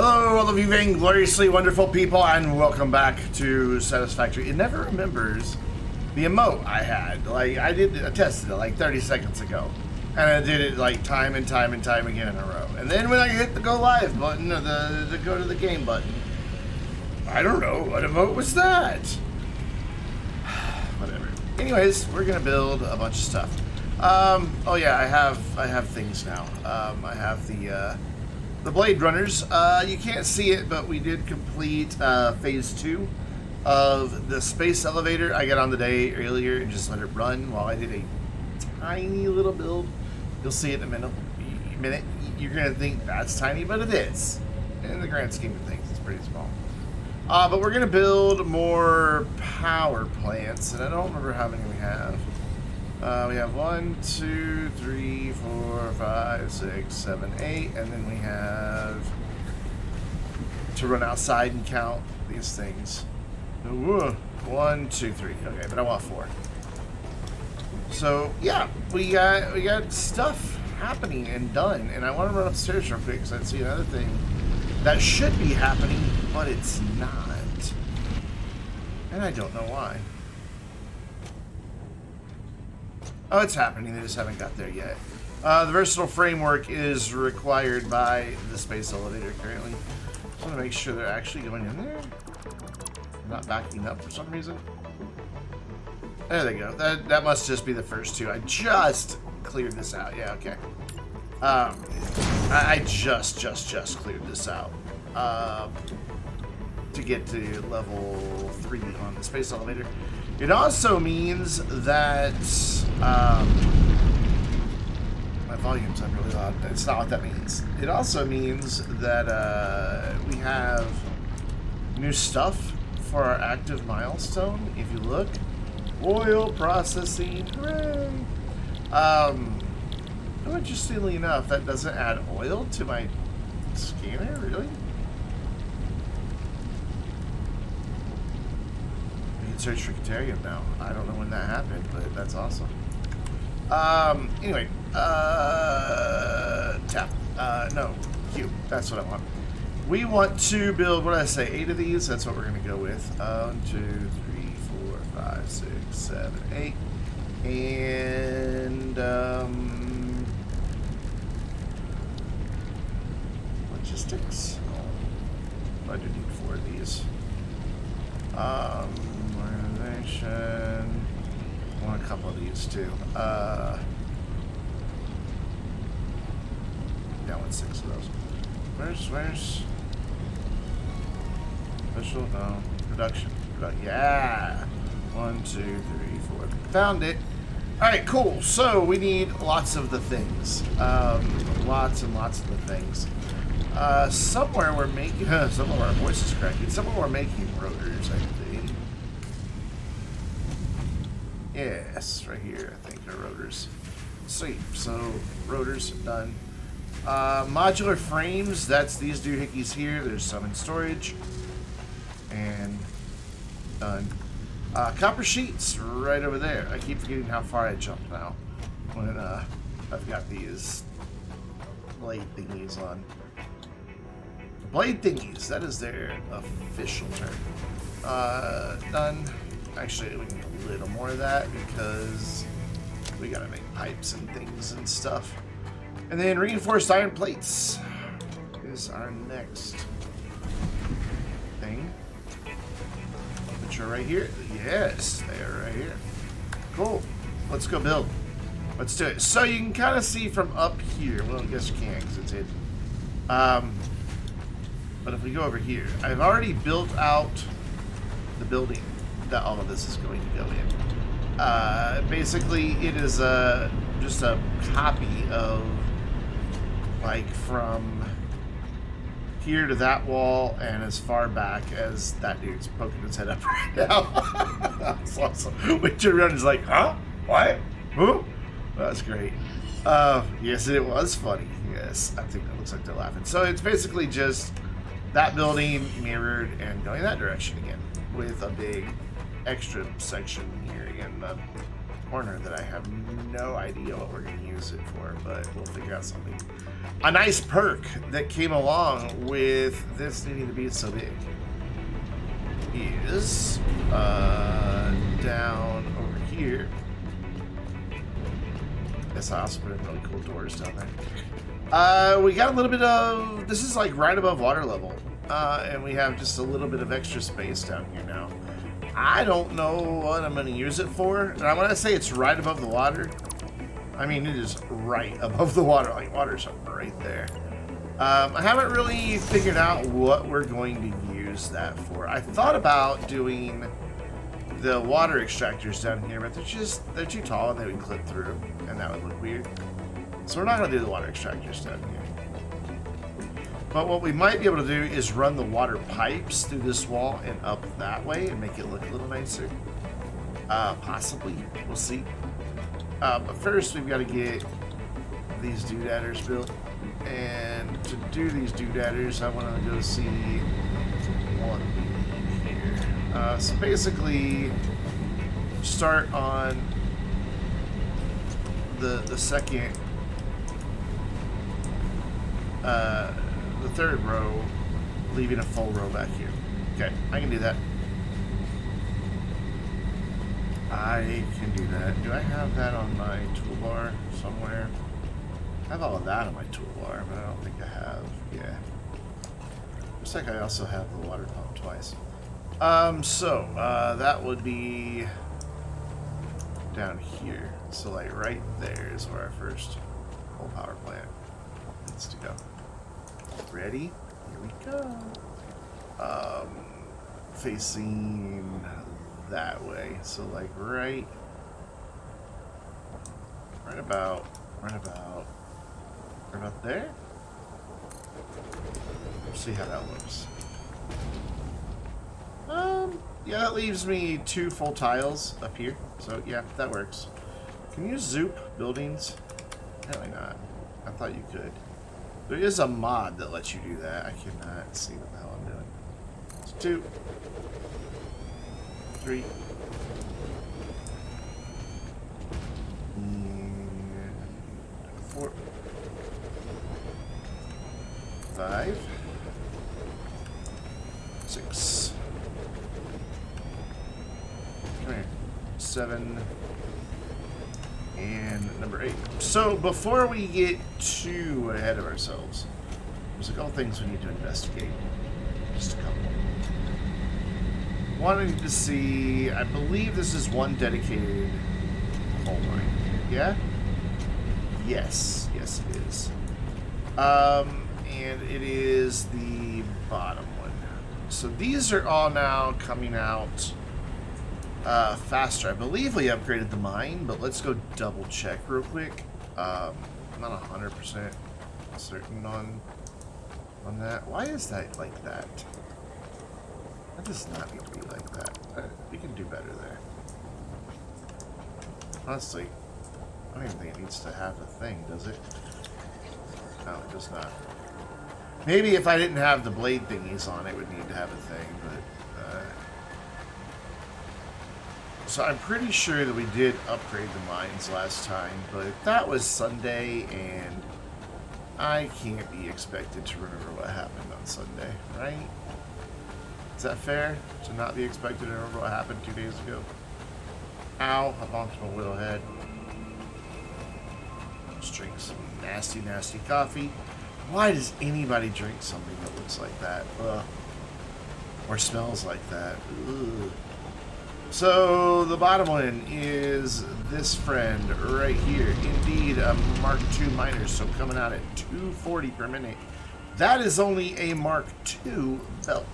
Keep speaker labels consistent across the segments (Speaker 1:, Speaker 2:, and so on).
Speaker 1: Hello, all of you vaingloriously wonderful people, and welcome back to Satisfactory. It never remembers the emote I had. Like, I tested it like 30 seconds ago. And I did it like time and time and time again in a row. And then when I hit the go live button, or the go to the game button, I don't know, what emote was that? Whatever. Anyways, we're gonna build a bunch of stuff. Oh yeah, I have things now. I have the Blade Runners. You can't see it, but we did complete phase 2 of the space elevator. I got on the day earlier and just let it run while I did a tiny little build. You'll see it in a minute. You're gonna think that's tiny, but it is. In the grand scheme of things, it's pretty small. But we're gonna build more power plants, and I don't remember how many we have. We have 1, 2, 3, 4, 5, 6, 7, 8, and then we have to run outside and count these things. 1, 2, 3. Okay, but I want 4. So yeah, we got stuff happening and done, and I want to run upstairs real quick because I see another thing that should be happening, but it's not, and I don't know why. Oh, it's happening. They just haven't got there yet. The versatile framework is required by the space elevator currently. Just want to make sure they're actually going in there. Not backing up for some reason. There they go. That must just be the first 2. I just cleared this out. Yeah, okay. I just cleared this out to get to level 3 on the space elevator. It also means that my volume's up really loud. It's not what that means. It also means that we have new stuff for our active milestone. If you look, oil processing, hooray! Interestingly enough, that doesn't add oil to my scanner, really? Search for Caterium now. I don't know when that happened, but that's awesome. Anyway, tap. No, Q. That's what I want. We want to build, what did I say, 8 of these? That's what we're going to go with. 1, 2, 3, 4, 5, 6, 7, 8. And, logistics. Oh, I do need 4 of these. Organization. I want a couple of these too. Yeah, I want 6 of those. Where's official? No. Production. Yeah. 1, 2, 3, 4. Found it. Alright, cool. So we need lots of the things. Lots and lots of the things. Somewhere we're making some of our voices cracking. Somewhere we're making rotors, I think. Yes, right here, I think, are rotors. Sweet. So rotors done. Modular frames, that's these doohickeys here. There's some in storage. And done. Copper sheets right over there. I keep forgetting how far I jumped now when I've got these blade thingies on. Blade thingies, that is their official term. Done. Actually, we need a little more of that because we gotta make pipes and things and stuff. And then reinforced iron plates is our next thing. Which are right here. Yes, they are right here. Cool. Let's go build. Let's do it. So you can kind of see from up here. Well, I guess you can because it's hidden. But if we go over here, I've already built out the building that all of this is going to go in. Basically, it is just a copy of, like, from here to that wall and as far back as that dude's poking his head up right now. That's awesome. We turn around and he's like, huh? What? Who? That's great. Yes, it was funny. Yes, I think it looks like they're laughing. So it's basically just that building mirrored and going that direction again with a big extra section here in the corner that I have no idea what we're going to use it for, but we'll figure out something. a nice perk that came along with this needing to be so big is down over here. Guess I also put in really cool doors down there. We got a little bit of, this is like right above water level, and we have just a little bit of extra space down here now. I don't know what I'm going to use it for, and I want to say it's right above the water. I mean, it is right above the water, like water's right there. I haven't really figured out what we're going to use that for. I thought about doing the water extractors down here, but they're too tall and they would clip through, and that would look weird. So we're not going to do the water extractors down here. But what we might be able to do is run the water pipes through this wall and up that way and make it look a little nicer. Possibly. We'll see. But first, we've got to get these doodadders built. And to do these doodadders, I want to go see what we need here. So basically, start on the second, the third row, leaving a full row back here. Okay, I can do that. I can do that. Do I have that on my toolbar somewhere? I have all of that on my toolbar, but I don't think I have. Yeah. Looks like I also have the water pump twice. That would be down here. So, like, right there is where our first whole power plant needs to go. Ready? Here we go. Facing that way. So, like, right about there. Let's see how that looks. Yeah, that leaves me 2 full tiles up here. So yeah, that works. Can you zoop buildings? Apparently not. I thought you could. There is a mod that lets you do that. I cannot see what the hell I'm doing. It's 2, 3. 4, 5, 6. Come here. 7. And number 8. So before we get too ahead of ourselves, there's a couple things we need to investigate. Just a couple. Wanted to see, I believe this is one dedicated coal mine. Yeah? Yes. Yes, it is. And it is the bottom one. So these are all now coming out faster. I believe we upgraded the mine, but let's go double check real quick. I'm not 100% certain on that. Why is that like that? That does not need to be like that. We can do better there. Honestly, I don't even think it needs to have a thing, does it? No, it does not. Maybe if I didn't have the blade thingies on, it would need to have a thing, but... So I'm pretty sure that we did upgrade the mines last time, but that was Sunday, and I can't be expected to remember what happened on Sunday, right? Is that fair? To not be expected to remember what happened 2 days ago? Ow, I bumped my little head. Let's drink some nasty, nasty coffee. Why does anybody drink something that looks like that? Ugh. Or smells like that? Ugh. So the bottom one is this friend right here. Indeed, a Mark II miner, so coming out at 240 per minute. That is only a Mark II belt,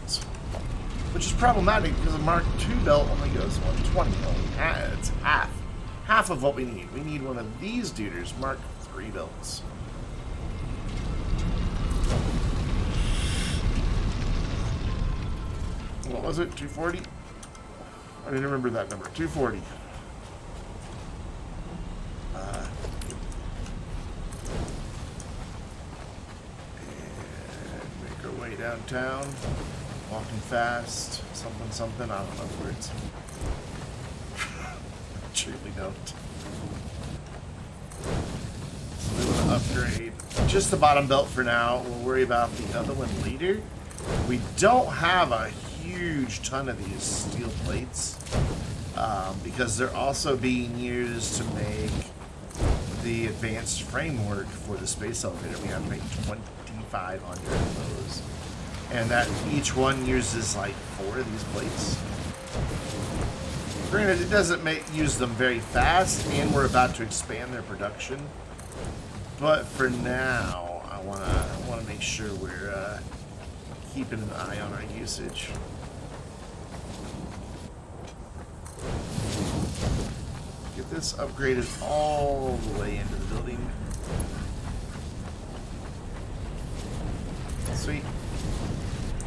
Speaker 1: which is problematic because a Mark II belt only goes 120. It's half of what we need. We need one of these duders, Mark III belts. What was it? 240? I didn't remember that number. 240. And make our way downtown. Walking fast. Something, something. I don't know the words. I truly don't. upgrade just the bottom belt for now. We'll worry about the other one later. We don't have a huge ton of these steel plates because they're also being used to make the advanced framework for the space elevator. We have to make 2,500 of those. And that each one uses like 4 of these plates. Granted, it doesn't use them very fast, and we're about to expand their production. But for now, I wanna make sure we're keeping an eye on our usage. Get this upgraded all the way into the building. Sweet.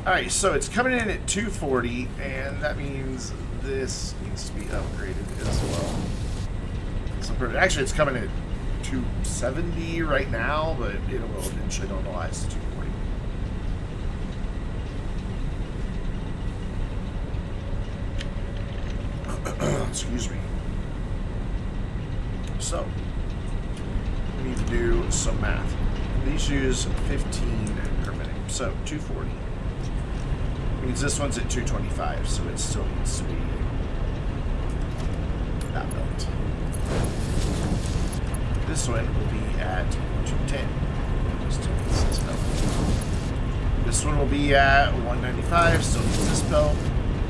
Speaker 1: Alright, so it's coming in at 240, and that means this needs to be upgraded as well. So actually, it's coming in at 270 right now, but it will eventually normalize to 240. Excuse me. So, we need to do some math. These use 15 per minute, so 240. Means this one's at 225, so it still needs to be that belt. This one will be at 210. Still needs this belt. This one will be at 195, still needs this belt.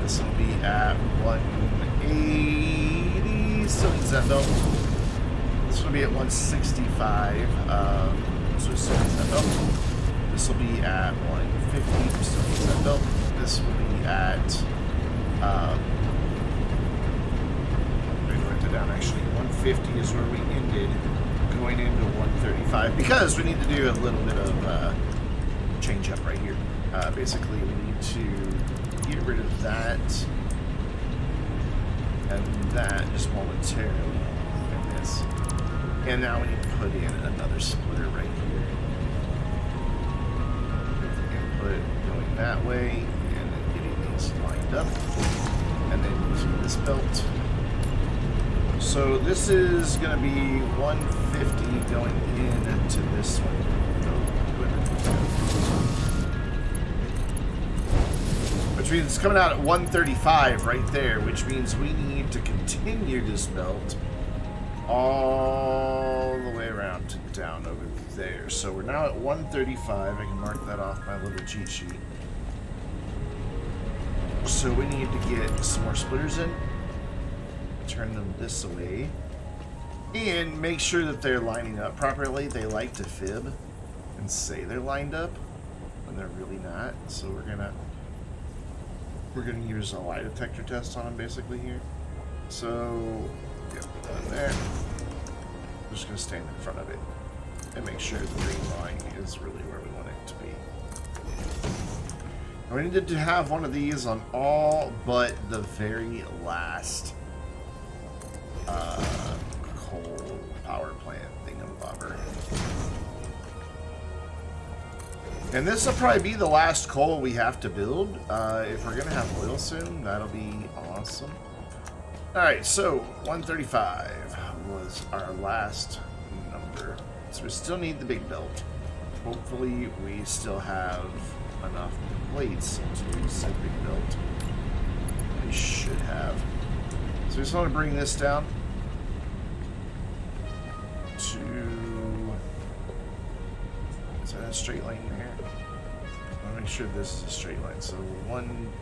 Speaker 1: This one will be at 180, still needs that belt. This will be at 165, so it still needs that belt. This will be at 150, still needs that belt. This will be at, I'm going to write that down actually, 150 is where we ended, going into 135, because we need to do a little bit of change up right here. Basically, we need to get rid of that and that just momentarily, and this. And now we need to put in another splitter right here. Input going that way. Lined up, and then using this belt. So this is going to be 150 going into this one. Which means it's coming out at 135 right there, which means we need to continue this belt all the way around to down over there. So we're now at 135. I can mark that off my little cheat sheet. So we need to get some more splitters in, turn them this way, and make sure that they're lining up properly. They like to fib and say they're lined up when they're really not. So we're gonna use a lie detector test on them basically here. So get that there. I'm just gonna stand in front of it and make sure the green line is really where we want it to be. We needed to have one of these on all but the very last coal power plant thingamabobber. And this will probably be the last coal we have to build. If we're going to have oil soon, that'll be awesome. Alright, so 135 was our last number. So we still need the big belt. Hopefully we still have enough plates to use that big belt. We should have. So we just want to bring this down to, is that a straight line there? I want to make sure this is a straight line. So 1,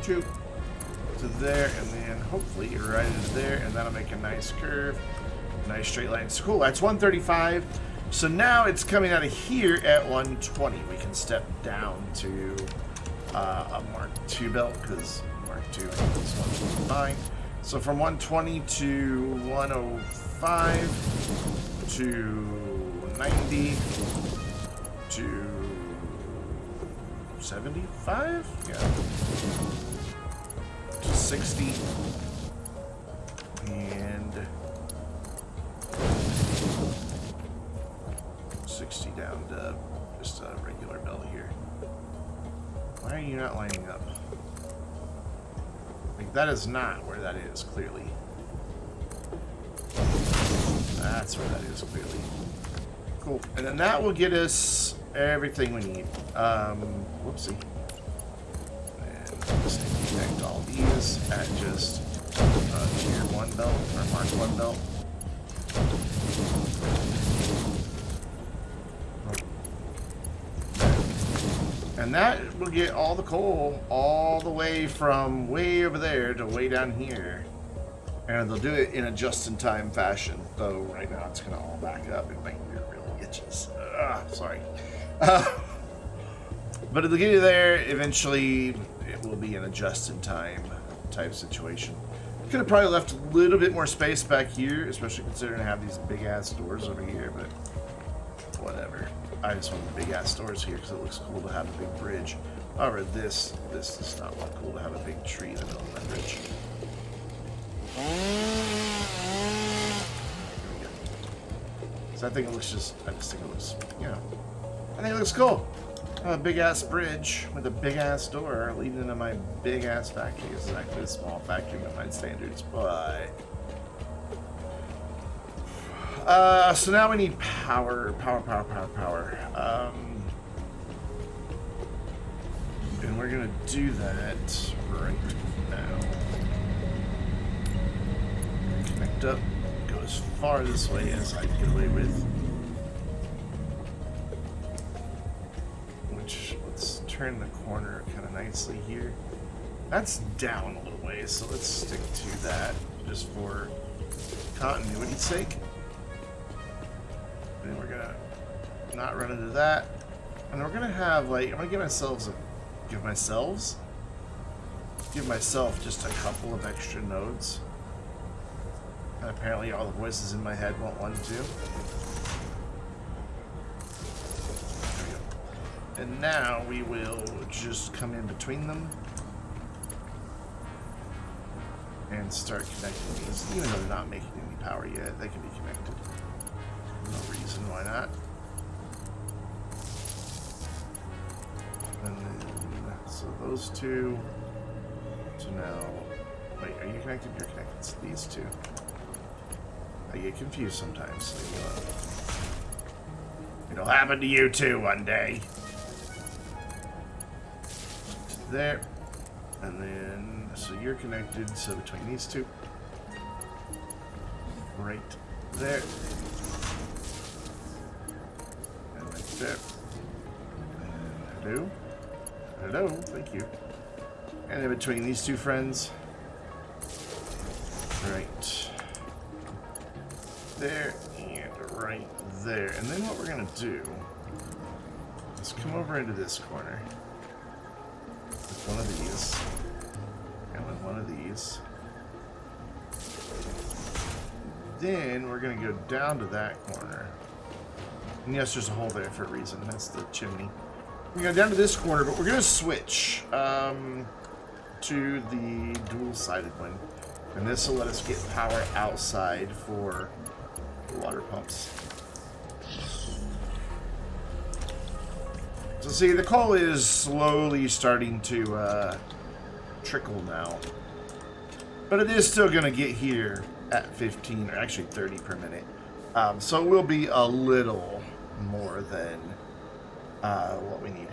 Speaker 1: 2 to there, and then hopefully right into there, and that'll make a nice curve, nice straight line. So cool, that's 135. So now it's coming out of here at 120. We can step down to a Mark II belt because Mark II is 125. So from 120 to 105 to 90 to 75? Yeah. To 60. And 60 down to just a regular belt here. Why are you not lining up? Like, that is not where that is, clearly. That's where that is, clearly. Cool. And then that will get us everything we need. Whoopsie. And just connect all these at just tier 1 belt, or mark 1 belt. And that will get all the coal all the way from way over there to way down here. And they'll do it in a just-in-time fashion. Though right now it's going to all back up. It might be real itches. Sorry. But it'll get you there. Eventually, it will be in a just-in-time type situation. Could have probably left a little bit more space back here, especially considering I have these big-ass doors over here, but whatever. I just want the big-ass doors here because it looks cool to have a big bridge. However, this does not look cool to have a big tree in the middle of that bridge. There we go. So I think it looks I just think it looks, I think it looks cool. A big-ass bridge with a big-ass door leading into my big-ass factory. It's actually a small factory by my standards, but... so now we need power. And we're gonna do that right now. Connect up, go as far this way as I can get away with. Which, let's turn the corner kind of nicely here. That's down a little way, so let's stick to that just for continuity's sake. And then we're gonna not run into that. And we're gonna have I'm gonna give myself just a couple of extra nodes. And apparently all the voices in my head won't want to. There we go. And now we will just come in between them and start connecting these. Even though they're not making any power yet, they can be connected. No reason why not. And then, so those two. So now, wait, are you connected? You're connected to these two. I get confused sometimes. So it'll happen to you too one day. There. And then, so you're connected, so between these two. Right there. And right there. And hello. Hello, thank you. And in between these two friends. Right there and right there. And then what we're gonna do is come over into this corner with one of these and with one of these. Then we're gonna go down to that corner. And yes, there's a hole there for a reason. That's the chimney. We're gonna go down to this corner, but we're gonna switch to the dual-sided one. And this will let us get power outside for the water pumps. So see, the coal is slowly starting to trickle now. But it is still going to get here at 15, or actually 30 per minute. So it will be a little more than what we need.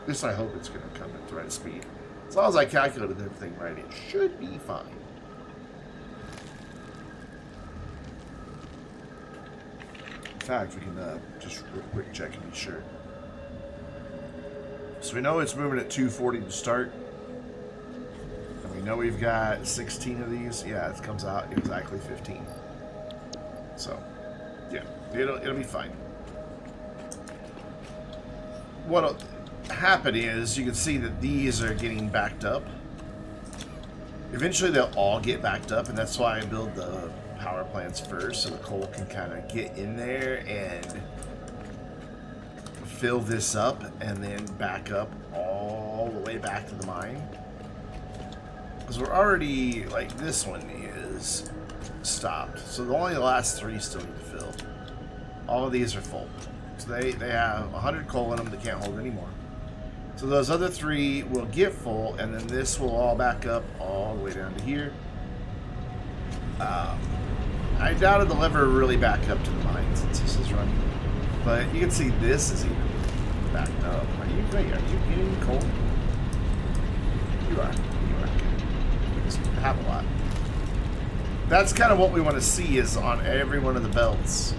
Speaker 1: At least I hope it's going to come at the right speed. As long as I calculated everything right, it should be fine. In fact, we can just real quick check and be sure. So we know it's moving at 240 to start. And we know we've got 16 of these. Yeah, it comes out exactly 15. So, yeah, it'll be fine. What'll happen is you can see that these are getting backed up. Eventually they'll all get backed up, and that's why I build the power plants first, so the coal can kind of get in there and fill this up and then back up all the way back to the mine. Because we're already, like, this one is stopped, so only the last 3 still need to fill. All of these are full. So they have 100 coal in them, they can't hold anymore. So those other 3 will get full, and then this will all back up all the way down to here. I doubt it'll ever really back up to the mine since this is running. But you can see this is even backed up. Are you getting cold? You are. You just have a lot. That's kind of what we want to see is on every one of the belts.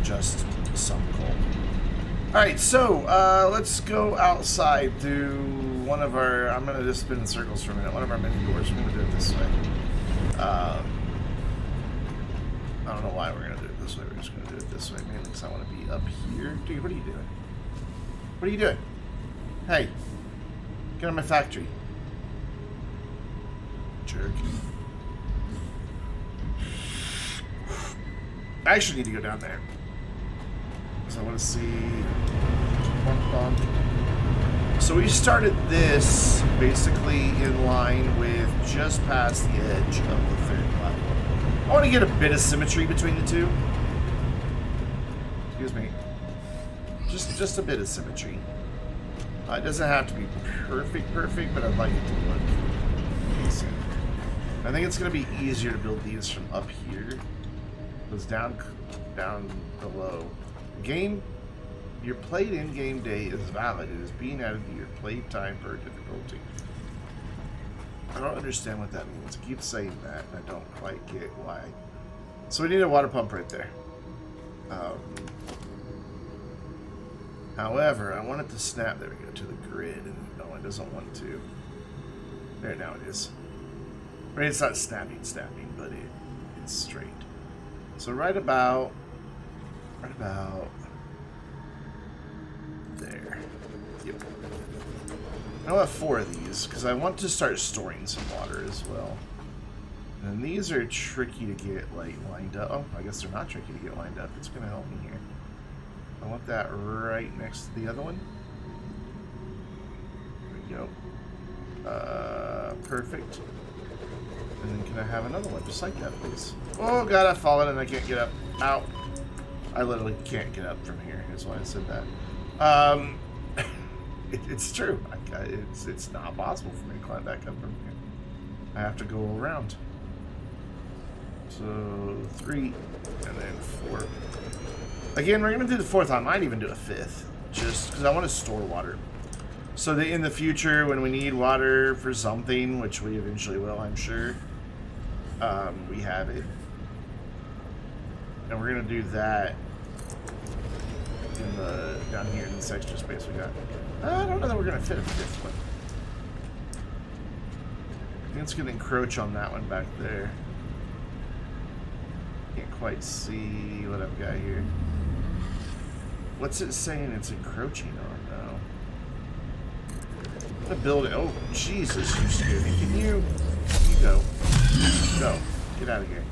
Speaker 1: Just some coal. Alright, so let's go outside to one of our... I'm going to just spin in circles for a minute. One of our mini doors. We're going to do it this way. I don't know why we're going to do it this way. We're just going to do it this way. Mainly because I want to be up here. Dude, what are you doing? What are you doing? Hey. Get on my factory. Jerk. I actually need to go down there. Because I want to see... So we started this basically in line with just past the edge of the 3rd platform. I want to get a bit of symmetry between the two. Excuse me. Just a bit of symmetry. It doesn't have to be perfect, but I'd like it to look decent. I think it's going to be easier to build these from up here. Because down below. Your played in-game day is valid. It is being added to your playtime per difficulty. I don't understand what that means. I keep saying that, and I don't quite get why. So we need a water pump right there. However, I want it to snap. There we go, to the grid. And no, it doesn't want to. There, now it is. Right, it's not snapping, but it's straight. So right about there. Yep. I'll have 4 of these because I want to start storing some water as well. And these are tricky to get like lined up. Oh, I guess they're not tricky to get lined up. It's going to help me here. I want that right next to the other one. There we go. Perfect. And then can I have another one just like that, please? Oh god, I've fallen and I can't get up. Ow. I literally can't get up from here. That's why I said that. It's true. It's not possible for me to climb back up from here. I have to go around. So 3 and then 4. Again, we're going to do the 4th. I might even do a 5th. Just because I want to store water. So that in the future, when we need water for something, which we eventually will, I'm sure, we have it. And we're going to do that down here in this extra space we got. I don't know that we're going to fit a 5th one. I think it's going to encroach on that one back there. Can't quite see what I've got here. What's it saying it's encroaching on now? I'm gonna build it. Oh, Jesus, you scared me. Can you go? Go. Get out of here.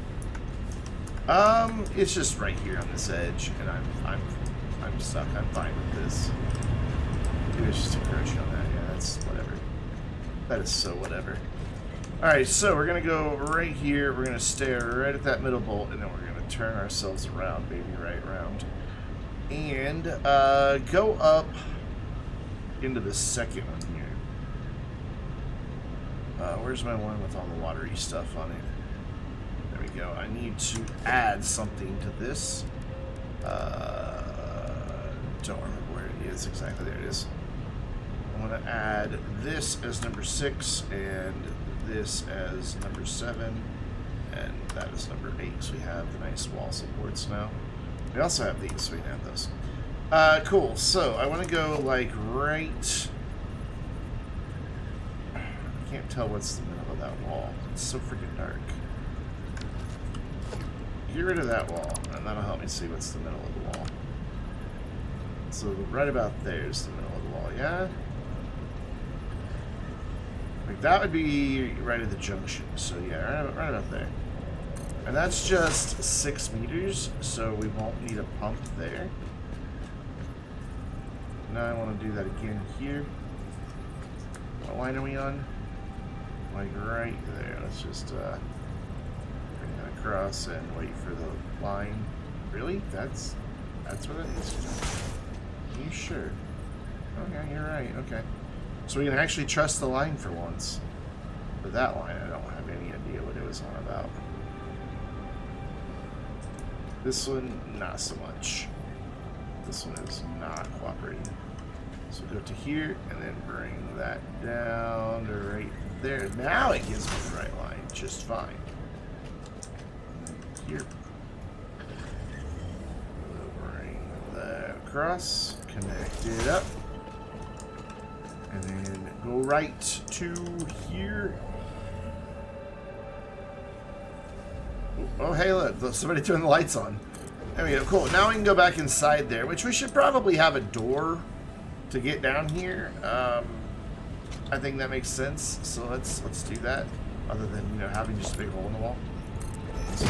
Speaker 1: It's just right here on this edge, and I'm stuck. I'm fine with this. Maybe it's just encroaching on that. Yeah, that's whatever. That is so whatever. Alright, so we're gonna go right here. We're gonna stare right at that middle bolt, and then we're gonna turn ourselves around, baby, right around. And go up into the second one here. Where's my one with all the watery stuff on it? There we go. I need to add something to this. Don't remember where it is exactly. There it is. I'm going to add this as number 6 and this as number 7 and that is number 8. So we have the nice wall supports now. We also have these, so we can have those. Cool. So I want to go like right. I can't tell what's the middle of that wall. It's so freaking dark. Get rid of that wall, and that'll help me see what's the middle of the wall. So right about there is the middle of the wall. Yeah. Like that would be right at the junction. So yeah, right about there. And that's just 6 meters, so we won't need a pump there. Now I want to do that again here. What line are we on? Like right there. Let's just bring that across and wait for the line. Really? That's where that needs to go. Are you sure? Okay, you're right. Okay. So we can actually trust the line for once. But that line, I don't have any idea what it was on about. This one, not so much. This one is not cooperating. So go to here and then bring that down to right there. Now it gives me the right line just fine. Here. We'll bring that across, connect it up, and then go right to here. Oh, hey, look, somebody turned the lights on. There we go, cool. Now we can go back inside there, which we should probably have a door to get down here. I think that makes sense. So let's do that. Other than, you know, having just a big hole in the wall. So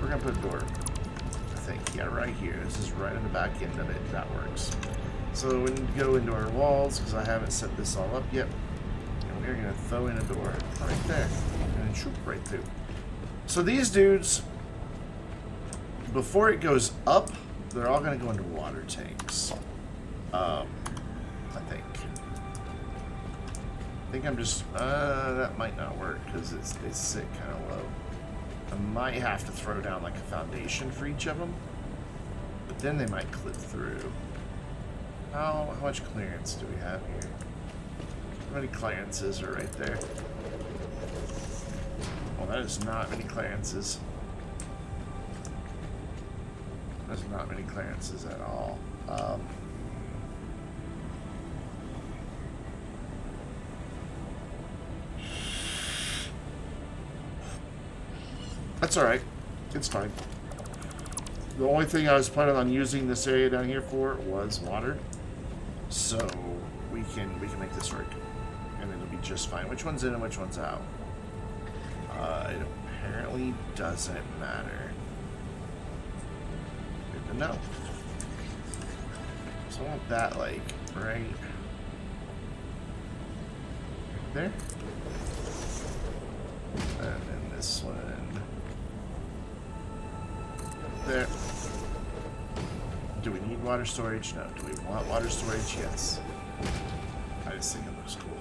Speaker 1: we're gonna put a door. I think, yeah, right here. This is right on the back end of it. That works. So we need to go into our walls because I haven't set this all up yet. And we're gonna throw in a door right there, and then shoot right through. So these dudes, before it goes up, they're all gonna go into water tanks. I think I'm just, that might not work because they sit kind of low. I might have to throw down like a foundation for each of them, but then they might clip through. How much clearance do we have here? How many clearances are right there? Well, that is not many clearances. There's not many clearances at all. That's alright. It's fine. The only thing I was planning on using this area down here for was water. So we can make this work. And it'll be just fine. Which one's in and which one's out? It apparently doesn't matter. Good to know. So I want that like right there. And then this one there. Do we need water storage? No. Do we want water storage? Yes. I just think it looks cool.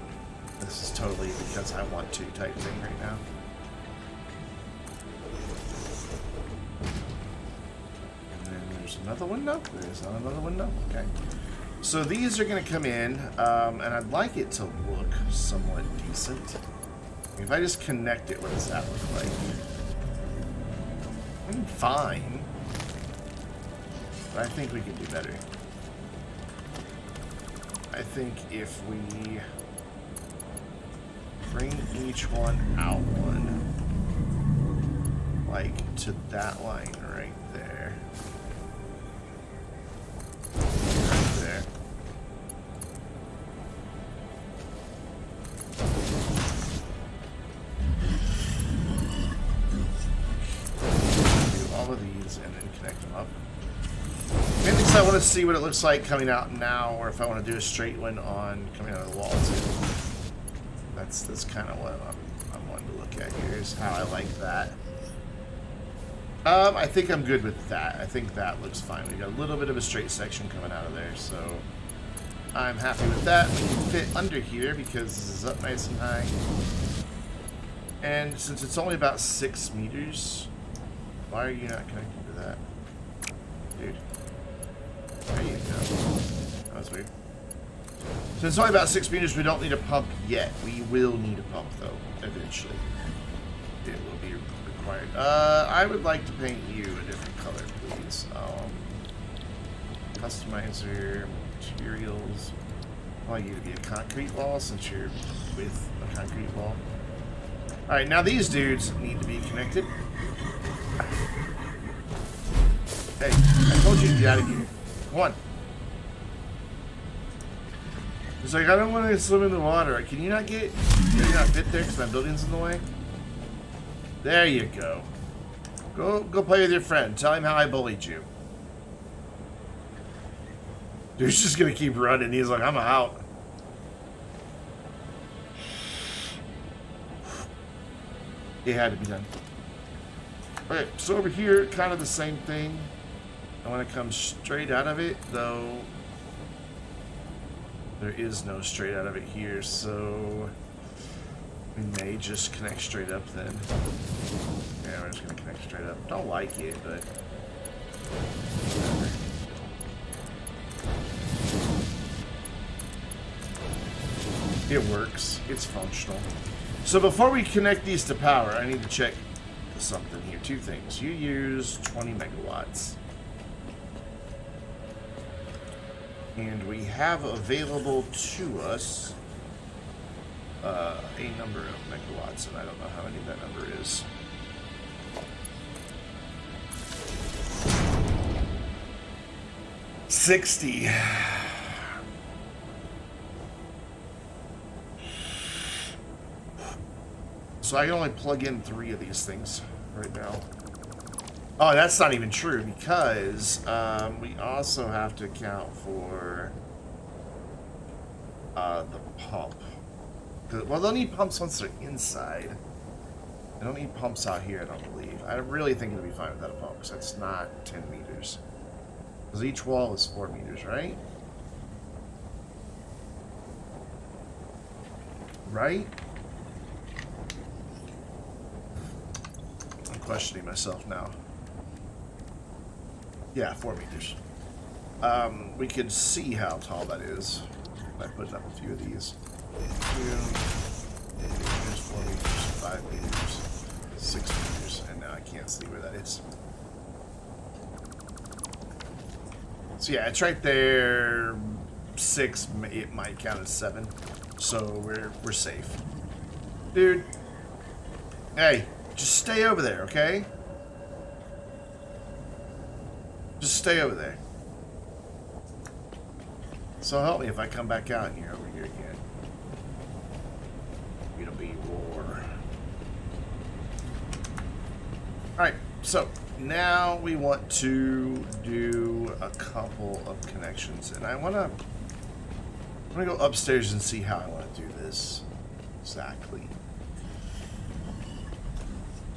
Speaker 1: This is totally because I want to type thing right now. And then there's another window. There's not another window. Okay. So these are going to come in, and I'd like it to look somewhat decent. If I just connect it, what does that look like? I mean, fine. But I think we can do better. I think if we bring each one out one, like to that line right there. Right there. Do all of these and then connect them up. Mainly because I want to see what it looks like coming out now, or if I want to do a straight one on coming out of the wall too. That's kind of what I'm wanting to look at here, is how I like that. I think I'm good with that. I think that looks fine. We got a little bit of a straight section coming out of there, so I'm happy with that. We can fit under here because this is up nice and high. And since it's only about 6 meters, why are you not connected to that? Dude. There you go. That was weird. So it's only about 6 meters. We don't need a pump yet. We will need a pump, though, eventually. It will be required. I would like to paint you a different color, please. Customizer, materials. I want you to be a concrete wall since you're with a concrete wall. Alright, now these dudes need to be connected. Hey, I told you to get out of here. Come on. He's like, I don't want to swim in the water. Can you not get... Can you not fit there because my building's in the way? There you go. Go play with your friend. Tell him how I bullied you. Dude's just going to keep running. He's like, I'm out. It had to be done. Okay, so over here, kind of the same thing. I want to come straight out of it, though. There is no straight out of it here, so we may just connect straight up then. Yeah, we're just gonna connect straight up. Don't like it, but whatever. It works. It's functional. So before we connect these to power, I need to check something here. Two things. You use 20 megawatts. And we have available to us a number of megawatts, and I don't know how many that number is. $60. So I can only plug in 3 of these things right now. Oh, that's not even true because we also have to account for the pump. Well, they'll need pumps once they're inside. They don't need pumps out here, I don't believe. I really think it'll be fine without a pump because that's not 10 meters. Because each wall is 4 meters, right? Right? I'm questioning myself now. Yeah, 4 meters. We could see how tall that is by putting up a few of these. 2 meters, 4 meters, 5 meters, 6 meters, and now I can't see where that is. So yeah, it's right there. 6, it might count as 7, so we're safe. Dude, hey, just stay over there, okay? Just stay over there. So help me if I come back out and you're over here again. It'll be war. Alright, so now we want to do a couple of connections. And I'm gonna go upstairs and see how I want to do this exactly.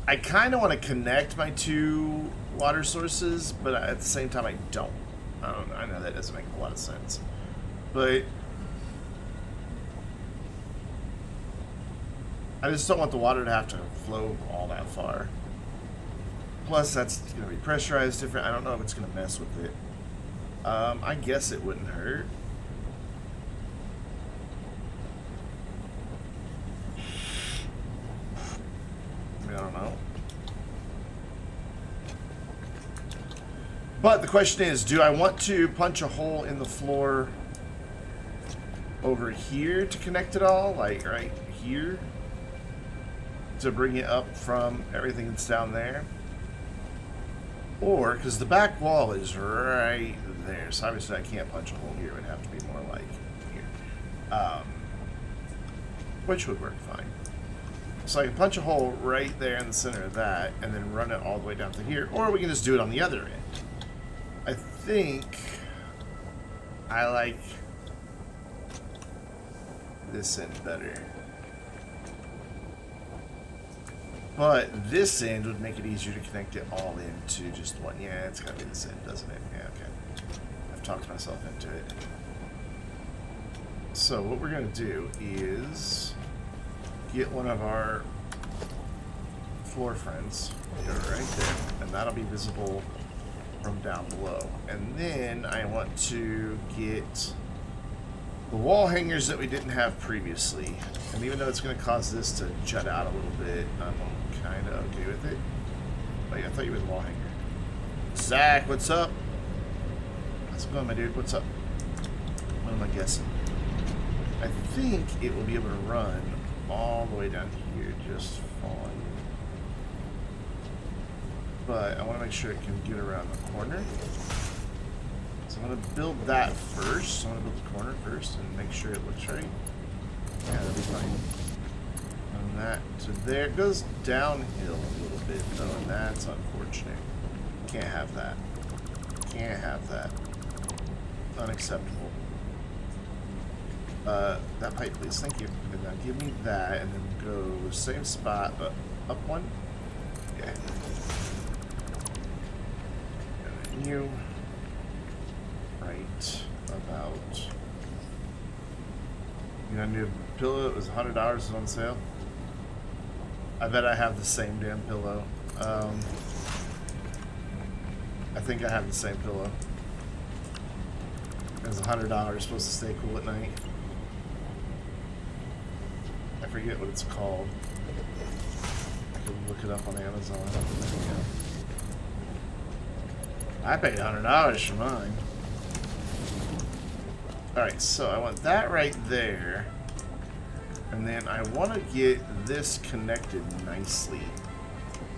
Speaker 1: I kind of want to connect my 2 water sources, but at the same time I don't. I know that doesn't make a lot of sense. But I just don't want the water to have to flow all that far. Plus, that's going to be pressurized different. I don't know if it's going to mess with it. I guess it wouldn't hurt. I don't know. But the question is, do I want to punch a hole in the floor over here to connect it all? Like right here? To bring it up from everything that's down there? Or, because the back wall is right there, so obviously I can't punch a hole here. It would have to be more like here. Which would work fine. So I can punch a hole right there in the center of that and then run it all the way down to here. Or we can just do it on the other end. I think I like this end better. But this end would make it easier to connect it all into just one. Yeah, it's gotta be this end, doesn't it? Yeah, okay. I've talked myself into it. So what we're gonna do is get one of our floor friends, go right there, and that'll be visible from down below. And then I want to get the wall hangers that we didn't have previously. And even though it's going to cause this to jut out a little bit, I'm kind of okay with it. Oh yeah, I thought you were the wall hanger. Zach, what's up? How's it going, my dude? What's up? What am I guessing? I think it will be able to run all the way down here just fine. But I want to make sure it can get around the corner. So I'm going to build that first. So I'm going to build the corner first and make sure it looks right. Yeah, that'll be fine. And that to there. It goes downhill a little bit though, and that's unfortunate. Can't have that. Can't have that. Unacceptable. That pipe, please. Thank you. And now give me that, and then go same spot, but up one. Yeah. And then you right about You know, a new pillow. It was $100 on sale. I bet I have the same damn pillow. I think I have the same pillow. It was $100, supposed to stay cool at night. I forget what it's called. I can look it up on Amazon. I paid $100 for mine. Alright, so I want that right there. And then I want to get this connected nicely.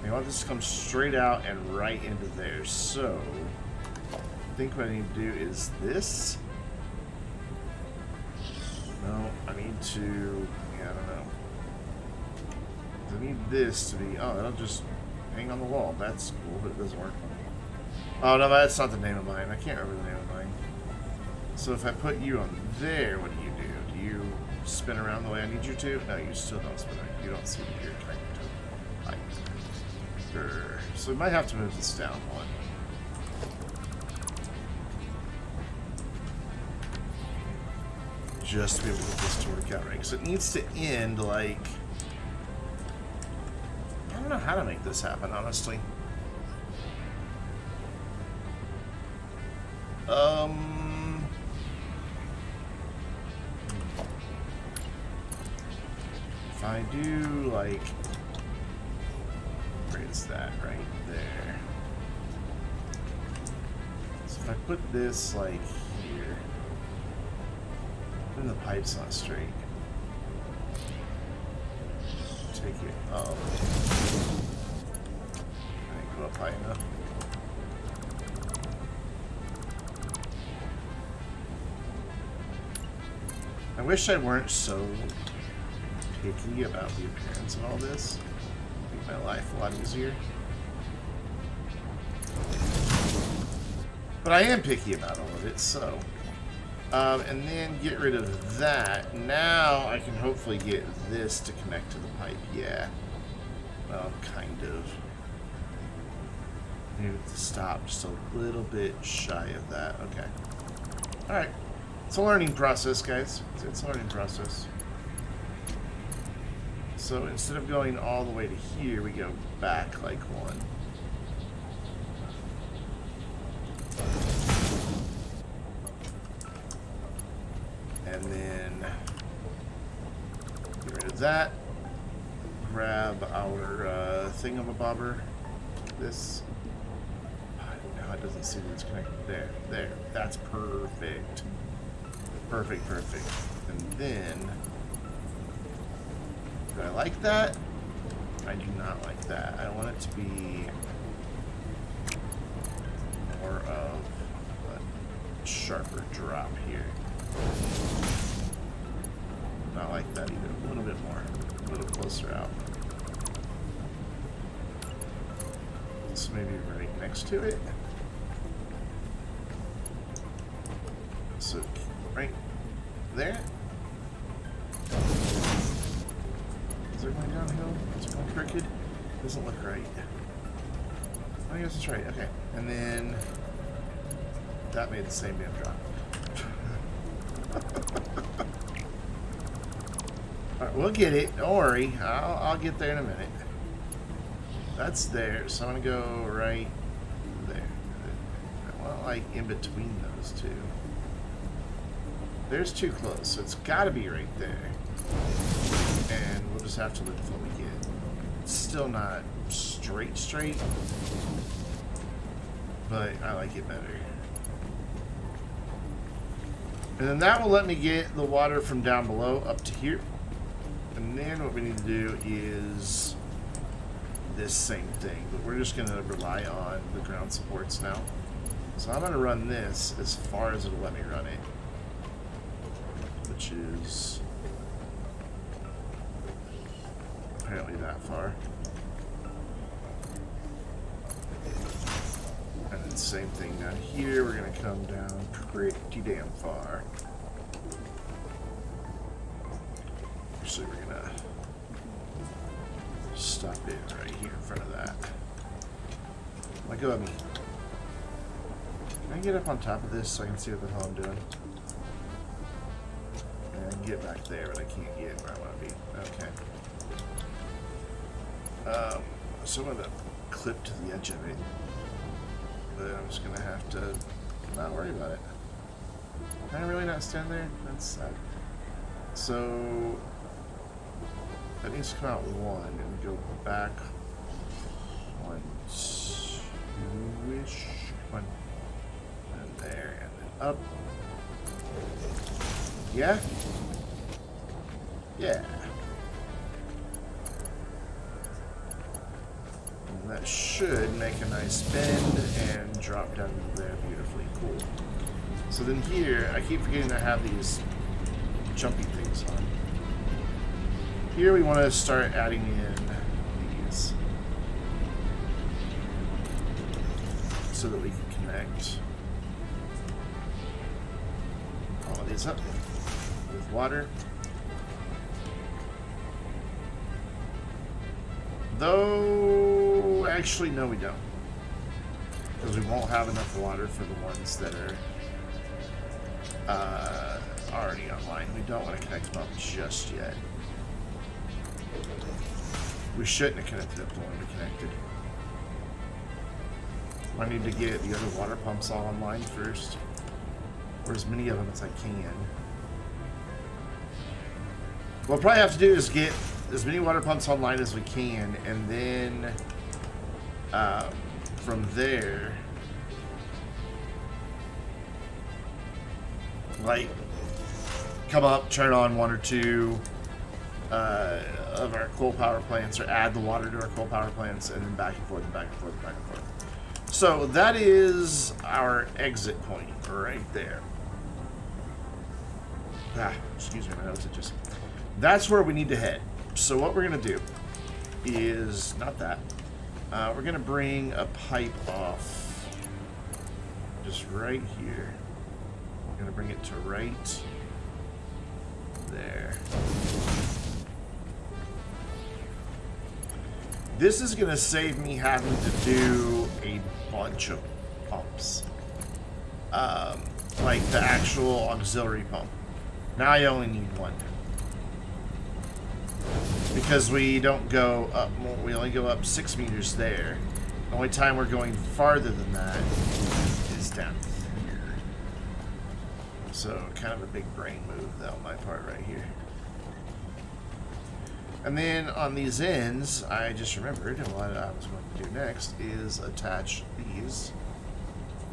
Speaker 1: I want this to come straight out and right into there. So, I think what I need to do is this. No, I need to... Yeah, I don't know. I need this to be... Oh, that'll just hang on the wall. That's cool, but it doesn't work for me. Oh, no, that's not the name of mine. I can't remember the name of mine. So if I put you on there, what do? Do you spin around the way I need you to? No, you still don't spin around. You don't see what you're connected to. Right. Sure. So we might have to move this down one. Just to be able to get this to work out right. Because it needs to end like... I don't know how to make this happen, honestly. If I do like, where is that? Right there. So if I put this like here, then the pipe's not straight. Take it up. I didn't go up high enough. I wish I weren't so picky about the appearance of all this. Make my life a lot easier. But I am picky about all of it, so. And then get rid of that. Now I can hopefully get this to connect to the pipe. Yeah. Well, kind of. Maybe to stop just a little bit shy of that. Okay. Alright. It's a learning process, guys. It's a learning process. So instead of going all the way to here, we go back like one. And then get rid of that. Grab our thingamabobber. This. Now it doesn't see where it's connected. There. There. That's perfect. Perfect, perfect. And then, do I like that? I do not like that. I want it to be more of a sharper drop here. Not like that either. A little bit more. A little closer out. So maybe right next to it. So right there. Is it going downhill? Is it going crooked? Doesn't look right. I guess it's right. Okay. And then that made the same damn drop. Alright, we'll get it. Don't worry. I'll get there in a minute. That's there. So I'm going to go right there. I want like in between those two. There's too close, so it's got to be right there. And we'll just have to look what we get. It's still not straight, but I like it better. And then that will let me get the water from down below up to here. And then what we need to do is this same thing, but we're just going to rely on the ground supports now. So I'm going to run this as far as it'll let me run it. Which is apparently that far. And then same thing down here, we're going to come down pretty damn far. Actually, we're going to stop it right here in front of that. Let go of me. Can I get up on top of this so I can see what the hell I'm doing? And get back there, but I can't get where I want to be. Okay. So I'm going to clip to the edge of it. But I'm just going to have to not worry about it. Can I really not stand there? That's sad. So that needs to come out 1 and go back 1, 2-ish. 1. And there, and then up. Yeah? Yeah. And that should make a nice bend and drop down there beautifully. Cool. So then here, I keep forgetting to have these jumpy things on. Here we want to start adding in these so that we can connect all of these up with water. Though, actually, no, we don't. Because we won't have enough water for the ones that are already online. We don't want to connect them up just yet. We shouldn't have connected up the one we connected. I need to get the other water pumps all online first. Or as many of them as I can. What we'll probably have to do is get as many water pumps online as we can, and then from there, like, come up, turn on 1 or 2 of our coal power plants, or add the water to our coal power plants, and then back and forth and back and forth and back and forth. So that is our exit point right there. Excuse me, my nose itches. That's where we need to head. So what we're going to do is, not that, we're going to bring a pipe off just right here. We're going to bring it to right there. This is going to save me having to do a bunch of pumps. Like the actual auxiliary pump. Now I only need 1. Because we don't go up more, we only go up 6 meters there. The only time we're going farther than that is down here. So kind of a big brain move though on my part right here. And then on these ends, I just remembered what I was going to do next is attach these.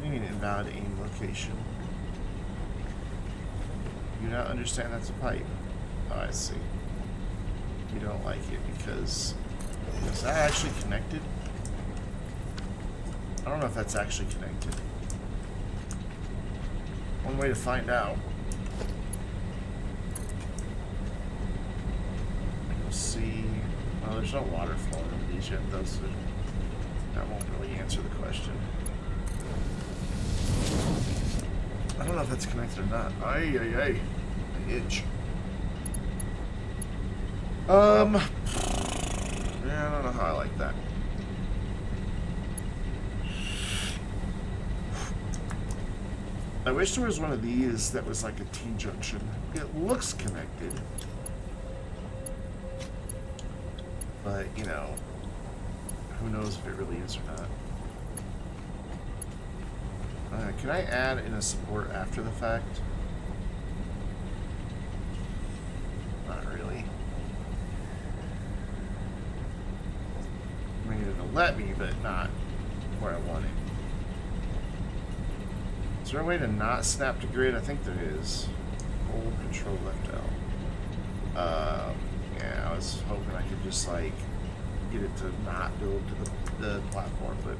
Speaker 1: You need an invalid aim location. You do not understand that's a pipe. Oh, I see. You don't like it because... Is that actually connected? I don't know if that's actually connected. One way to find out. You'll see... Well, there's no water flowing into these yet. That won't really answer the question. I don't know if that's connected or not. Ay, ay, ay. The itch. Yeah, I don't know how I like that. I wish there was one of these that was like a T-junction. It looks connected. But, you know, who knows if it really is or not. Can I add in a support after the fact? Not really. I mean, it'll let me, but not where I want it. Is there a way to not snap to grid? I think there is. Hold control left L. Yeah, I was hoping I could just like get it to not build to the platform, but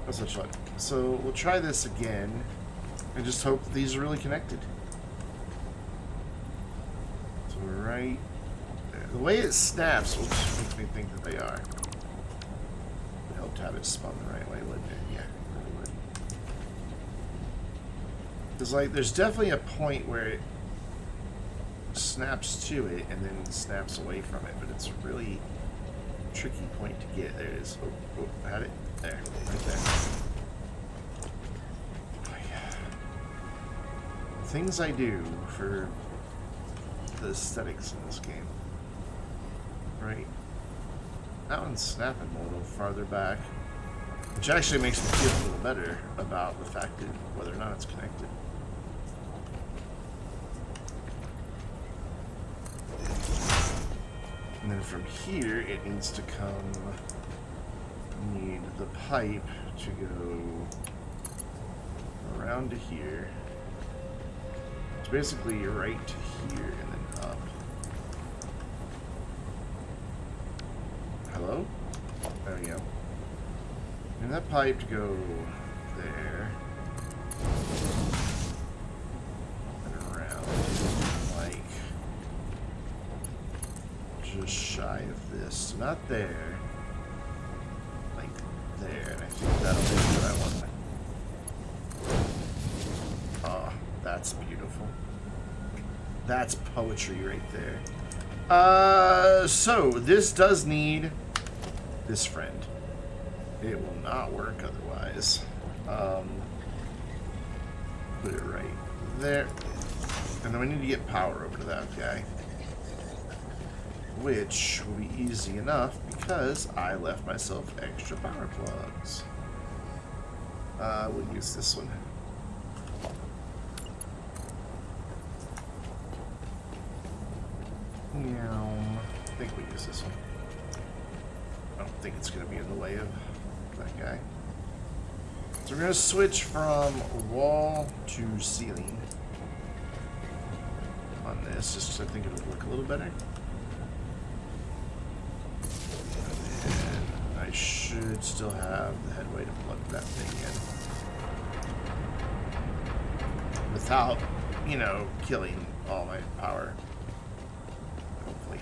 Speaker 1: that's such luck. So we'll try this again and just hope that these are really connected. So we're right there. The way it snaps will just make me think that they are. It helped have it spun the right way, wouldn't it? Yeah, it really would. Because like there's definitely a point where it snaps to it and then snaps away from it, but it's a really tricky point to get. There it is. Oh, had it. There. Right there. Oh, yeah. Things I do for the aesthetics in this game. Right. That one's snapping a little farther back, which actually makes me feel a little better about the fact that whether or not it's connected. And then from here, it needs to come, need the pipe to go around to here. It's basically right to here and then up. Hello? There we go. And that pipe to go there. And around, like, just shy of this. So not there. Like there. And I think that'll be what I want. Oh, that's beautiful. That's poetry right there. So this does need this friend. It will not work otherwise. Put it right there. And then we need to get power over to that guy. Which will be easy enough because I left myself extra power plugs. We'll use this one. I think we use this one. I don't think it's going to be in the way of that guy. So we're going to switch from wall to ceiling on this, just because I think it'll look a little better. And I should still have the headway to plug that thing in without, you know, killing all my power. Hopefully.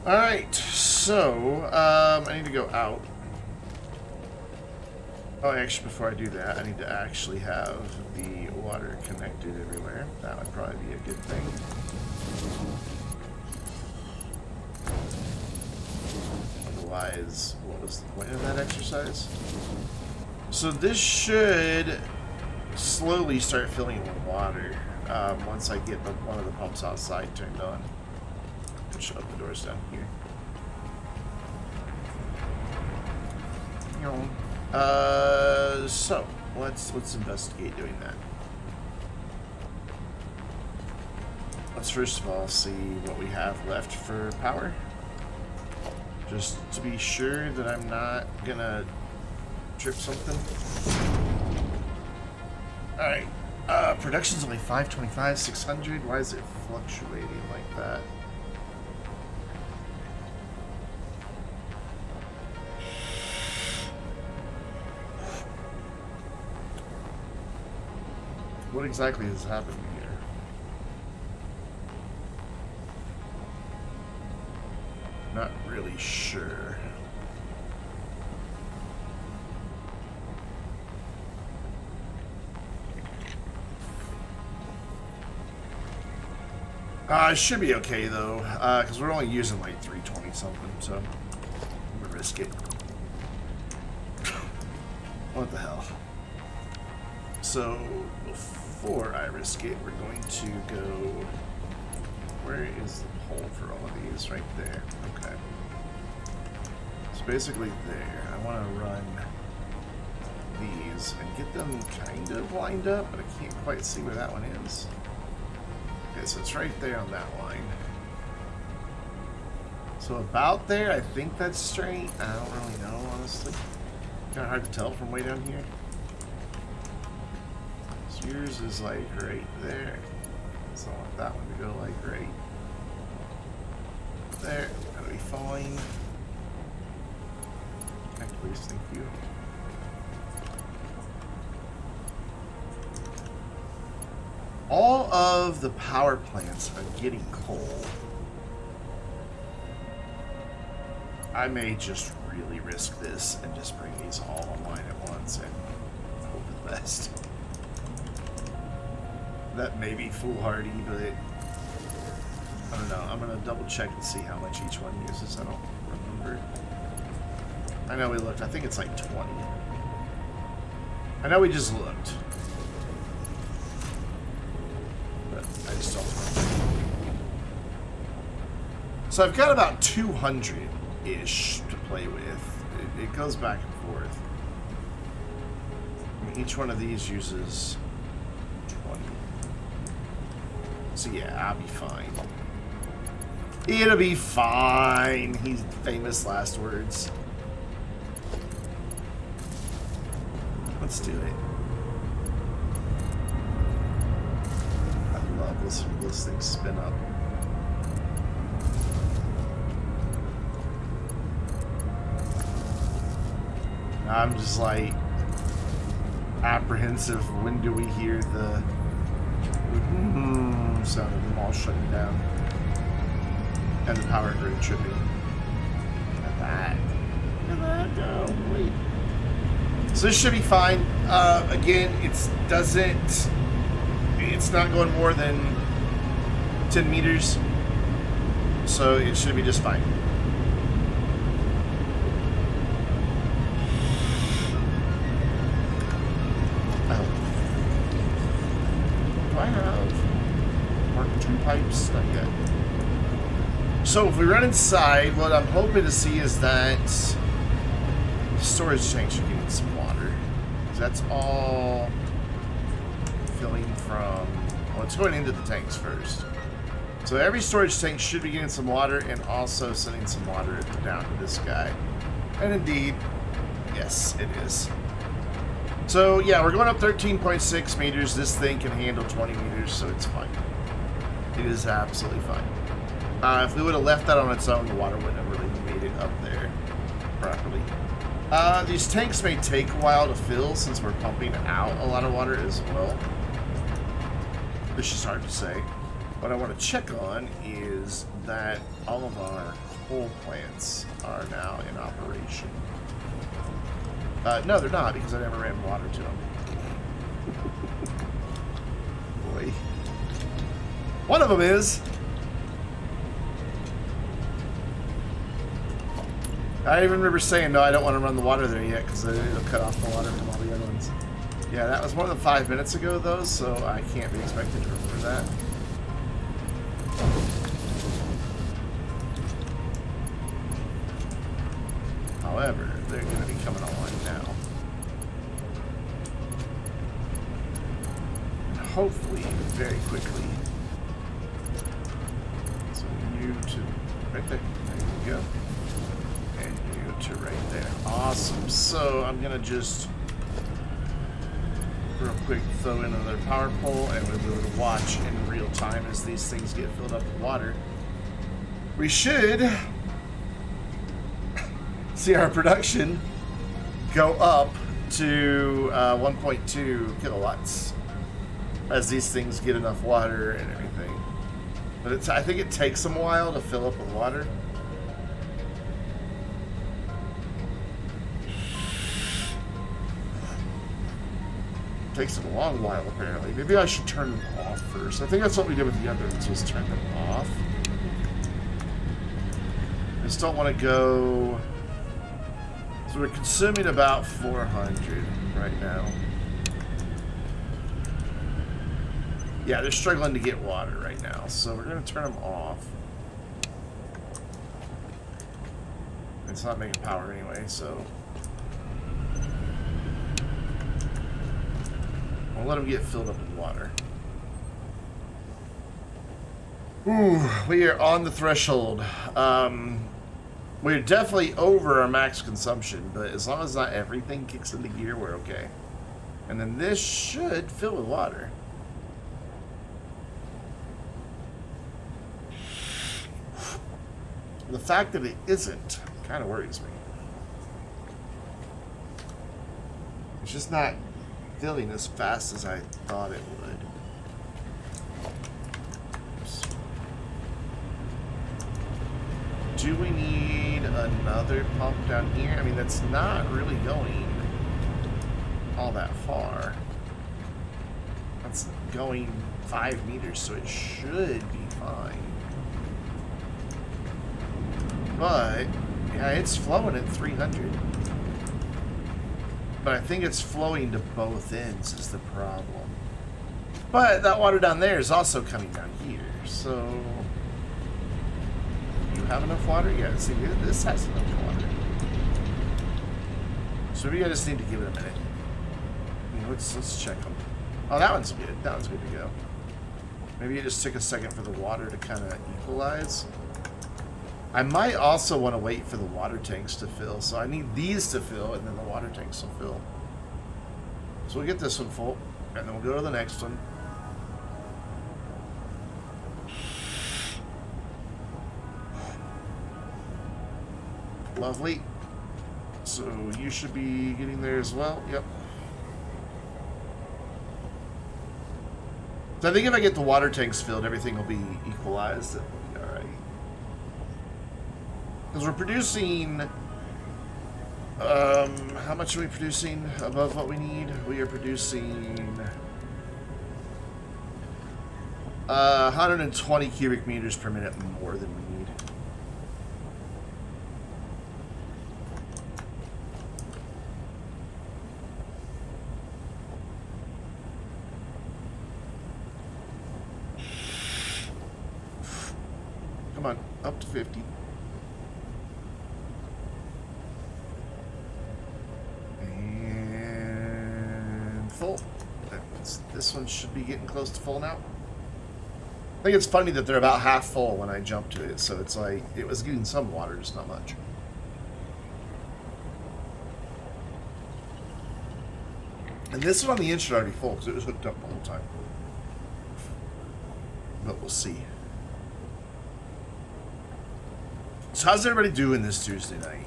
Speaker 1: Alright, so I need to go out. Oh, actually, before I do that, I need to actually have the water connected everywhere. That would probably be a good thing. Otherwise, what was the point of that exercise? So this should slowly start filling with water once I get one of the pumps outside turned on. I'll shut up the doors down here. So let's investigate doing that. Let's first of all see what we have left for power, just to be sure that I'm not gonna trip something. All right, production's only 525, 600. Why is it fluctuating like that? What exactly is happening here? Not really sure. It should be okay though, because we're only using like 320 something, so I'm gonna risk it. What the hell? So before I risk it, we're going to go. Where is the hole for all of these? Right there. Okay. So basically there. I want to run these and get them kind of lined up, but I can't quite see where that one is. Okay, so it's right there on that line. So about there, I think that's straight. I don't really know, honestly. Kind of hard to tell from way down here. So yours is like right there. So I want that one to go like right there. That'll be fine. Connect, please. Thank you. All of the power plants are getting coal. I may just really risk this and just bring these all online at once and hope for the best. That may be foolhardy, but I don't know. I'm gonna double check and see how much each one uses. I don't remember. I know we looked. I think it's like 20. I know we just looked. But I just don't remember. So I've got about 200-ish to play with. It goes back and forth. I mean, each one of these uses 20. So yeah, I'll be fine. It'll be fine. He's famous last words. Let's do it. I love listening to those things spin up. I'm just like apprehensive. When do we hear the sound of them all shutting down and the power grid tripping? Look at that. Look at that go. Wait. So this should be fine. Again, it's not going more than 10 meters, so it should be just fine. Pipes, not yet. So if we run inside, what I'm hoping to see is that storage tank should get some water. That's all filling from, well, it's going into the tanks first. So every storage tank should be getting some water and also sending some water down to this guy. And indeed, yes, it is. So yeah, we're going up 13.6 meters. This thing can handle 20 meters, so it's fine. It is absolutely fine. If we would have left that on its own, the water wouldn't have really made it up there properly. These tanks may take a while to fill since we're pumping out a lot of water as well. This is hard to say. What I want to check on is that all of our coal plants are now in operation. No, they're not, because I never ran water to them. Boy. One of them is. I even remember saying, no, I don't want to run the water there yet, because it'll cut off the water from all the other ones. Yeah, that was more than 5 minutes ago, though, so I can't be expected to remember that. However, they're going to be coming online now. And hopefully, very quickly. So you to right there. There you go. And you to right there. Awesome. So I'm going to just real quick throw in another power pole, and we'll be able to watch in real time as these things get filled up with water. We should see our production go up to 1.2 kilowatts as these things get enough water and everything. But I think it takes them a while to fill up with water. It takes them a long while, apparently. Maybe I should turn them off first. I think that's what we did with the others, was turn them off. I just don't want to go... So we're consuming about 400 right now. Yeah, they're struggling to get water right now, so we're going to turn them off. It's not making power anyway, so... We'll let them get filled up with water. Ooh, we are on the threshold. We're definitely over our max consumption, but as long as not everything kicks into gear, we're okay. And then this should fill with water. The fact that it isn't kind of worries me. It's just not filling as fast as I thought it would. Oops. Do we need another pump down here? I mean, that's not really going all that far. That's going 5 meters, so it should be fine. But, yeah, it's flowing at 300. But I think it's flowing to both ends is the problem. But that water down there is also coming down here, so... you have enough water? Yeah, see, this has enough water. So maybe I just need to give it a minute. You know, let's check them. Oh, that one's good. That one's good to go. Maybe it just took a second for the water to kind of equalize. I might also want to wait for the water tanks to fill. So I need these to fill, and then the water tanks will fill. So we'll get this one full, and then we'll go to the next one. Lovely. So you should be getting there as well. Yep. So I think if I get the water tanks filled, everything will be equalized. It'll be all right. Because we're producing... how much are we producing above what we need? We are producing... 120 cubic meters per minute more than we need. Come on, up to 50. And full. This one should be getting close to full now. I think it's funny that they're about half full when I jump to it, so it's like it was getting some water, just not much. And this one on the end should already full because it was hooked up the whole time. But we'll see. So how's everybody doing this Tuesday night?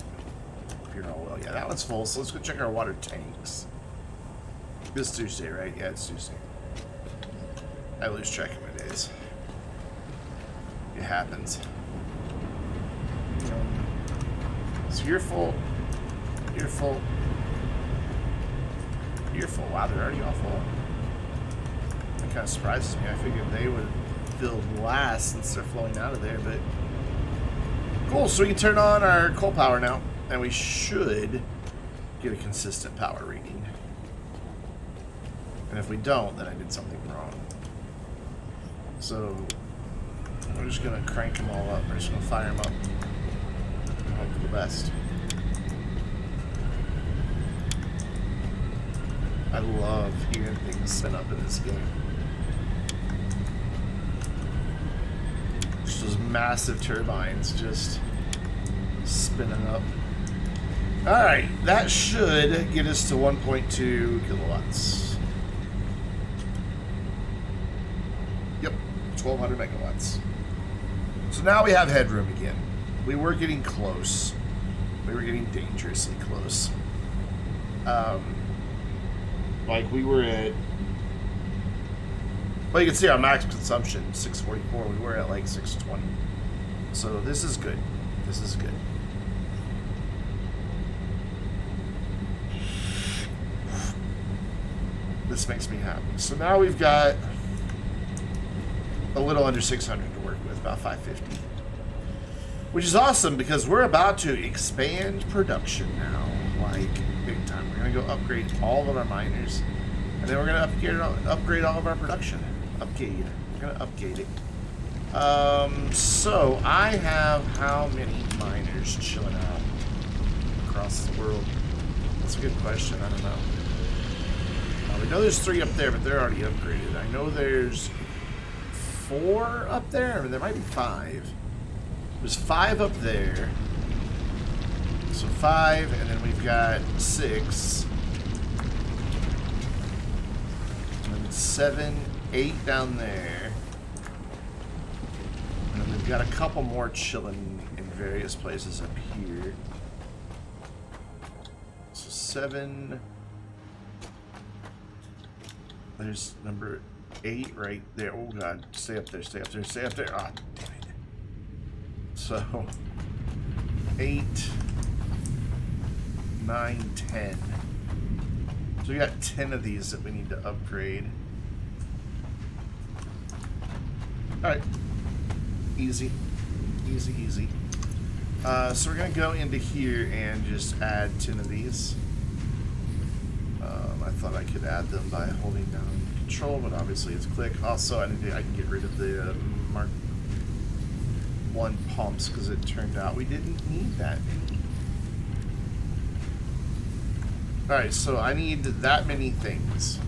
Speaker 1: If you're all well. Yeah, that one's full, so let's go check our water tanks. This Tuesday, right? Yeah, it's Tuesday. I lose track of my days. It happens. So you're full. You're full. You're full. Wow, they're already all full. That kind of surprises me. I figured they would fill last since they're flowing out of there, but cool. So we can turn on our coal power now, and we should get a consistent power reading. And if we don't, then I did something wrong. So we're just going to crank them all up. We're just going to fire them up and hope for the best. I love hearing things spin up in this game. Just those massive turbines just spinning up. Alright, that should get us to 1.2 kilowatts. Yep, 1,200 megawatts. So now we have headroom again. We were getting close. We were getting dangerously close. Like we were at... Well, you can see our max consumption, 644. We were at like 620. So this is good. This is good. This makes me happy. So now we've got a little under 600 to work with, about 550. Which is awesome because we're about to expand production now, like big time. We're going to go upgrade all of our miners, and then we're going to upgrade all of our production. Upgrade. We're going to upgrade it. So I have how many miners chilling out across the world? That's a good question. I don't know. We know there's 3 up there, but they're already upgraded. I know there's 4 up there. I mean, there might be 5. There's 5 up there. So 5, and then we've got 6. And then 7, 8 down there. And then we've got a couple more chilling in various places up here. So 7... There's number 8 right there. Oh god, stay up there, stay up there, stay up there. Ah, damn it. So 8, 9, 10. So we got 10 of these that we need to upgrade. Alright. Easy. Easy, easy. So we're gonna go into here and just add 10 of these. I thought I could add them by holding down Control, but obviously it's click. Also, I can get rid of the mark 1 pumps because it turned out we didn't need that many. Alright, so I need that many things.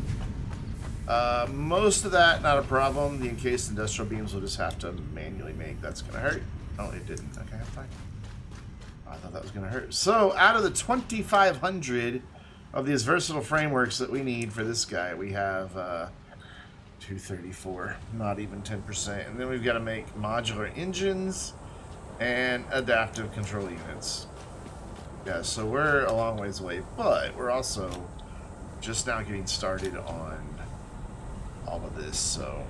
Speaker 1: Most of that, not a problem. The encased industrial beams we'll just have to manually make. That's going to hurt. Oh, it didn't. Okay, fine. I thought that was going to hurt. So, out of the 2,500 of these versatile frameworks that we need for this guy, we have 234. Not even 10%. And then we've got to make modular engines and adaptive control units. Yeah, so we're a long ways away, but we're also just now getting started on all of this, so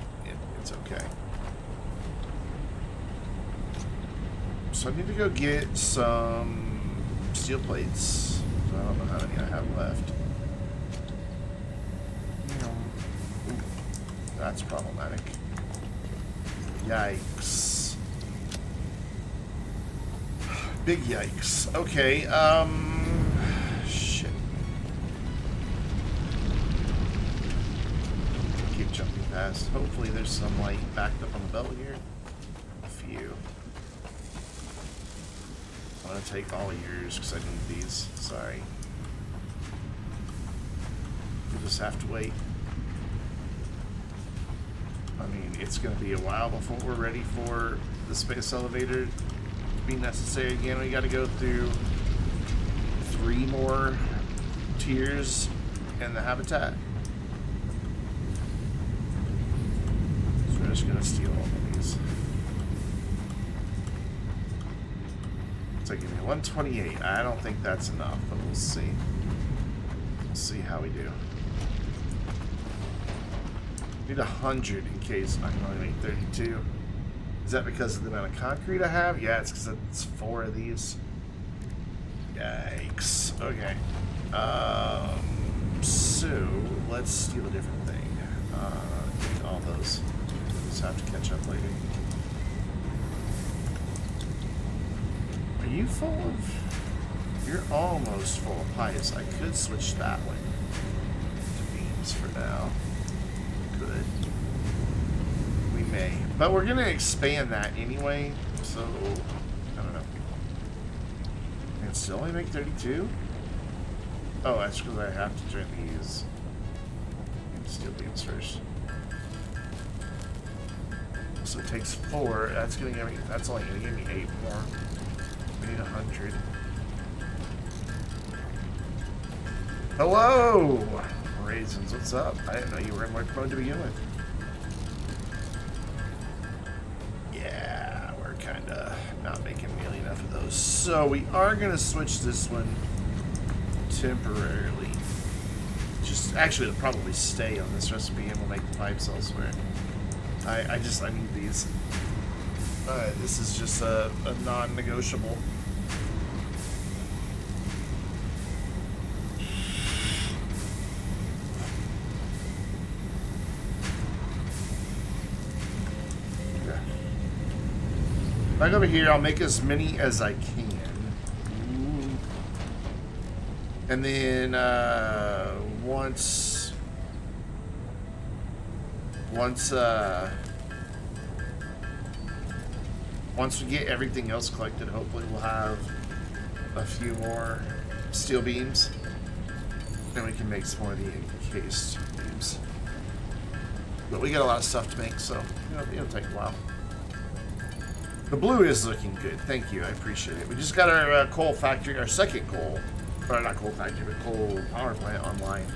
Speaker 1: it's okay. So I need to go get some steel plates. I don't know how many I have left. Ooh, that's problematic. Yikes. Big yikes. Okay, shit. Keep jumping past. Hopefully there's some light backed up on the belt here. A few. I'm gonna take all yours because I need these. Sorry. We'll just have to wait. I mean, it's gonna be a while before we're ready for the space elevator be necessary again. We got to go through 3 more tiers in the habitat. So we're just gonna steal all of these. It's like, give me 128. I don't think that's enough, but we'll see. We'll see how we do. Need 100 in case I can only make 32. Is that because of the amount of concrete I have? Yeah, it's because it's 4 of these. Yikes. Okay. So, let's steal a different thing. Need all those. Just have to catch up later. Are you full of... You're almost full of pipes. I could switch that one to beams for now. Good. May. But we're going to expand that anyway, so I don't know. And still only make 32? Oh, that's because I have to turn these steel beams first. So it takes 4. That's going to give me. That's only going to give me 8 more. We need 100. Hello, raisins. What's up? I didn't know you were in work mode to begin with. Not making nearly enough of those. So we are going to switch this one temporarily. Just actually it'll probably stay on this recipe and we'll make the pipes elsewhere. I need these. This is just a non-negotiable. Back over here, I'll make as many as I can. Ooh. And then once we get everything else collected, hopefully we'll have a few more steel beams. Then we can make some more of the encased beams. But we got a lot of stuff to make, so it'll take a while. The blue is looking good. Thank you. I appreciate it. We just got our coal factory, our second coal, or not coal factory, but coal power plant online.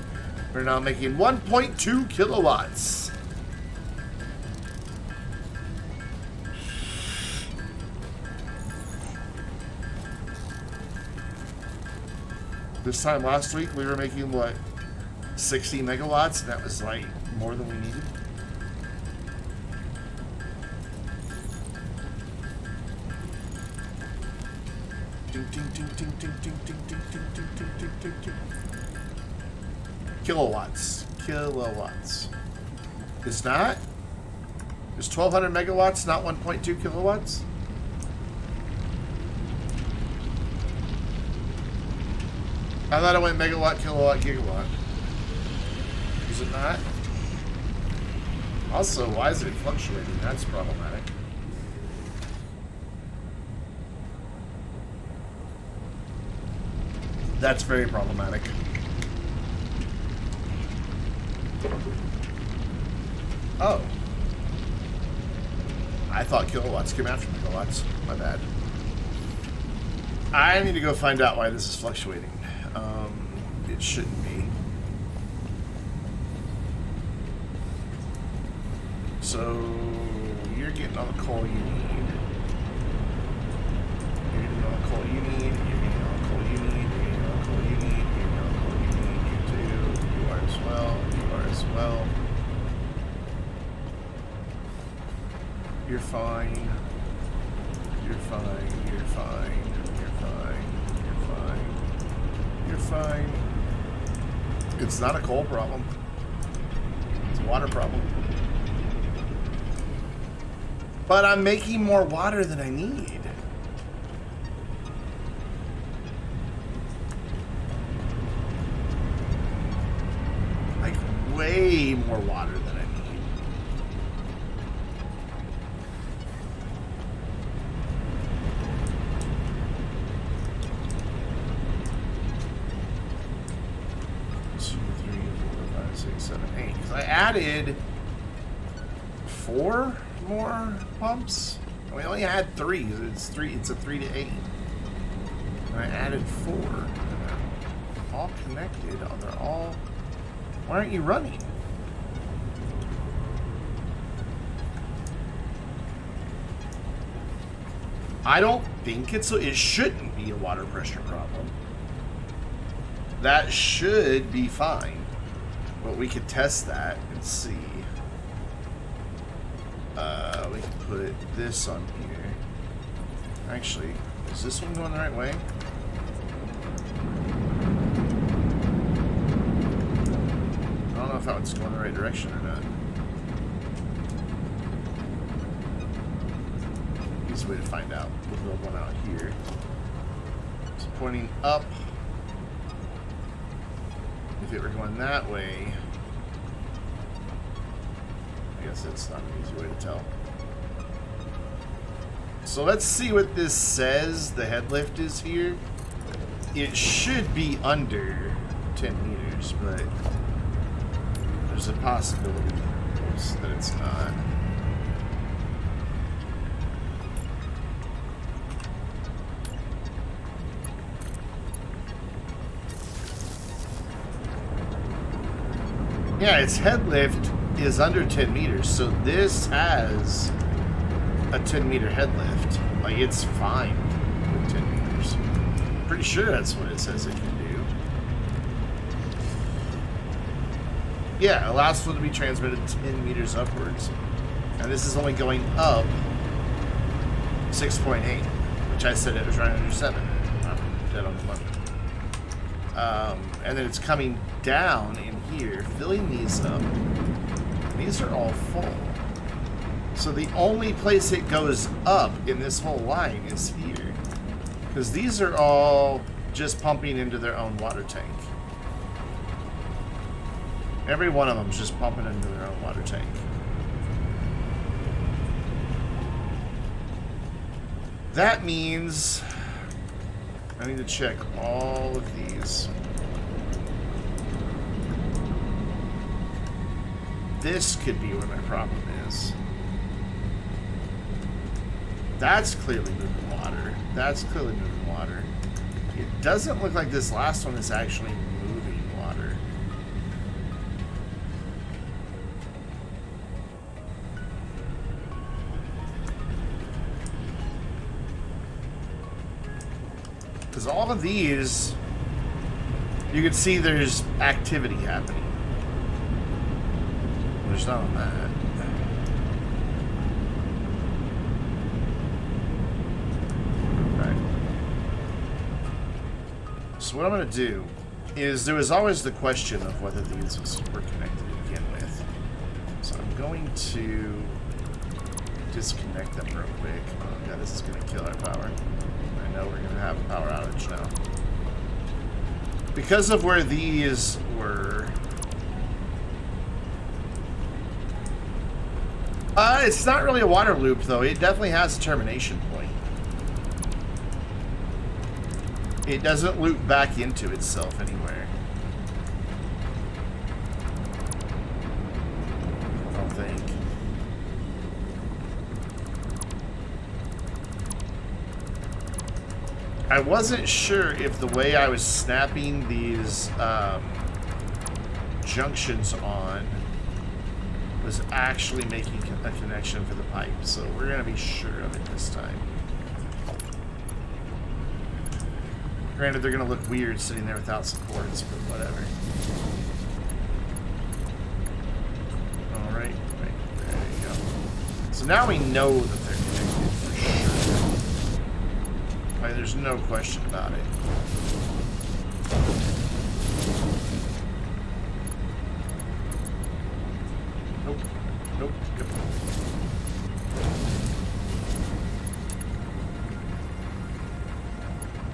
Speaker 1: We're now making 1.2 kilowatts. This time last week, we were making, what, 60 megawatts? And that was, like, more than we needed. Kilowatts. Kilowatts. It's not? Is 1,200 megawatts not 1.2 kilowatts? I thought it went megawatt, kilowatt, gigawatt. Is it not? Also, why is it fluctuating? That's problematic. That's very problematic. Oh. I thought kilowatts came after megawatts. My bad. I need to go find out why this is fluctuating. It shouldn't be. So, you're getting all the coal you need. You're getting all the coal you need. You're getting all the coal you need. You're getting all the coal you need. You're getting all the coal you need. You too. You are as well. You are as well. You're fine. You're fine. You're fine. You're fine. You're fine. You're fine. It's not a coal problem. It's a water problem. But I'm making more water than I need. Like, way more water than I need. Two, 3, 4, 5, 6, 7, 8. Because I added 4 more pumps. We only had 3. It's 3. It's a 3 to 8. And I added 4. And they're all connected. Oh, they're all. Why aren't you running? I don't think it shouldn't be a water pressure problem. That should be fine. But we could test that and see. We can put this on here. Actually, is this one going the right way? I don't know if that one's going the right direction or not. Easy way to find out. We'll build one out here. It's pointing up. If it were going that way, I guess it's not an easy way to tell. So let's see what this says the head lift is here. It should be under 10 meters, but there's a possibility that it's not. Yeah, its head lift is under 10 meters, so this has a 10 meter head lift. Like, it's fine with 10 meters. Pretty sure that's what it says it can do. Yeah, allows fluid to be transmitted 10 meters upwards. And this is only going up 6.8, which I said it was right under 7. I'm dead on the money. And then it's coming down in here, filling these up. These are all full. So the only place it goes up in this whole line is here. Because these are all just pumping into their own water tank. Every one of them is just pumping into their own water tank. That means I need to check all of these. This could be where my problem is. That's clearly moving water. That's clearly moving water. It doesn't look like this last one is actually moving water. Because all of these, you can see there's activity happening. There's not on that. So what I'm going to do is, there was always the question of whether these were connected to begin with. So I'm going to disconnect them real quick. Oh god, this is going to kill our power. I know we're going to have a power outage now. Because of where these were... it's not really a water loop, though. It definitely has a termination point. It doesn't loop back into itself anywhere. I don't think. I wasn't sure if the way I was snapping these junctions on was actually making a connection for the pipe, so we're going to be sure of it this time. Granted, they're going to look weird sitting there without supports, but whatever. Alright, right, there you go. So now we know that they're connected for sure. Like, there's no question about it. Nope. Nope. Yep.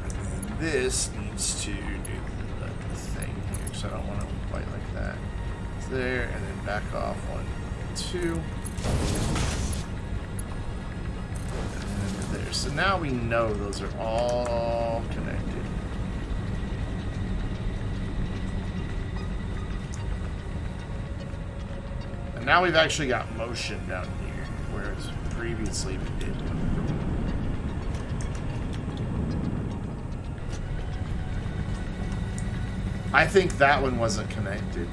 Speaker 1: And then this needs to do the thing here, so I don't want to quite like that. It's there, and then back off 1, 2. And there. So now we know those are all connected. Now we've actually got motion down here, whereas previously we didn't. I think that one wasn't connected.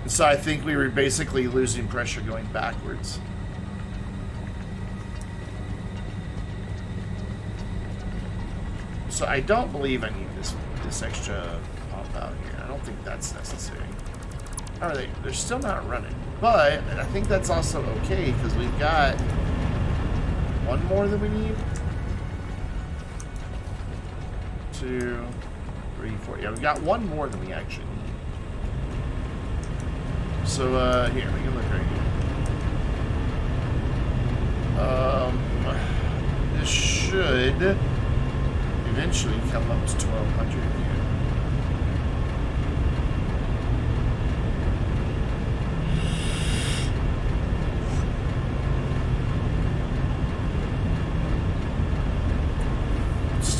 Speaker 1: So I think we were basically losing pressure going backwards. So I don't believe I need this extra pump out here. I don't think that's necessary. Are they? They're still not running. But I think that's also okay because we've got one more than we need. 2, 3, 4. Yeah, we've got one more than we actually need. So here, we can look right here. This should eventually come up to 1200 again.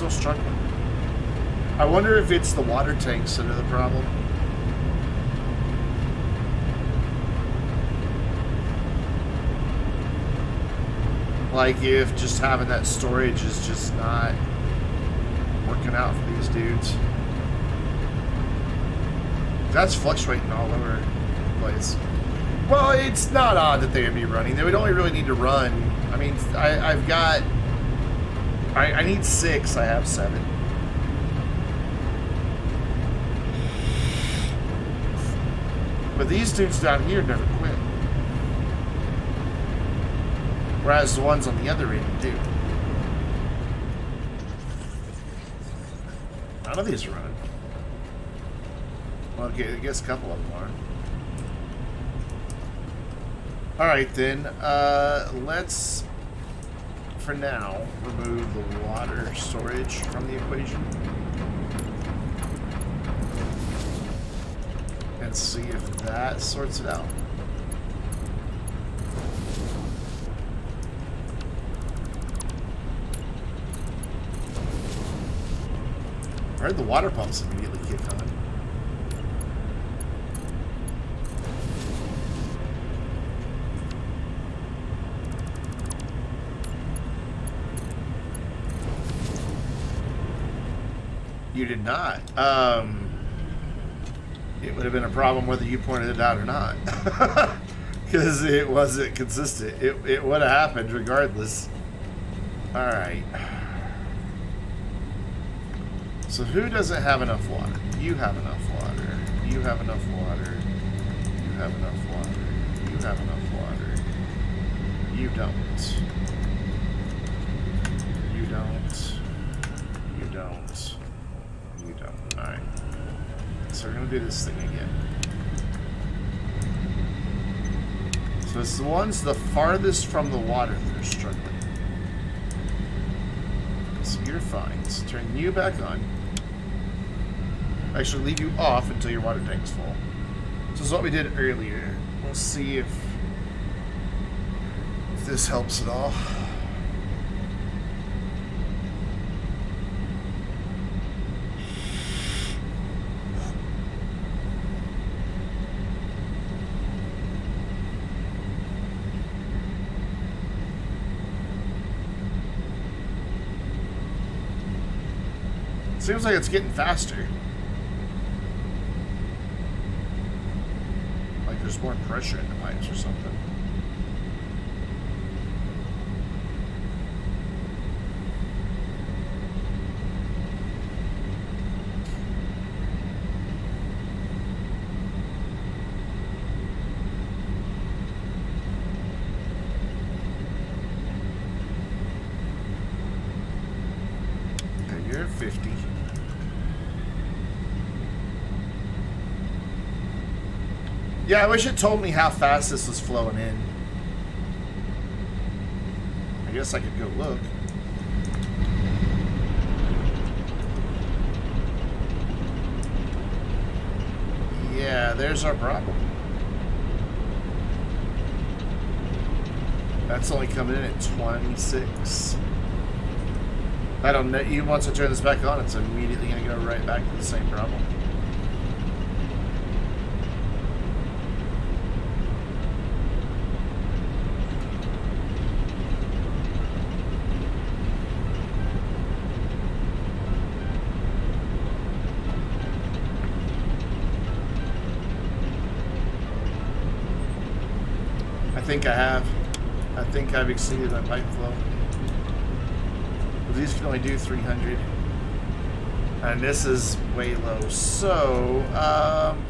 Speaker 1: Struggling. I wonder if it's the water tanks that are the problem. Like if just having that storage is just not working out for these dudes. That's fluctuating all over the place. Well, it's not odd that they would be running. They would only really need to run. I mean, I've got... I need 6, I have 7. But these dudes down here never quit. Whereas the ones on the other end do. None of these are running. Well, okay, I guess a couple of them are. Alright then, let's... for now, remove the water storage from the equation and see if that sorts it out. I heard the water pumps immediately kick on. You did not. It would have been a problem whether you pointed it out or not. Because it wasn't consistent. It would have happened regardless. Alright. So who doesn't have enough water? You have enough water. You have enough water. You have enough water. You have enough water. You don't. You don't. You don't. You don't. Alright. So we're going to do this thing again. So it's the ones the farthest from the water that are struggling. So you're fine. So turn you back on. Actually, leave you off until your water tank's full. So this is what we did earlier. We'll see if this helps at all. Seems like it's getting faster. Like there's more pressure in the pipes or something. Okay, you're at 50. Yeah, I wish it told me how fast this was flowing in. I guess I could go look. Yeah, there's our problem. That's only coming in at 26. I don't know. Even once I turn this back on, it's immediately going to go right back to the same problem. I think I've exceeded my pipe flow. But these can only do 300. And this is way low. So,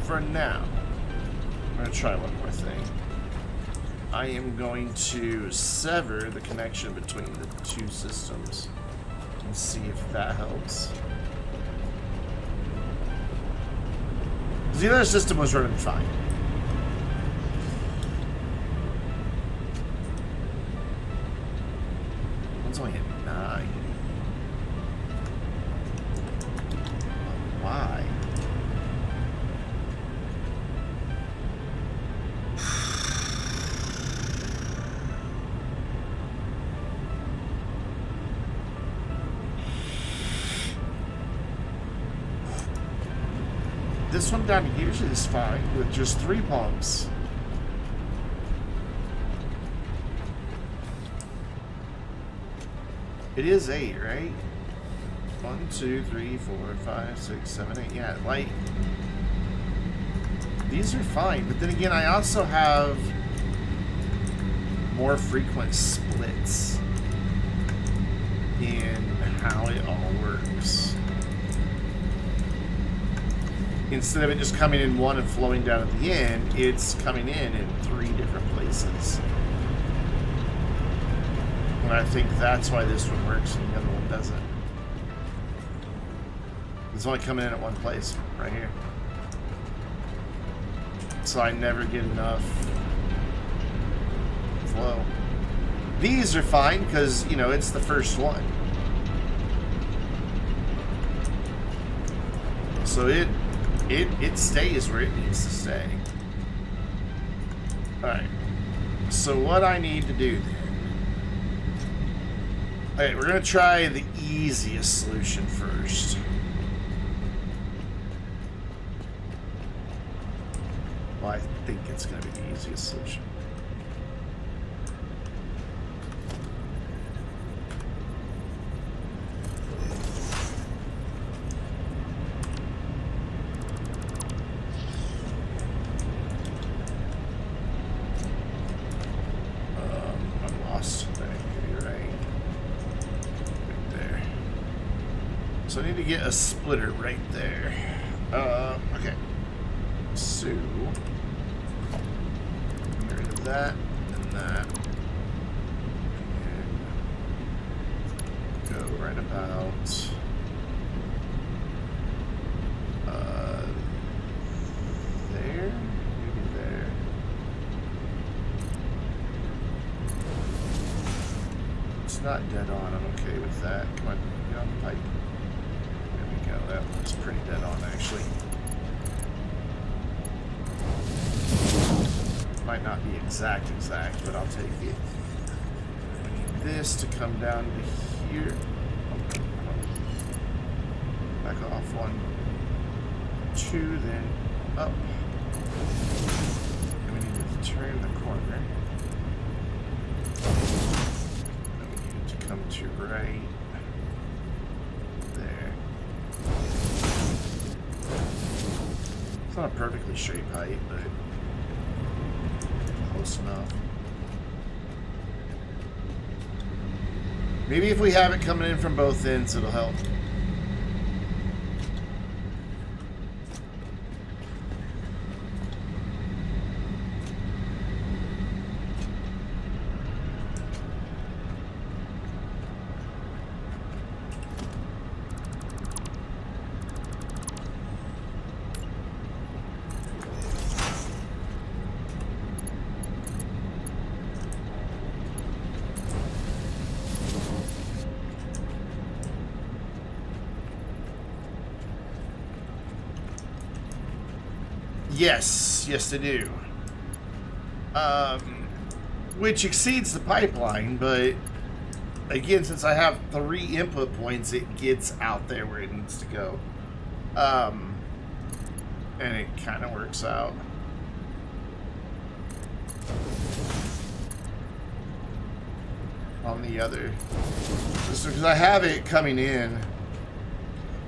Speaker 1: for now, I'm going to try one more thing. I am going to sever the connection between the two systems and see if that helps. The other system was running fine. It's only at 9. Why? This one down here is fine with just 3 pumps. It is 8, right? 1, 2, 3, 4, 5, 6, 7, 8. Yeah, like these are fine, but then again, I also have more frequent splits in how it all works. Instead of it just coming in one and flowing down at the end, it's coming in 3 different places. And I think that's why this one works and the other one doesn't. It's only coming in at one place, right here. So I never get enough flow. These are fine because, you know, it's the first one. So it stays where it needs to stay. Alright. So what I need to do then. Alright, we're going to try the easiest solution first. Well, I think it's going to be the easiest solution. So I need to get a splitter right there. Okay. So, get rid of that and that. And go right about there. Maybe there. It's not dead on. I'm okay with that. Come on, get on the pipe. That one's pretty dead on, actually. Might not be exact, but I'll take it. I need this to come down to here. Back off 1, 2, then up. And we need to turn the corner. And we need to come to right there. not a perfectly straight pipe, but close enough. Maybe if we have it coming in from both ends, it'll help. Yes, they do. Which exceeds the pipeline, but again, since I have 3 input points, it gets out there where it needs to go. And it kind of works out. On the other, just because I have it coming in.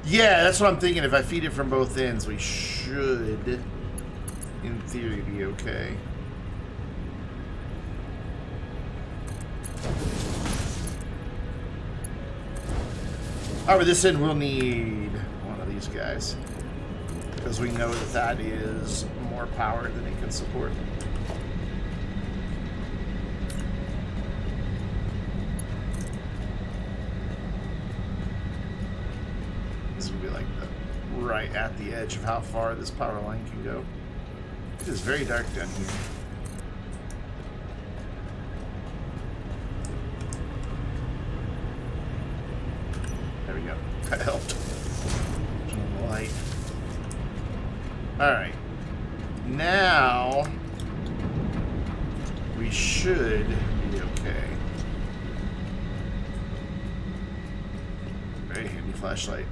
Speaker 1: Yeah, that's what I'm thinking. If I feed it from both ends, we should, in theory, be okay. However, this end we'll need one of these guys, because we know that that is more power than it can support. This would be like right at the edge of how far this power line can go. It is very dark down here. There we go. That helped. Light. Alright. Now we should be okay. Very handy flashlight.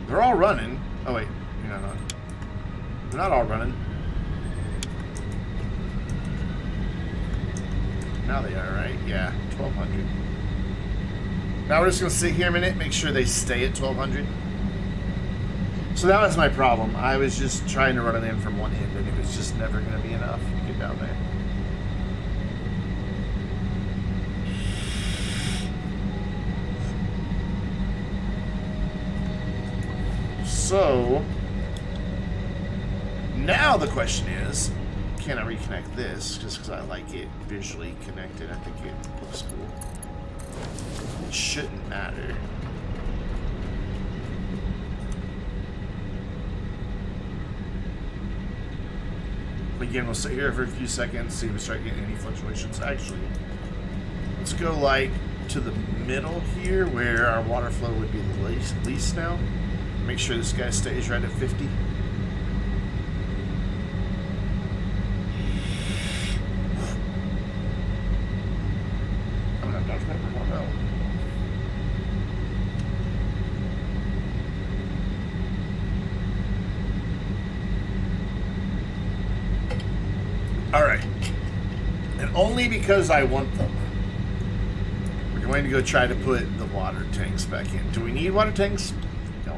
Speaker 1: They're all running. Oh wait, you're not on. They're not all running. Now they are, right? Yeah, 1200. Now we're just gonna sit here a minute, make sure they stay at 1200. So that was my problem. I was just trying to run it in from one end, and it was just never gonna be enough to get down there. So now the question is, can I reconnect this? Just because I like it visually connected, I think it looks cool. It shouldn't matter. Again, we'll sit here for a few seconds, see if we start getting any fluctuations. Actually, let's go like to the middle here where our water flow would be the least now. Make sure this guy stays right at 50. I'm gonna Dr. Pepper one out. Alright. And only because I want them, we're going to go try to put the water tanks back in. Do we need water tanks? No.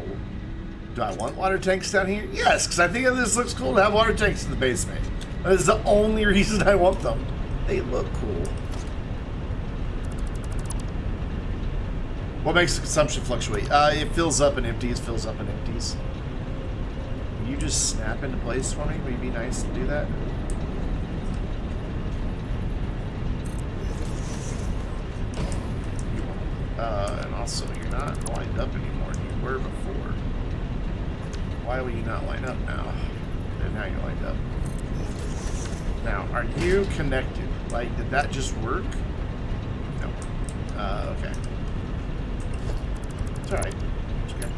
Speaker 1: Do I want water tanks down here? Yes, because I think this looks cool to have water tanks in the basement. That is the only reason I want them. They look cool. What makes the consumption fluctuate? It fills up and empties, fills up and empties. Will you just snap into place for me? Would it be nice to do that? And also, you're not lined up anymore. You were before. Why will you not line up now? And now you're lined up. Now, are you connected? Like, did that just work? No. Okay. It's alright. It's okay.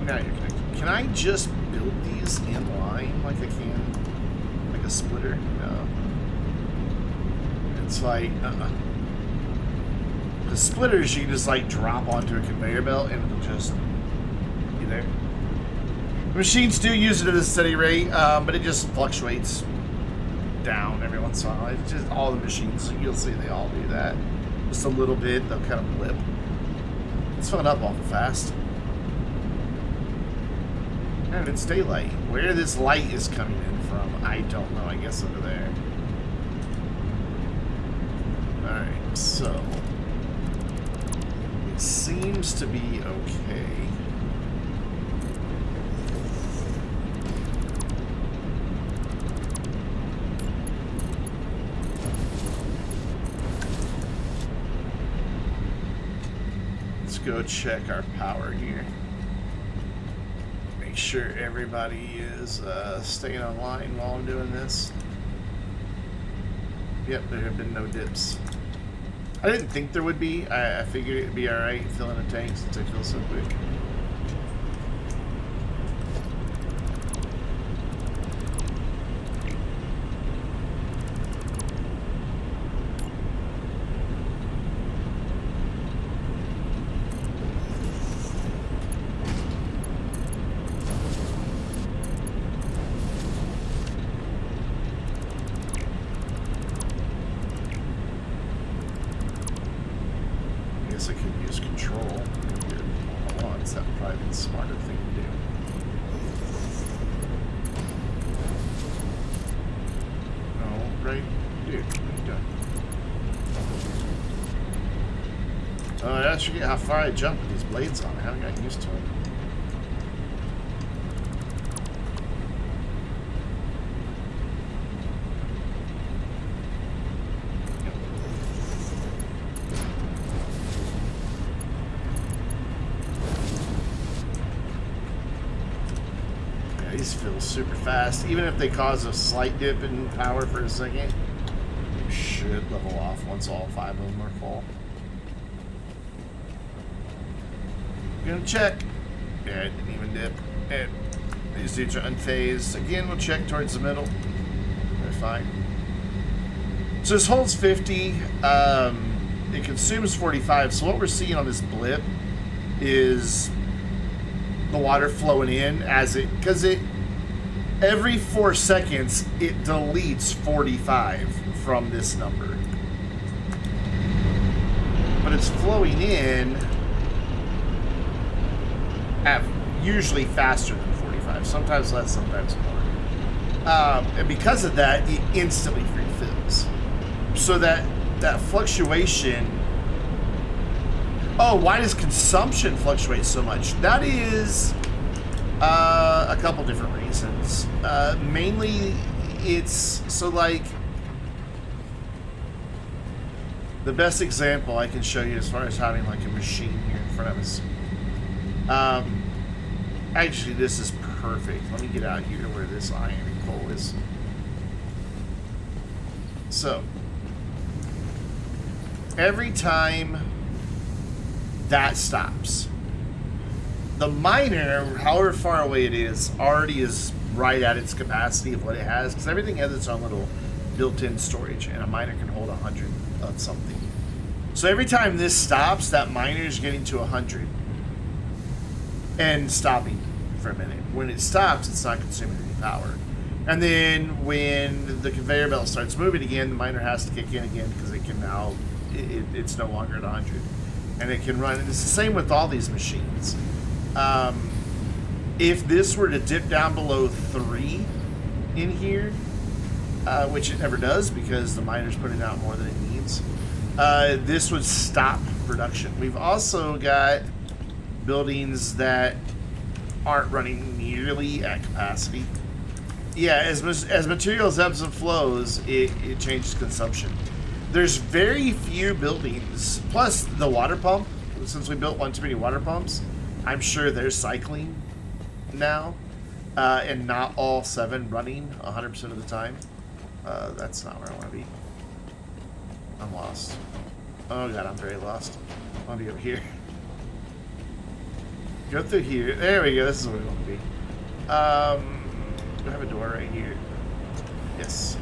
Speaker 1: Now you're connected. Can I just build these in line like I can? Like a splitter? No. It's like, The splitters you can just like drop onto a conveyor belt and it'll just be there. Machines do use it at a steady rate, but it just fluctuates down every once in a while. It's just all the machines, you'll see they all do that. Just a little bit, they'll kind of blip. It's filling up awful fast. And it's daylight. Where this light is coming in from, I don't know. I guess over there. Alright, so it seems to be okay. Let's go check our power here. Make sure everybody is staying online while I'm doing this. Yep, there have been no dips. I didn't think there would be. I figured it'd be alright filling a tank since I fill so quick. I could use control here all at once. That would probably be the smarter thing to do. No, right? Dude, what are you doing? Oh, I actually forget how far I jump with these blades on. I haven't gotten used to it. These fill super fast. Even if they cause a slight dip in power for a second, you should level off once all 5 of them are full. We're gonna check. Yeah, it didn't even dip. And these dudes are unfazed. Again, we'll check towards the middle. They're fine. So this holds 50. It consumes 45. So what we're seeing on this blip is the water flowing in as it, because it every 4 seconds it deletes 45 from this number, but it's flowing in at usually faster than 45, sometimes less, sometimes more, and because of that it instantly refills. So that fluctuation. Oh, why does consumption fluctuate so much? That is a couple different reasons. Mainly, it's so like the best example I can show you as far as having like a machine here in front of us. Actually, this is perfect. Let me get out here to where this iron and coal is. So, every time that stops, the miner, however far away it is, already is right at its capacity of what it has, because everything has its own little built-in storage, and a miner can hold 100 of something. So every time this stops, that miner is getting to 100 and stopping for a minute. When it stops, it's not consuming any power. And then when the conveyor belt starts moving again, the miner has to kick in again, because it can now, it's no longer at 100. And it can run. And it's the same with all these machines. If this were to dip down below 3 in here, which it never does because the miner's putting out more than it needs, this would stop production. We've also got buildings that aren't running nearly at capacity. Yeah, as materials ebbs and flows, it changes consumption. There's very few buildings, plus the water pump, since we built one too many water pumps, I'm sure they're cycling now, and not all 7 running 100% of the time. That's not where I want to be. I'm lost. Oh god, I'm very lost. I want to be over here. Go through here. There we go, this is where we want to be. Do I have a door right here? Yes.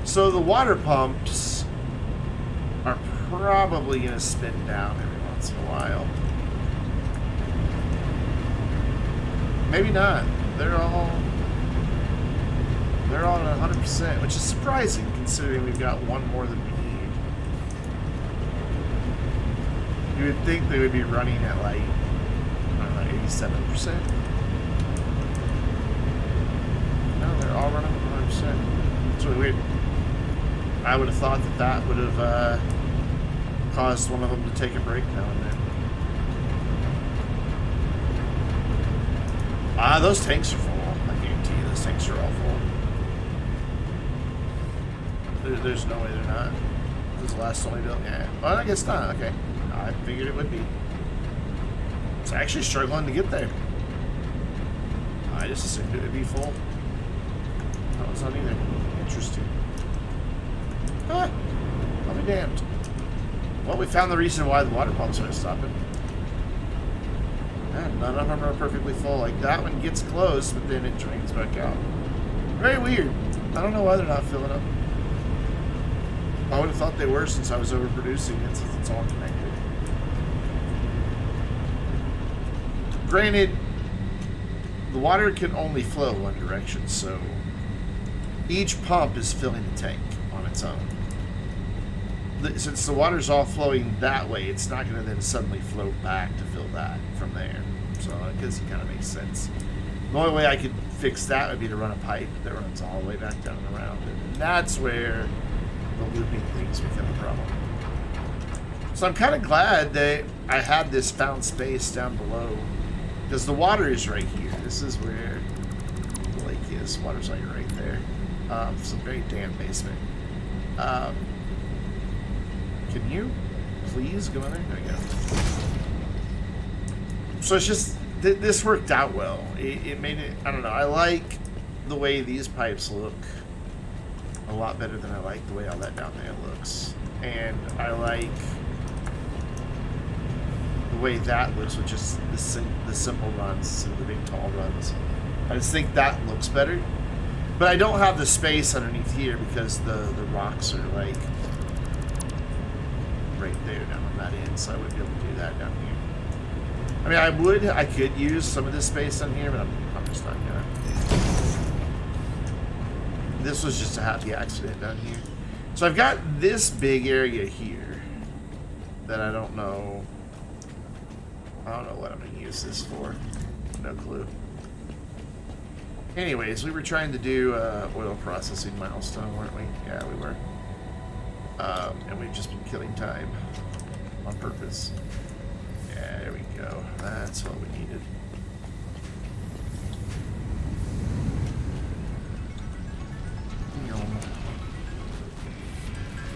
Speaker 1: So the water pumps are probably going to spin down every once in a while. Maybe not. they're all at 100%, which is surprising considering we've got one more than we need. You would think they would be running at like, I don't know, 87%. No, they're all running at 100%. It's really weird. I would have thought that that would have caused one of them to take a break now and then. Those tanks are full. I guarantee you those tanks are all full. There's no way they're not. This is the last only built. Yeah. Well, I guess not. Okay. I figured it would be. It's actually struggling to get there. I just assumed it would be full. No, it's not either. Interesting. Huh. I'll be damned. Well, we found the reason why the water pumps aren't stopping. And none of them are perfectly full. Like, that one gets close, but then it drains back out. Very weird. I don't know why they're not filling up. I would have thought they were since I was overproducing it, since it's all connected. Granted, the water can only flow one direction, so each pump is filling the tank on its own. Since the water's all flowing that way, it's not going to then suddenly flow back to fill that from there. So I guess it kind of makes sense. The only way I could fix that would be to run a pipe that runs all the way back down and around. And that's where the looping things become a problem. So I'm kind of glad that I had this found space down below, because the water is right here. This is where the lake is. Water's like right there. It's a very damp basement. Can you please go in there? There we go. So it's just, this worked out well. It made it, I don't know, I like the way these pipes look a lot better than I like the way all that down there looks. And I like the way that looks with just the simple runs instead of the big tall runs. I just think that looks better. But I don't have the space underneath here because the rocks are like right there down on that end, so I wouldn't be able to do that down here. I mean, I could use some of this space down here, but I'm just not gonna. This was just a happy accident down here. So I've got this big area here that I don't know what I'm gonna use this for. No clue. Anyways, we were trying to do oil processing milestone, weren't we? Yeah, we were. And we've just been killing time on purpose. Yeah, there we go. That's what we needed.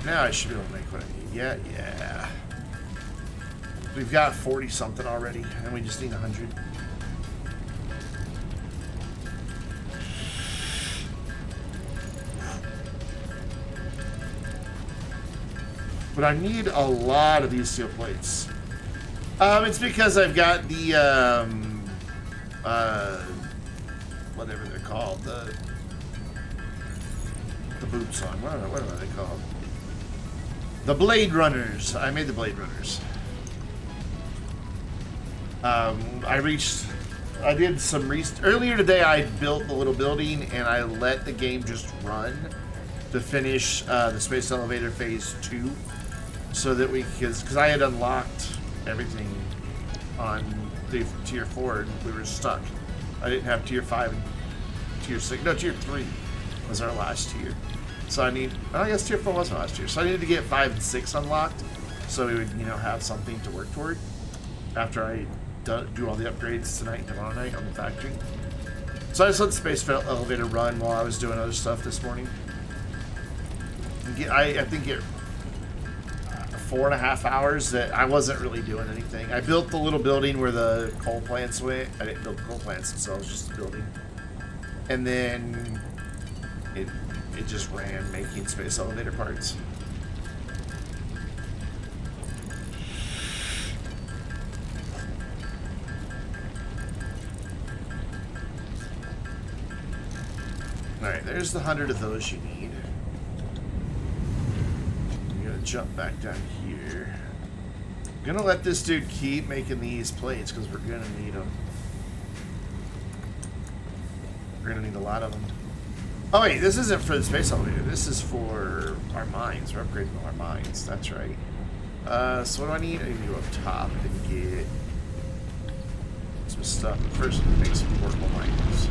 Speaker 1: Now I should be able to make what I need. Yeah. We've got 40 something already, and we just need 100. But I need a lot of these steel plates. It's because I've got the, whatever they're called, the boots on. What are they called? The Blade Runners. I made the Blade Runners. I did some earlier today. I built the little building and I let the game just run to finish the space elevator phase 2. So that because I had unlocked everything on tier 4 and we were stuck. I didn't have tier 5 and tier 6. No, tier 3 was our last tier. So I guess tier 4 was our last tier. So I needed to get 5 and 6 unlocked so we would, have something to work toward after I do all the upgrades tonight and tomorrow night on the factory. So I just let the space elevator run while I was doing other stuff this morning. I think it 4.5 hours that I wasn't really doing anything. I built the little building where the coal plants went. I didn't build coal plants themselves, just a building. And then it just ran making space elevator parts. Alright, there's the 100 of those you need. Jump back down here. I'm gonna let this dude keep making these plates because we're gonna need them. We're gonna need a lot of them. Oh wait, this isn't for the space elevator. This is for our mines. We're upgrading our mines. That's right. So what do I need? I need to go up top and get some stuff. But first, I'm gonna make some portable miners.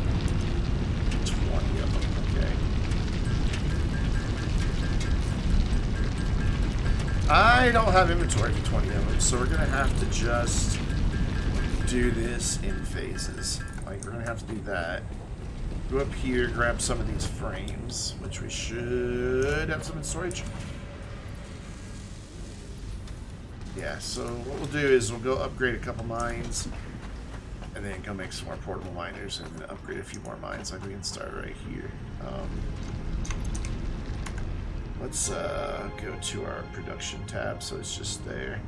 Speaker 1: 20 of them. Okay. I don't have inventory for 20 of them, so we're gonna have to just do this in phases. Like, we're gonna have to do that. Go up here, grab some of these frames, which we should have some in storage. Yeah, so what we'll do is we'll go upgrade a couple mines, and then go make some more portable miners, and then upgrade a few more mines. Like, we can start right here. Let's go to our production tab, so it's just there.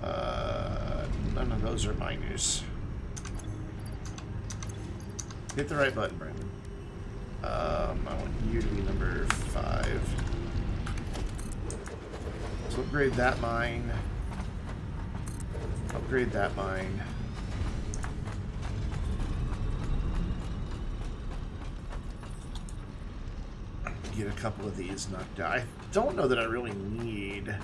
Speaker 1: None of those are miners. Hit the right button, Brandon. I want you to be number 5. So upgrade that mine. Upgrade that mine. Get a couple of these knocked out. I don't know that I really need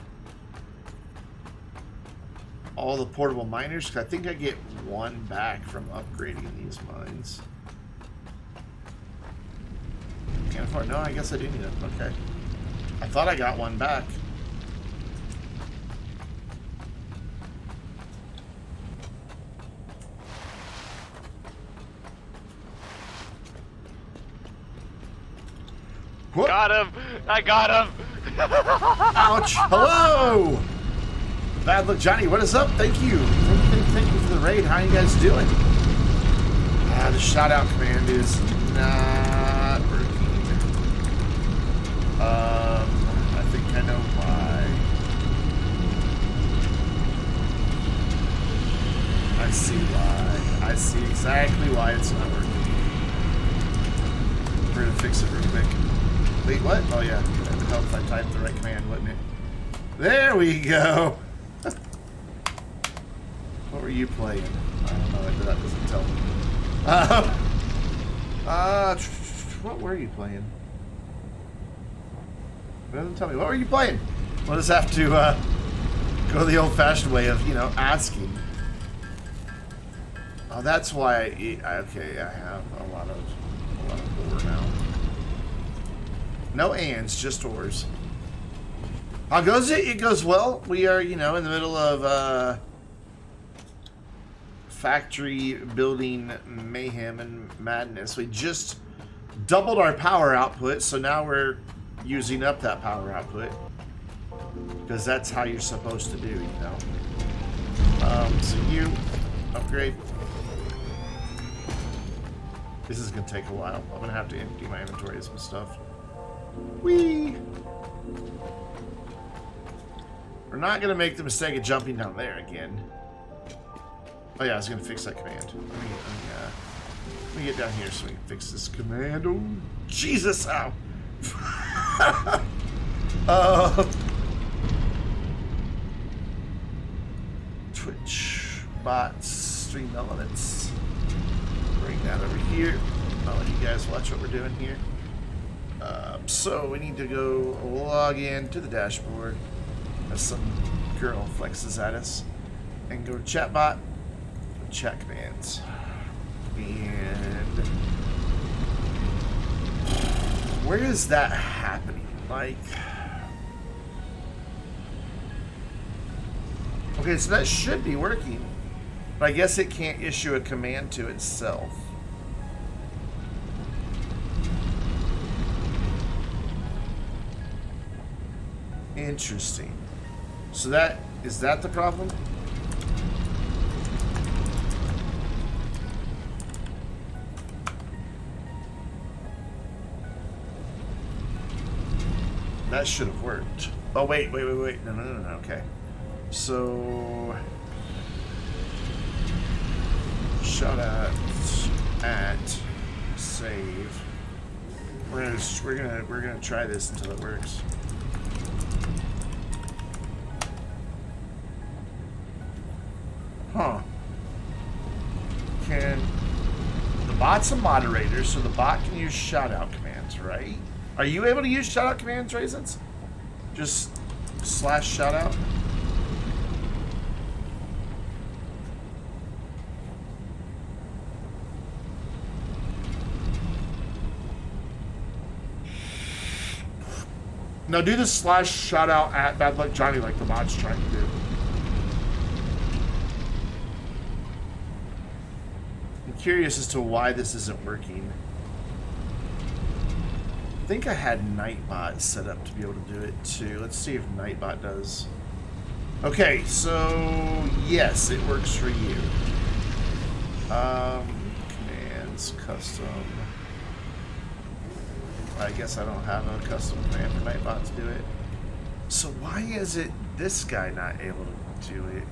Speaker 1: all the portable miners, because I think I get 1 back from upgrading these mines. Can't afford. No, I guess I do need them. Okay. I thought I got 1 back. Whoop.
Speaker 2: Got him! I got him!
Speaker 1: Ouch! Hello! Bad Luck Johnny, what is up? Thank you. Thank you for the raid. How you guys doing? The shout out command is not working. I think I know why. I see why. I see exactly why it's not working. We're gonna fix it real quick. Wait, what? Oh yeah, that would help if I typed the right command, wouldn't it? There we go! What were you playing? I don't know, that doesn't tell me. What were you playing? It doesn't tell me. What were you playing? We'll just have to go the old-fashioned way of, you know, asking. Oh, that's why okay, I have a lot of ore now. No ands, just ores. How goes it? It goes well. We are, you know, in the middle of factory building mayhem and madness. We just doubled our power output, so now we're using up that power output. Because that's how you're supposed to do, you know. So you upgrade. This is gonna take a while. I'm gonna have to empty my inventory of some stuff. Whee! We're not gonna make the mistake of jumping down there again. Oh yeah, I was gonna fix that command. Let me get down here so we can fix this command. Oh, Jesus! Ow! Twitch bots, stream elements. Bring that over here. I'll let you guys watch what we're doing here. So we need to go log in to the dashboard as some girl flexes at us, and go to chatbot, chat commands, and where is that happening? Like, okay, so that should be working, but I guess it can't issue a command to itself. Interesting. So that is that the problem? That should have worked. Oh wait. No. Okay. So shout out at save. We're gonna try this until it works. Huh. Can the bot bot's a moderator, so the bot can use shout-out commands, right? Are you able to use shout-out commands, Raisins? Just / shout-out? No, do the / shout-out at Bad Luck Johnny like the mod's trying to do. I'm curious as to why this isn't working. I think I had Nightbot set up to be able to do it too. Let's see if Nightbot does. Okay, so yes, it works for you. Commands, custom. I guess I don't have a custom command for Nightbot to do it. So why is it this guy not able to do it?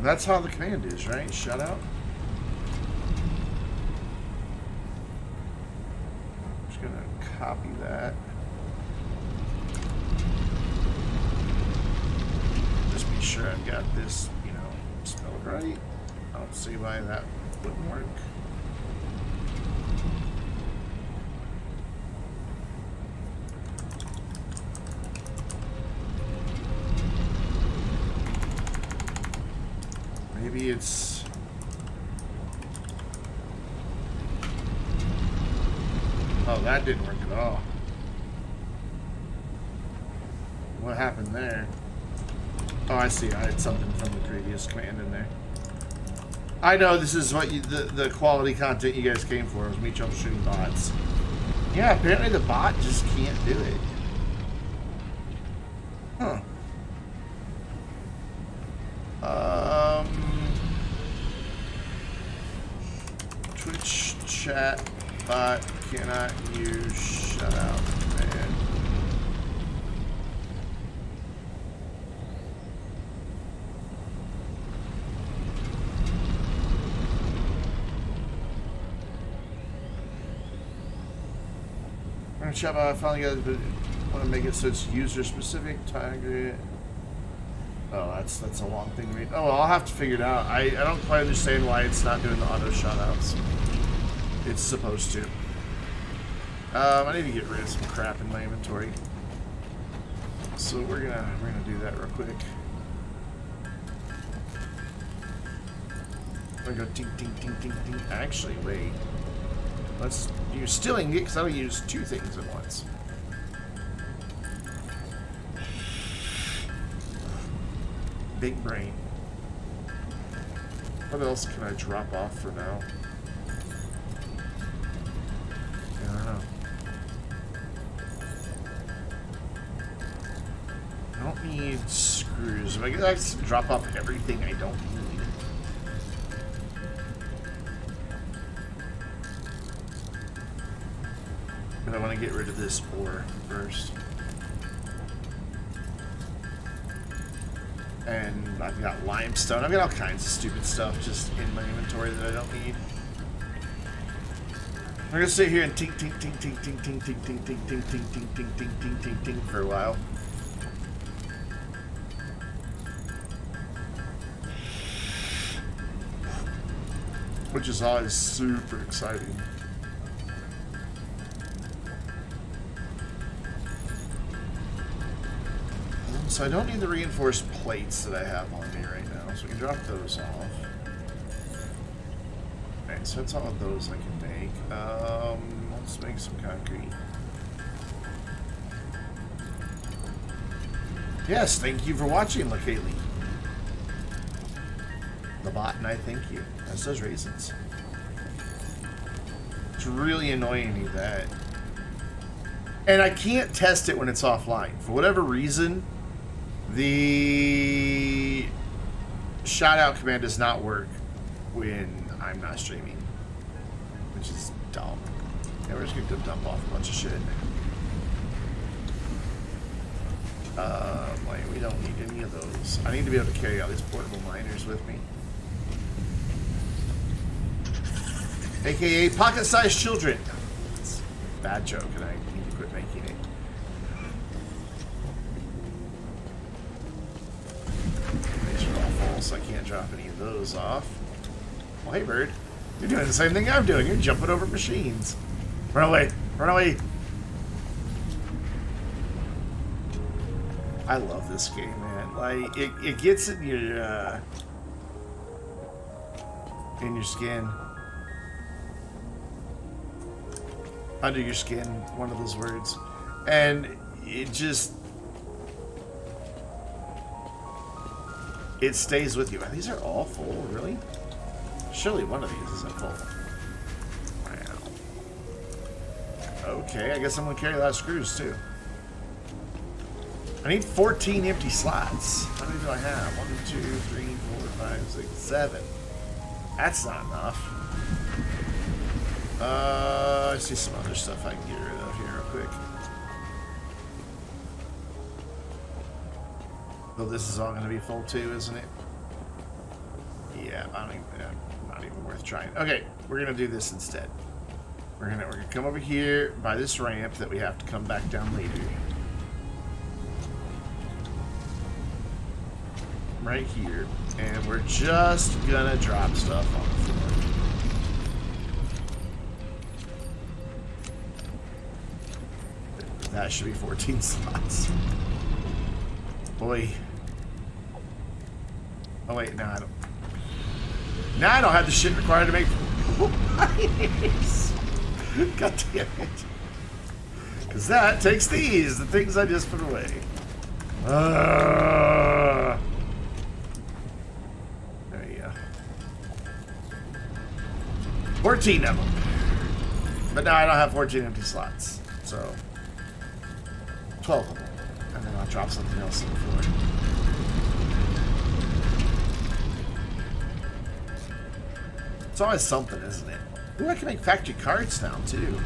Speaker 1: That's how the command is, right? Shut out. Just gonna copy that. Just be sure I've got this, spelled right. I don't see why that wouldn't work. Maybe it's... Oh, that didn't work at all. What happened there? Oh, I see. I had something from the previous command in there. I know this is what the quality content you guys came for, was me troubleshooting bots. Yeah, apparently the bot just can't do it. Huh. Twitch chat bot cannot use shutout command. Chat bot finally got it, but want to make it so it's user specific. Target. Oh, that's a long thing to read. Oh, well, I'll have to figure it out. I don't quite understand why it's not doing the auto shoutouts. It's supposed to. I need to get rid of some crap in my inventory. So we're gonna do that real quick. I'm gonna go ding ding ding ding ding. Actually, wait. Let's use stealing it because I'll use two things at once. Big brain. What else can I drop off for now? I don't know. I don't need screws. I guess I can drop off everything I don't need. But I want to get rid of this ore first. And I've got limestone. I've got all kinds of stupid stuff just in my inventory that I don't need. We're gonna sit here and tink tink tink tink tink tink tink tink tink tink tink tink tink tink tink tink tink for a while. Which is always super exciting. So I don't need the reinforced plates that I have on me right now, so we can drop those off. Alright, so that's all of those I can make. Let's make some concrete. Yes, thank you for watching, LaKaylee. The bot and I thank you. That's those raisins. It's really annoying me that. And I can't test it when it's offline. For whatever reason, the shout-out command does not work when I'm not streaming, which is dumb. Yeah, we're just going to dump off a bunch of shit. Wait, we don't need any of those. I need to be able to carry all these portable miners with me. AKA pocket-sized children. It's a bad joke, and I need to quit making it. These are all full, so I can't drop any of those off. Well, hey, bird. You're doing the same thing I'm doing. You're jumping over machines. Run away. Run away. I love this game, man. Like, it gets in your skin. Under your skin, one of those words. And it just... it stays with you. These are all full, really? Surely one of these isn't full. Wow. Okay, I guess I'm gonna carry a lot of screws, too. I need 14 empty slots. How many do I have? 1, 2, 3, 4, 5, 6, 7. That's not enough. I see some other stuff I can get rid of here real quick. Though this is all going to be full too, isn't it? Yeah, not even worth trying. Okay, we're going to do this instead. We're gonna come over here by this ramp that we have to come back down later. Right here, and we're just gonna drop stuff on the floor. That should be 14 slots. Boy. Oh wait, no, I don't. Now I don't have the shit required to make. God damn it! Because that takes the things I just put away. 14 of them. But now I don't have 14 empty slots. So 12 of them. And then I'll drop something else on the floor. It's always something, isn't it? Ooh, I can make factory cards now, too.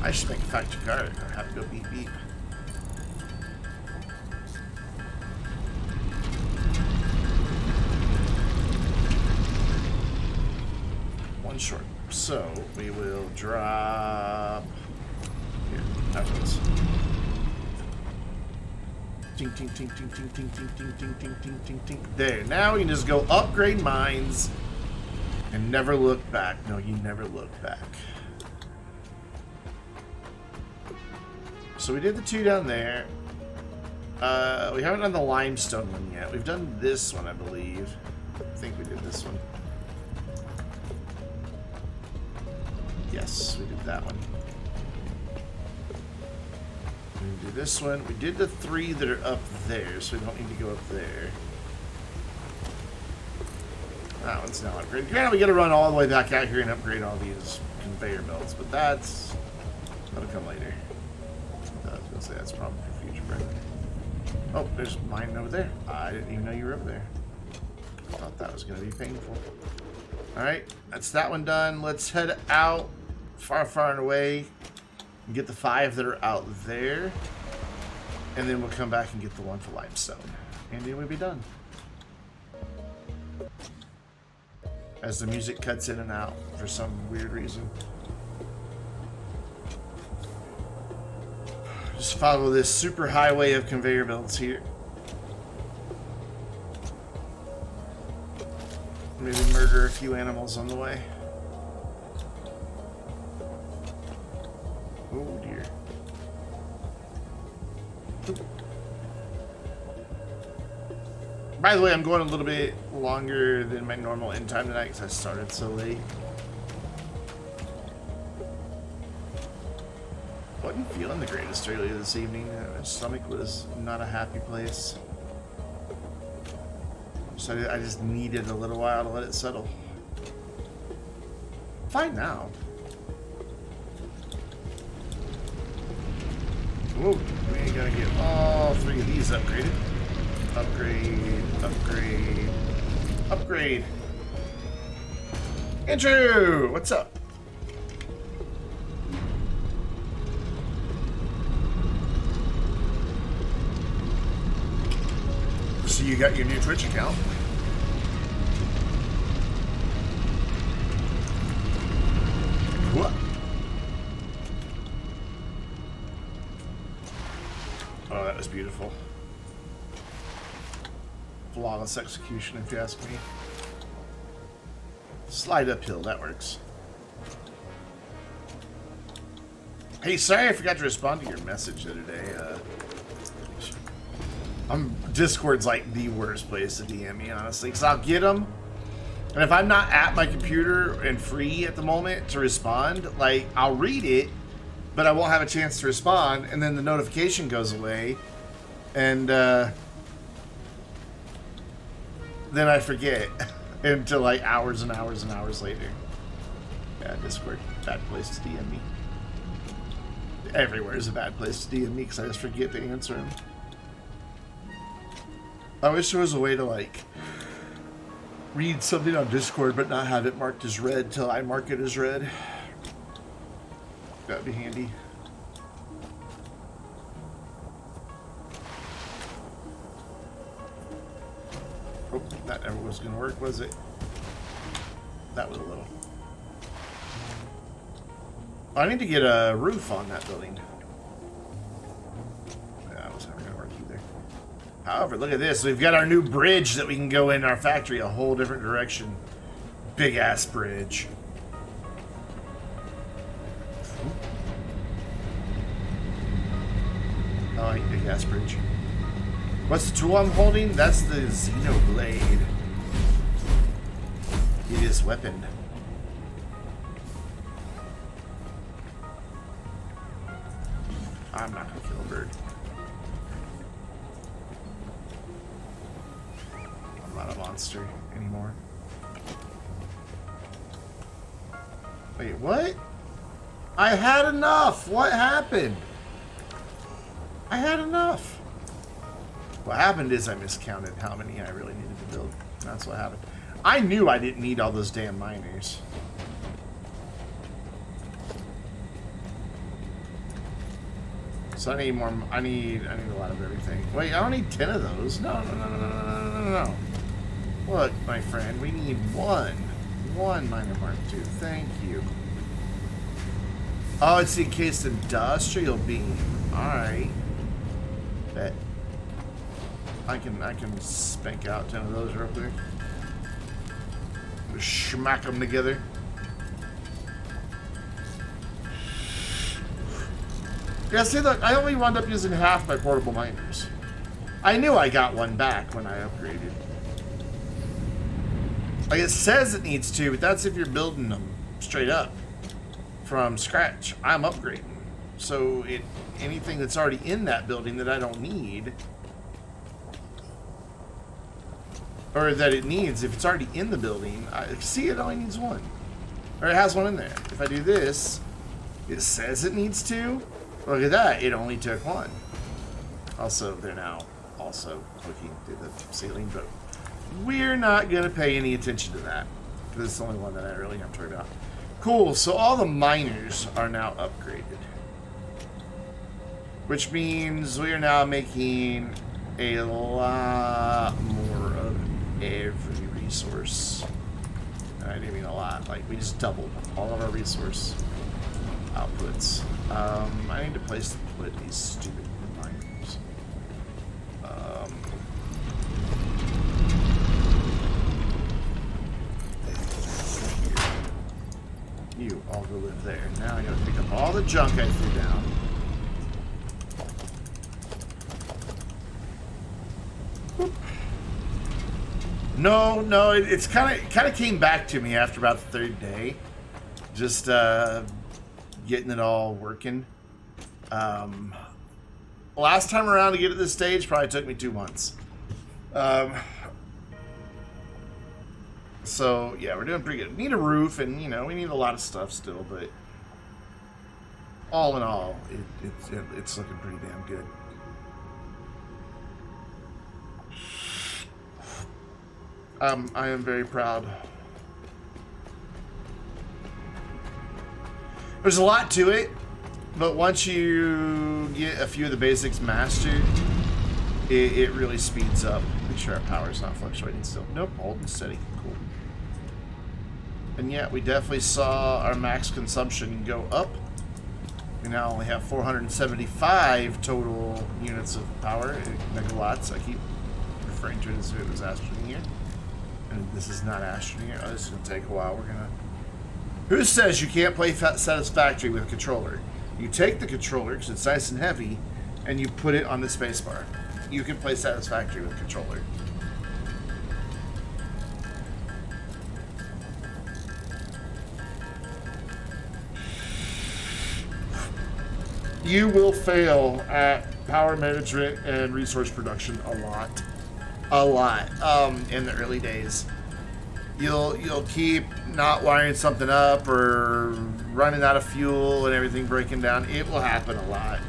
Speaker 1: I should make a factory card. I have to go beep beep. Short. So we will drop here. Outwards. Ting ting ting ting ting ting ting ting ting ting ting ting ting. There. Now we can just go upgrade mines and never look back. No, you never look back. So we did the two down there. We haven't done the limestone one yet. We've done this one, I believe. I think we did this one. Yes, we did that one. We do this one. We did the 3 that are up there, so we don't need to go up there. That one's now upgraded. Granted, we got to run all the way back out here and upgrade all these conveyor belts, but that'll come later. I was gonna say that's probably for future break. Oh, there's mine over there. I didn't even know you were over there. I thought that was gonna be painful. All right, that's that one done. Let's head out. Far, far and away, and get the 5 that are out there, and then we'll come back and get the 1 for limestone, and then we'll be done. As the music cuts in and out for some weird reason. Just follow this super highway of conveyor belts here. Maybe murder a few animals on the way. Oh dear. By the way, I'm going a little bit longer than my normal end time tonight because I started so late. Wasn't feeling the greatest earlier this evening. My stomach was not a happy place. So I just needed a little while to let it settle. Fine now. Whoa, we ain't gonna get all 3 of these upgraded. Upgrade, upgrade, upgrade. Andrew, what's up? So you got your new Twitch account. Oh, that was beautiful. Flawless execution, if you ask me. Slide uphill, that works. Hey, sorry I forgot to respond to your message the other day. Discord's like the worst place to DM me, honestly, because I'll get them, and if I'm not at my computer and free at the moment to respond, like, I'll read it, but I won't have a chance to respond, and then the notification goes away, and then I forget until like hours and hours and hours later. Yeah, Discord, bad place to DM me. Everywhere is a bad place to DM me because I just forget to answer them. I wish there was a way to, like, read something on Discord but not have it marked as read till I mark it as read. That'd be handy. Oh, that never was going to work, was it? That was a little. I need to get a roof on that building. That was never going to work either. However, look at this. We've got our new bridge that we can go in our factory a whole different direction. Big ass bridge. I like big ass bridge. What's the tool I'm holding? That's the Xenoblade. It is weapon. I'm not gonna kill a bird. I'm not a monster anymore. Wait, what? I had enough! What happened? I had enough. What happened is I miscounted how many I really needed to build. That's what happened. I knew I didn't need all those damn miners. So I need more. I need a lot of everything. Wait, I don't need 10 of those. No. Look, my friend, we need one miner mark 2. Thank you. Oh, it's the encased industrial beam. All right. Bet. I can spank out 10 of those real quick. Just smack them together. Yeah, see, look, I only wound up using half my portable miners. I knew I got one back when I upgraded. Like, it says it needs to, but that's if you're building them straight up from scratch. I'm upgrading. So, anything that's already in that building that I don't need, or that it needs, if it's already in the building, see, it only needs one. Or it has one in there. If I do this, it says it needs two. Look at that, it only took one. Also, they're now also hooking through the ceiling, but we're not going to pay any attention to that, because it's the only one that I really have to worry about. Cool, so all the miners are now upgraded. Which means we are now making a lot more of every resource. I didn't mean a lot, like we just doubled all of our resource outputs. I need to place to put these stupid miners. You all go live there. Now I gotta pick up all the junk I threw down. Whoop. No, it's kind of came back to me after about the third day. Just getting it all working. Last time around to get to this stage probably took me 2 months. So yeah, we're doing pretty good. We need a roof, and you know we need a lot of stuff still, but all in all, it's looking pretty damn good. I am very proud. There's a lot to it, but once you get a few of the basics mastered, it really speeds up. Make sure our power's not fluctuating still. Nope, holding steady. Cool. And yeah, we definitely saw our max consumption go up We now only have 475 total units of power, megawatts. I keep referring to it as if it was Astroneer here. And this is not Astroneer here. Oh, this is going to take a while. We're going to... Who says you can't play Satisfactory with a controller? You take the controller, because it's nice and heavy, and you put it on the spacebar. You can play Satisfactory with a controller. You will fail at power management and resource production a lot in the early days. You'll keep not wiring something up or running out of fuel and everything breaking down. It will happen a lot.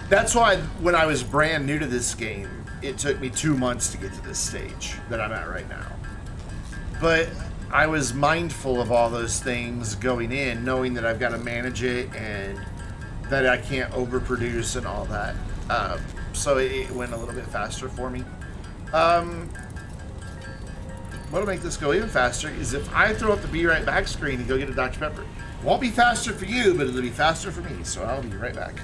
Speaker 1: That's why when I was brand new to this game, it took me 2 months to get to this stage that I'm at right now. But I was mindful of all those things going in, knowing that I've got to manage it and that I can't overproduce and all that. So it went a little bit faster for me. What'll make this go even faster is if I throw up the Be Right Back screen and go get a Dr. Pepper. Won't be faster for you, but it'll be faster for me, so I'll be right back.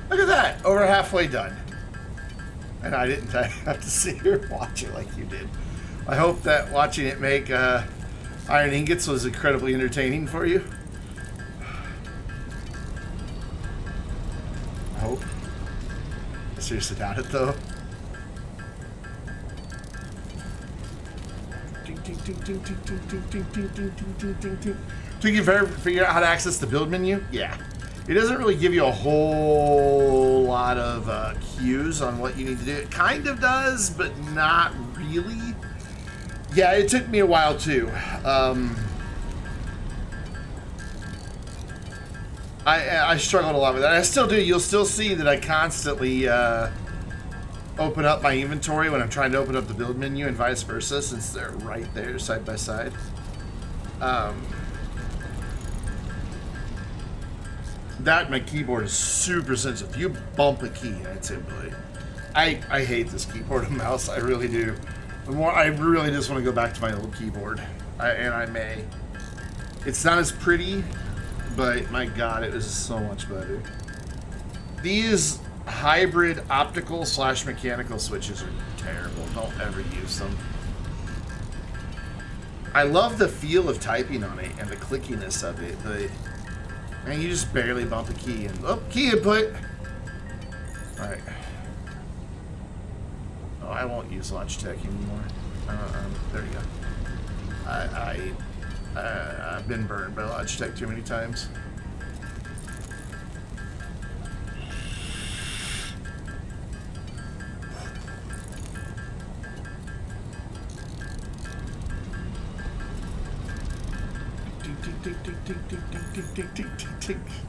Speaker 1: Look at that! Over halfway done. And I didn't have to sit here and watch it like you did. I hope that watching it make iron ingots was incredibly entertaining for you. I hope. I seriously doubt it though. Did you figure out how to access the build menu? Yeah. It doesn't really give you a whole lot of cues on what you need to do. It kind of does, but not really. Yeah, it took me a while too. I struggled a lot with that. I still do. You'll still see that I constantly open up my inventory when I'm trying to open up the build menu and vice versa, since they're right there side by side. That my keyboard is super sensitive. You bump a key, I'd simply. I hate this keyboard and mouse. I really do. I really just want to go back to my old keyboard. And I may. It's not as pretty, but my God, it was so much better. These hybrid optical / mechanical switches are terrible. Don't ever use them. I love the feel of typing on it and the clickiness of it, but man, you just barely bump a key and key input. All right. Oh, I won't use Logitech anymore. There you go. I've been burned by Logitech too many times.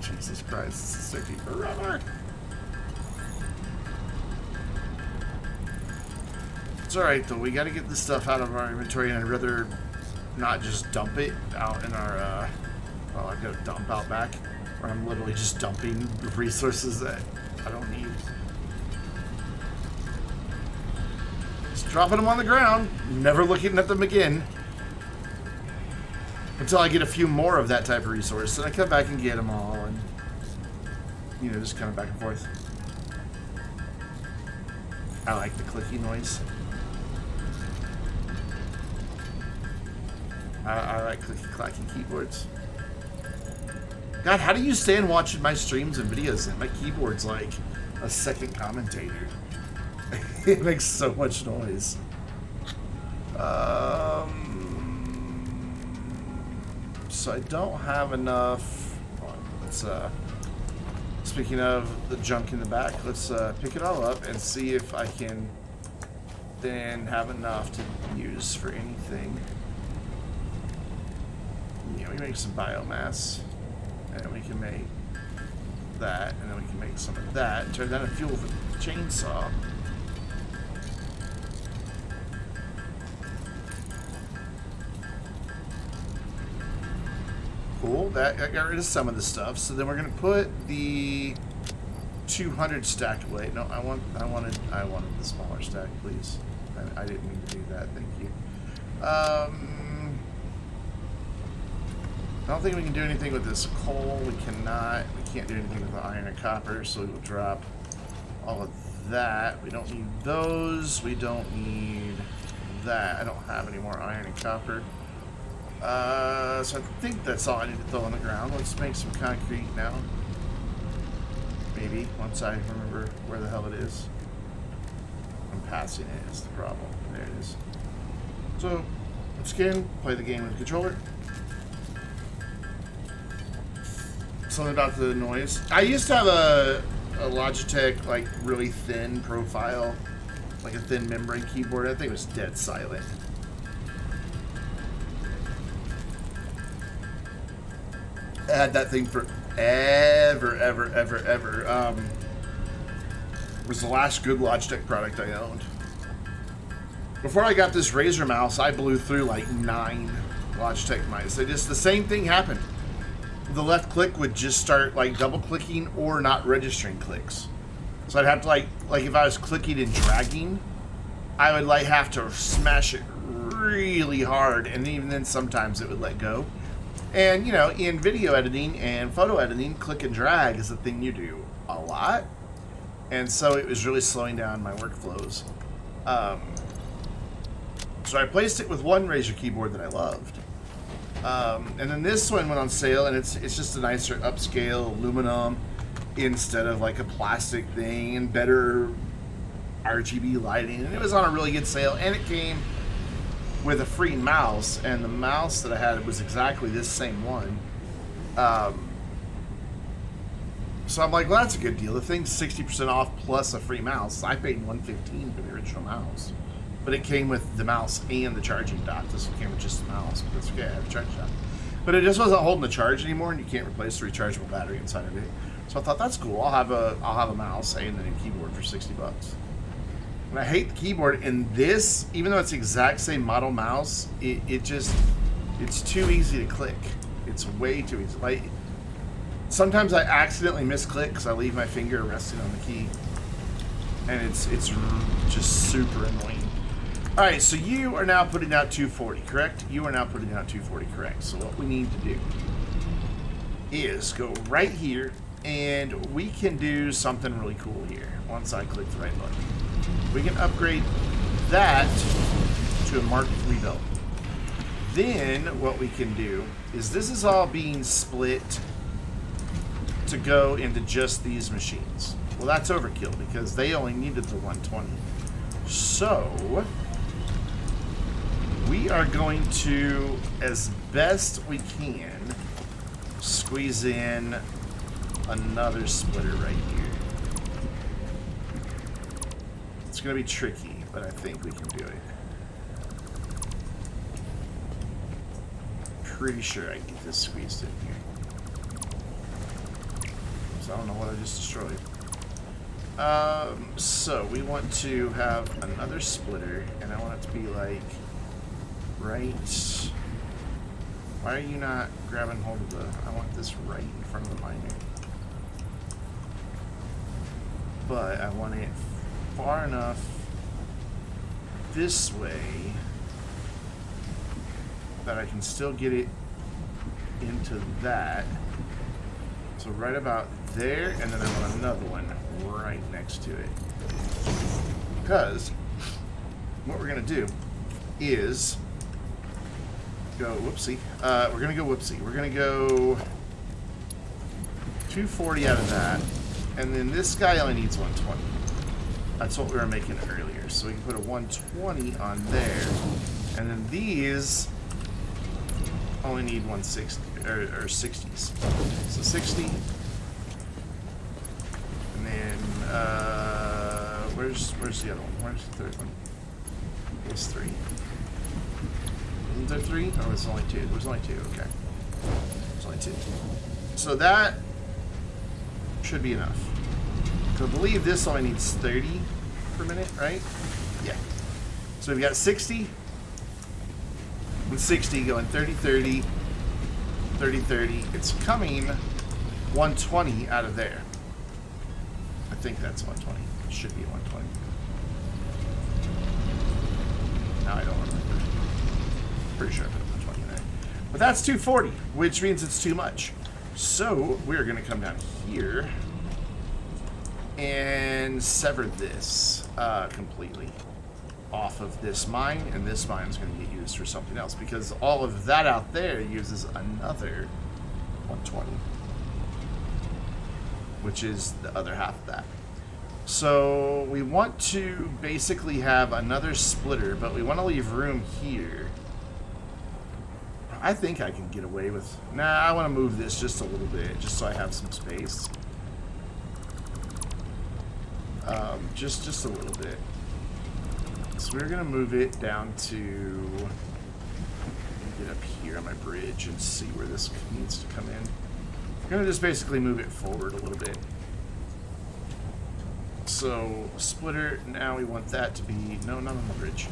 Speaker 1: Jesus Christ, this is taking forever. It's alright though, we gotta get this stuff out of our inventory, and I'd rather not just dump it out in our, well, I've got a dump out back, where I'm literally just dumping resources that I don't need. Just dropping them on the ground, never looking at them again. Until I get a few more of that type of resource, and I come back and get them all, and, you know, just kind of back and forth. I like the clicky noise. I like clicky clacky keyboards. God, how do you stand watching my streams and videos and my keyboard's like a second commentator? It makes so much noise. So I don't have enough. Let's speaking of the junk in the back, let's pick it all up and see if I can then have enough to use for anything. Yeah, we make some biomass, and we can make that, and then we can make some of that and turn that into fuel for the chainsaw. Cool, that got rid of some of the stuff. So then we're gonna put the 200 stack away. No, I wanted the smaller stack, please. I didn't mean to do that. Thank you. I don't think we can do anything with this coal. We cannot. We can't do anything with the iron and copper. So we will drop all of that. We don't need those. We don't need that. I don't have any more iron and copper. So I think that's all I need to throw on the ground. Let's make some concrete now. Maybe, once I remember where the hell it is. I'm passing it, is the problem. There it is. So, once again, play the game with the controller. Something about the noise. I used to have a Logitech, like, really thin profile, like a thin membrane keyboard. I think it was dead silent. I had that thing for ever. It was the last good Logitech product I owned. Before I got this Razer mouse, I blew through like 9 Logitech mice. The same thing happened. The left click would just start like double clicking or not registering clicks. So I'd have to like if I was clicking and dragging, I would like have to smash it really hard, and even then sometimes it would let go. And, you know, in video editing and photo editing, click and drag is the thing you do a lot. And so it was really slowing down my workflows. So I replaced it with one Razer keyboard that I loved. And then this one went on sale, and it's just a nicer upscale aluminum instead of like a plastic thing, and better RGB lighting. And it was on a really good sale, and it came with a free mouse, and the mouse that I had was exactly this same one. So I'm like, well, that's a good deal. The thing's 60% off plus a free mouse. I paid $115 for the original mouse, but it came with the mouse and the charging dock. This one came with just the mouse, but that's okay. I had the charging dock, but it just wasn't holding the charge anymore, and you can't replace the rechargeable battery inside of it. So I thought, that's cool. I'll have a mouse and then a keyboard for $60. And I hate the keyboard, and this, even though it's the exact same model mouse, it's too easy to click. It's way too easy. Like, sometimes I accidentally misclick because I leave my finger resting on the key, and it's just super annoying. Alright, so you are now putting out 240, correct? You are now putting out 240, correct. So what we need to do is go right here, and we can do something really cool here once I click the right button. We can upgrade that to a Mark III belt. Then what we can do is this is all being split to go into just these machines. Well, that's overkill because they only needed the 120. So we are going to, as best we can, squeeze in another splitter right here. It's going to be tricky, but I think we can do it. Pretty sure I can get this squeezed in here. So I don't know what I just destroyed. So we want to have another splitter, and I want it to be like right. Why are you not grabbing hold of the? I want this right in front of the miner. But I want it far enough this way that I can still get it into that. So right about there, and then I want another one right next to it. Because what we're going to do is go whoopsie. We're going to go whoopsie. We're going to go 240 out of that. And then this guy only needs 120. That's what we were making earlier. So we can put a 120 on there. And then these only need 160 or 60s. So 60. And then where's the other one? Where's the third one? There's 3. Isn't there 3? Oh, it's only 2. There was only 2. Okay. There's only 2. So that should be enough. So I believe this only needs 30 per minute, right? Yeah. So we've got 60 and 60 going 30, 30, 30, 30. It's coming 120 out of there. I think that's 120. It should be 120. Now I don't remember. Pretty sure I put 120 in there. But that's 240, which means it's too much. So we're going to come down here and sever this completely off of this mine, and this mine is going to get used for something else because all of that out there uses another 120, which is the other half of that. So we want to basically have another splitter, but we want to leave room here. I think I can get away with... Nah, I want to move this just a little bit, just so I have some space. Just a little bit. So we're going to move it down to... get up here on my bridge and see where this needs to come in. I'm going to just basically move it forward a little bit. So, splitter, now we want that to be... No, not on the bridge.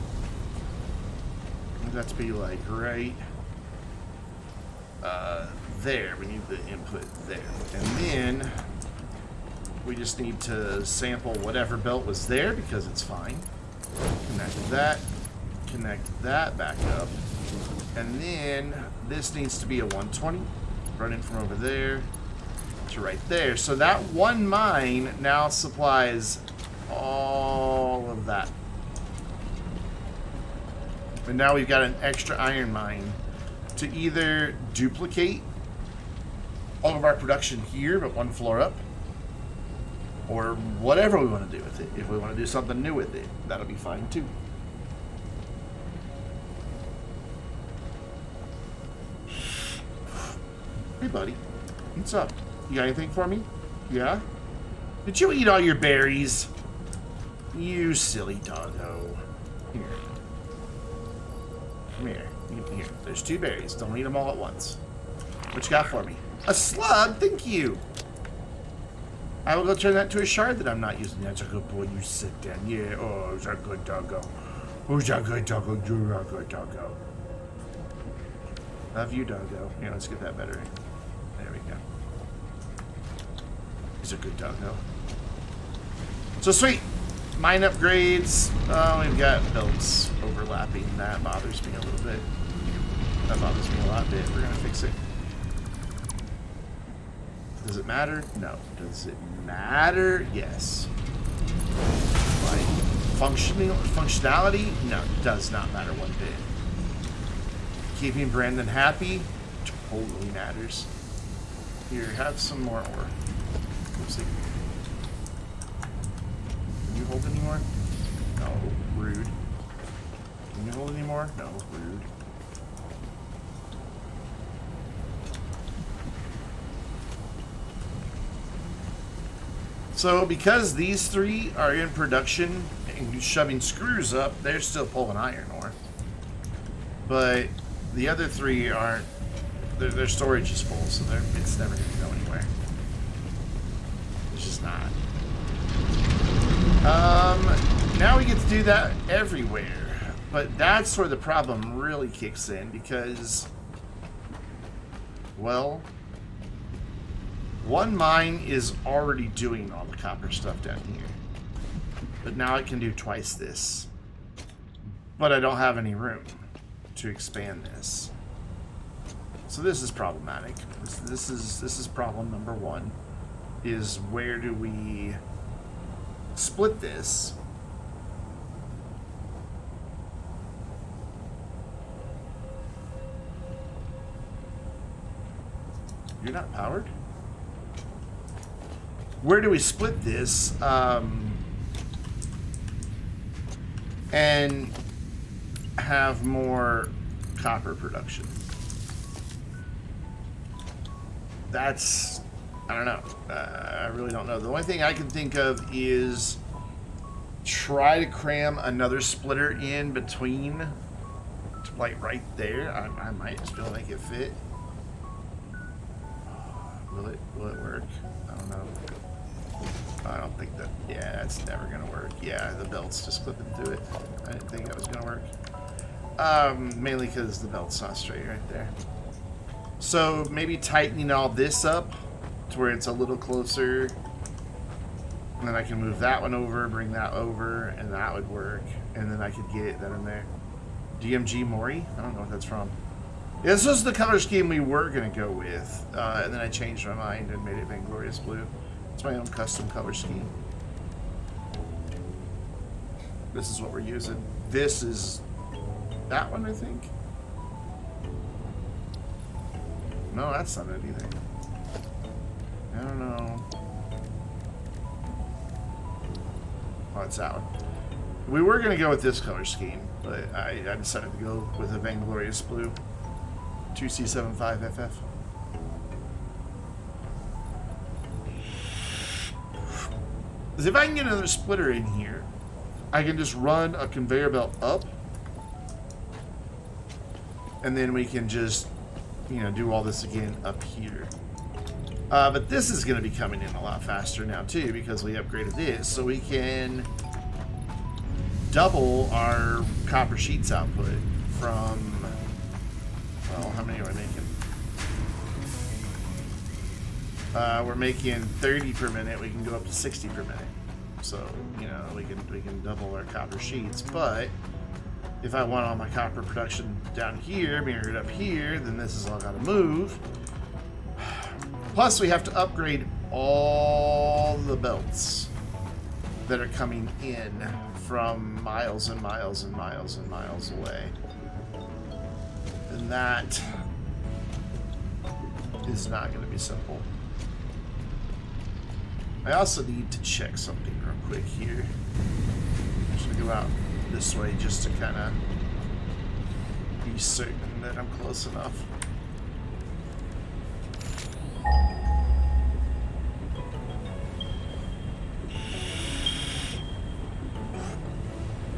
Speaker 1: We want that to be like right... there. We need the input there. And then we just need to sample whatever belt was there because it's fine. Connect that back up. And then this needs to be a 120 running from over there to right there. So that one mine now supplies all of that. And now we've got an extra iron mine to either duplicate all of our production here, but one floor up, or whatever we want to do with it. If we want to do something new with it, that'll be fine too. Hey, buddy. What's up? You got anything for me? Yeah? Did you eat all your berries? You silly doggo. Here. Come here. Here. There's 2 berries. Don't eat them all at once. What you got for me? A slug? Thank you. I will go turn that to a shard that I'm not using. That's a good boy. You sit down. Yeah. Oh, it's a good doggo. Who's a good doggo? You're a good doggo. Love you, doggo. Here, let's get that better. There we go. He's a good doggo. So sweet. Mine upgrades. We've got belts overlapping. That bothers me a little bit. That bothers me a lot, but we're gonna fix it. Does it matter? No. Does it matter? Yes. Like functionality? No, it does not matter one bit. Keeping Brandon happy? Totally matters. Here, have some more ore. Oopsie. Can you hold any more? No, rude. Can you hold any more? No, rude. So, because these three are in production and shoving screws up, they're still pulling iron ore. But the other three aren't. Their storage is full, so it's never going to go anywhere. It's just not. Now we get to do that everywhere. But that's where the problem really kicks in because, well, one mine is already doing all the copper stuff down here. But now it can do twice this. But I don't have any room to expand this. So this is problematic. This is problem number one. Is where do we split this? You're not powered? Where do we split this? And have more copper production? That's, I don't know. I really don't know. The only thing I can think of is try to cram another splitter in between, like right there. I might just be able to make it fit. Will it work? I don't know. I don't think that, yeah, that's never gonna work. Yeah, the belt's just clipping through it. I didn't think that was gonna work. Mainly because the belt's not straight right there. So maybe tightening all this up to where it's a little closer. And then I can move that one over, bring that over, and that would work. And then I could get that in there. DMG Mori? I don't know what that's from. Yeah, this was the color scheme we were going to go with. And then I changed my mind and made it Vainglorious Blue. It's my own custom color scheme. This is what we're using. This is that one, I think. No, that's not it either. I don't know. Oh, it's that one. We were going to go with this color scheme, but I decided to go with a Vainglorious Blue 2C75FF. Because if I can get another splitter in here, I can just run a conveyor belt up, and then we can just, you know, do all this again up here. But this is going to be coming in a lot faster now too because we upgraded this, so we can double our copper sheets output from, well, how many are we making? We're making 30 per minute. We can go up to 60 per minute. So, you know, we can double our copper sheets. But if I want all my copper production down here, mirrored up here, then this is all got to move. Plus, we have to upgrade all the belts that are coming in from miles and miles and miles and miles away. And that is not going to be simple. I also need to check something real quick here. I'm just going to go out this way just to kind of be certain that I'm close enough.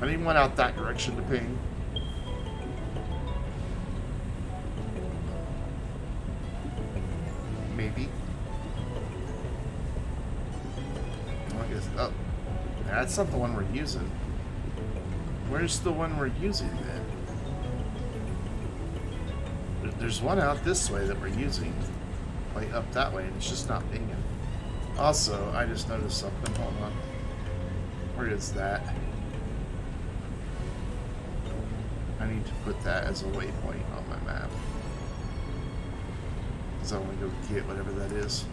Speaker 1: I didn't want out that direction to ping. Maybe. Well, I guess, oh, that's not the one we're using. Where's the one we're using then? There's one out this way that we're using, like up that way, and it's just not pinging. Also, I just noticed something. Hold on. Where is that? I need to put that as a waypoint on my map. Because I want to go get whatever that is.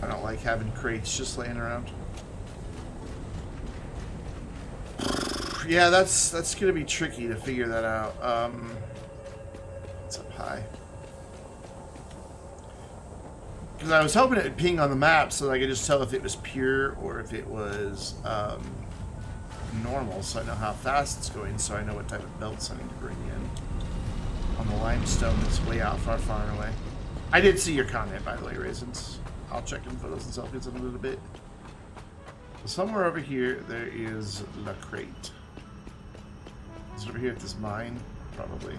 Speaker 1: I don't like having crates just laying around. Yeah, that's going to be tricky to figure that out. It's up high. Because I was hoping it would ping on the map so that I could just tell if it was pure or if it was normal, so I know how fast it's going, so I know what type of belts I need to bring in. On the limestone that's way out far away. I did see your comment, by the way, Raisins. I'll check in photos and selfies in a little bit. So somewhere over here, there is La Crate. Is it over here at this mine? Probably.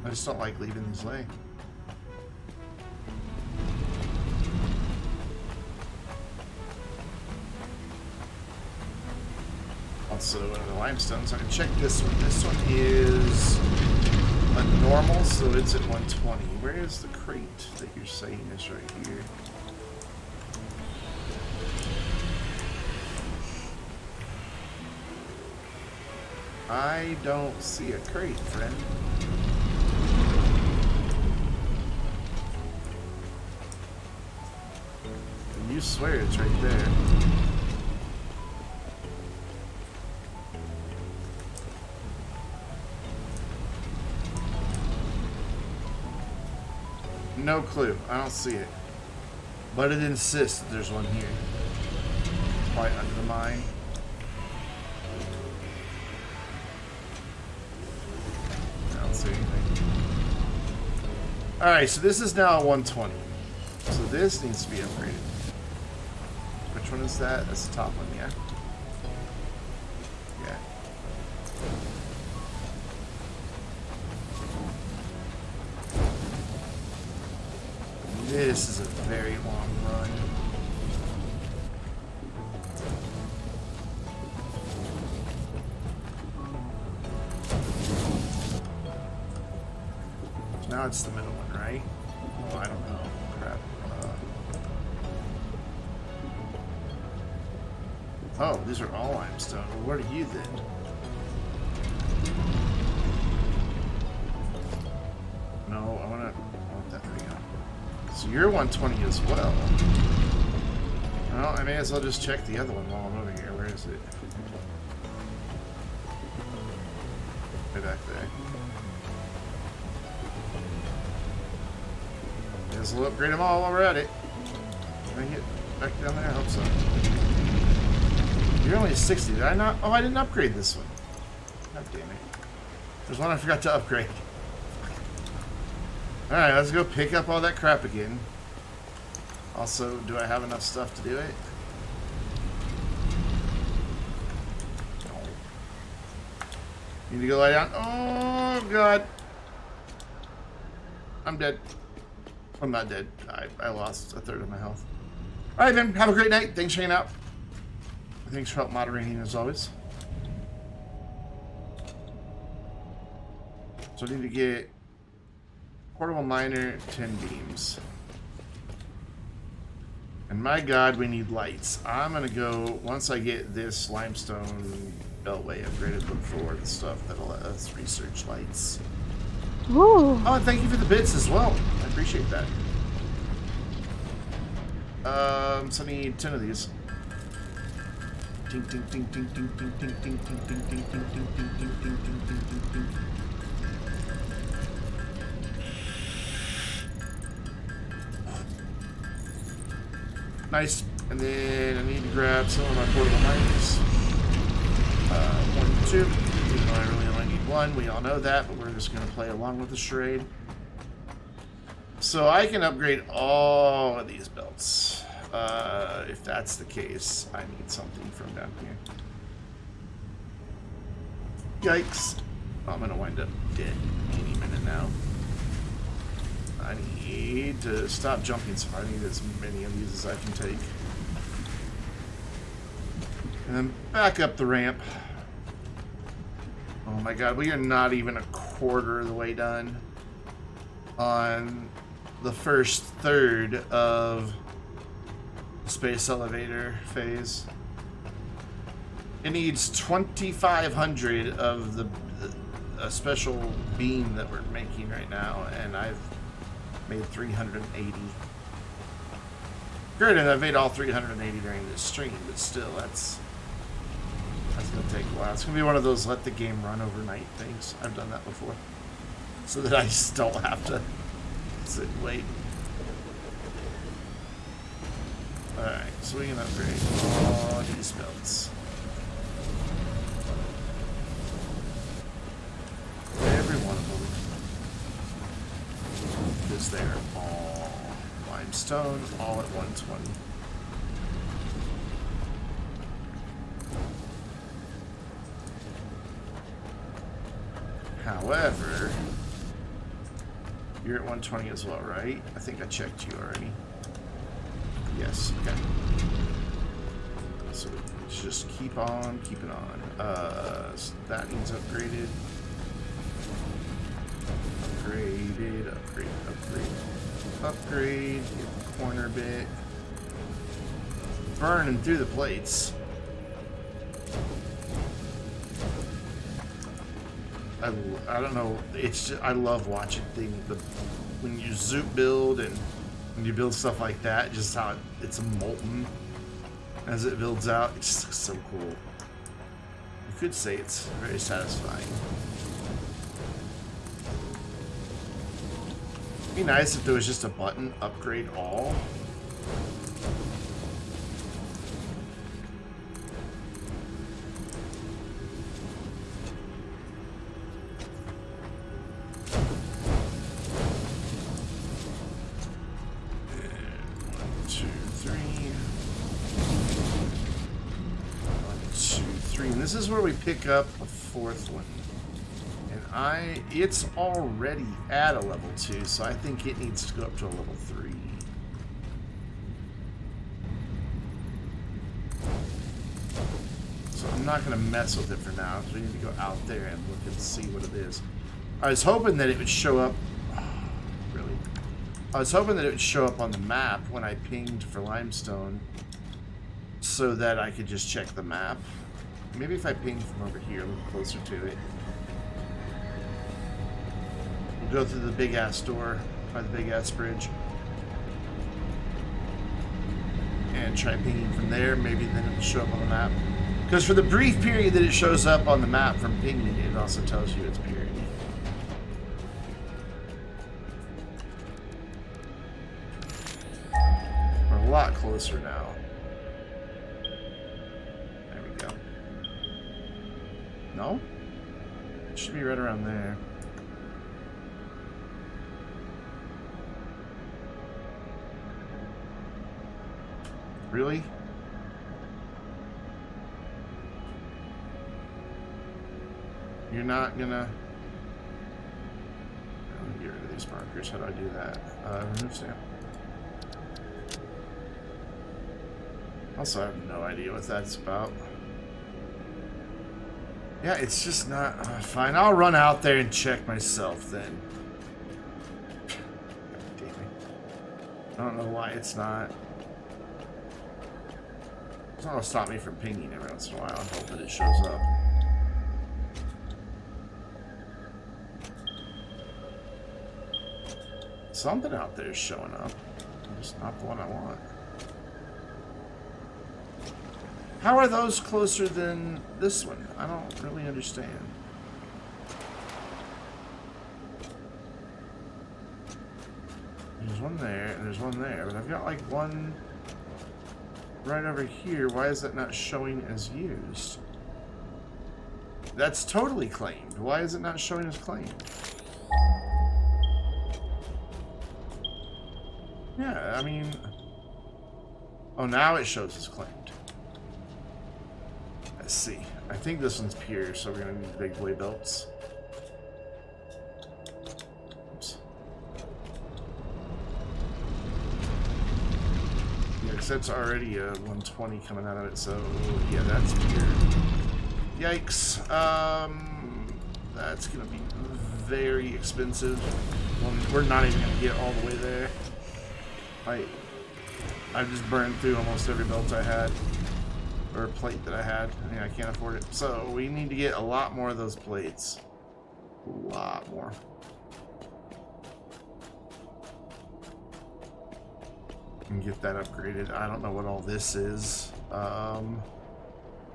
Speaker 1: I just don't like leaving these lay. Also, the limestone, so I can check this one. This one is a normal, so it's at 120. Where is the crate that you're saying is right here? I don't see a crate, friend. And you swear it's right there. No clue. I don't see it. But it insists that there's one here. Quite under the mine. I don't see anything. Alright, so this is now a 120. So this needs to be upgraded. Which one is that? That's the top one, yeah? Yeah. This is a very long run. So now it's the middle one, right? Oh, I don't know. Crap. Oh, these are all limestone. Well, what are you then? No, I want that. There we go. So you're 120 as well. Well, I may as well just check the other one while I'm over here. Where is it? Way back there. May as well upgrade them all while we're at it. Can I get back down there? I hope so. You're only 60. Did I not? Oh, I didn't upgrade this one. God damn it. There's one I forgot to upgrade. Alright, let's go pick up all that crap again. Also, do I have enough stuff to do it? No. Need to go lie down. Oh, God. I'm dead. I'm not dead. I lost a third of my health. Alright, then. Have a great night. Thanks for hanging out. Thanks for help moderating, as always. So I need to get portable miner, 10 beams. And my God, we need lights. I'm gonna go, once I get this limestone beltway upgraded, look for the stuff that'll let us research lights.
Speaker 3: Ooh.
Speaker 1: Oh, and thank you for the bits as well. I appreciate that. So I need 10 of these. Ting ting ting ting ting ting ting ting ting ting ting ting ting ting ting ting ting ting ting. Nice. And then I need to grab some of my portable miners. 1 and 2. Even though I really only need 1. We all know that, but we're just going to play along with the charade. So I can upgrade all of these belts. If that's the case, I need something from down here. Yikes. Oh, I'm going to wind up dead any minute now. I need to stop jumping so I need as many of these as I can take. And then back up the ramp. Oh my God, we are not even a quarter of the way done on the first third of the space elevator phase. It needs 2,500 of the a special beam that we're making right now, and I've made 380. Granted, I've made all 380 during this stream, but still, that's gonna take a while. It's gonna be one of those let the game run overnight things. I've done that before, so that I just don't have to sit and wait. All right, so we can upgrade all these belts. Every one of them, because they're all limestone, all at 120. However, you're at 120 as well, right? I think I checked you already. Yes, okay. So let's just keep on keeping on. So that needs upgraded. Upgrade, get the corner bit. Burning through the plates. I don't know, it's just, I love watching things, when you zoot build and when you build stuff like that, just how it's molten as it builds out. It just looks so cool. You could say it's very satisfying. It'd be nice if there was just a button, upgrade all. This is where we pick up a fourth one, and it's already at a level 2, so I think it needs to go up to a level 3. So I'm not going to mess with it for now, because we need to go out there and look and see what it is. I was hoping that it would show up. Really? I was hoping that it would show up on the map when I pinged for limestone, so that I could just check the map. Maybe if I ping from over here, a little closer to it. We'll go through the big ass door by the big ass bridge. And try pinging from there. Maybe then it'll show up on the map. Because for the brief period that it shows up on the map from pinging, it also tells you its period. We're a lot closer now. No? It should be right around there. Really? You're not gonna... Let me get rid of these markers. How do I do that? Remove stamp. Also, I have no idea what that's about. Yeah, it's just not... fine, I'll run out there and check myself then. Damn it. I don't know why it's not... It's not going to stop me from pinging every once in a while and hope that it shows up. Something out there is showing up. Just not the one I want. How are those closer than this one? I don't really understand. There's one there, and there's one there, but I've got like one right over here. Why is that not showing as used? That's totally claimed. Why is it not showing as claimed? Yeah, I mean... Oh, now it shows as claimed. Let's see. I think this one's pure, so we're gonna need the big boy belts. Oops. Yeah, because that's already a 120 coming out of it, so yeah, that's pure. Yikes. That's gonna be very expensive. Well, we're not even gonna get all the way there. I just burned through almost every belt I had, or plate that I had. I mean, I can't afford it. So we need to get a lot more of those plates. A lot more. And get that upgraded. I don't know what all this is.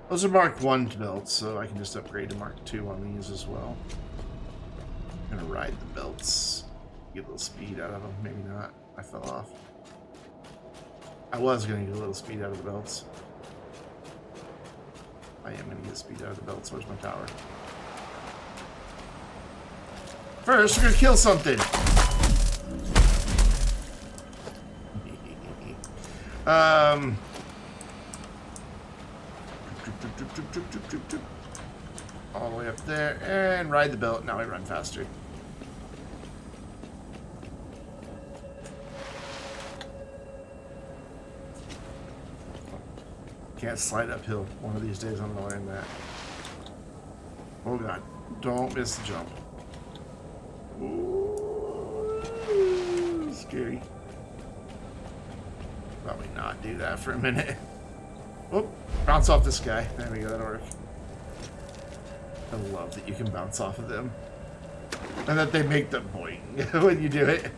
Speaker 1: Those are Mark 1 belts, so I can just upgrade to Mark 2 on these as well. I'm gonna ride the belts. Get a little speed out of them. Maybe not. I fell off. I was gonna get a little speed out of the belts. I am gonna get speed out of the belts. Where's my tower? First, we're gonna kill something. All the way up there and ride the belt. Now I run faster. Can't slide uphill. One of these days I'm gonna learn that. Oh god. Don't miss the jump. Ooh, scary. Probably not do that for a minute. Whoop. Bounce off this guy. There we go, that'll work. I love that you can bounce off of them. And that they make the boing when you do it.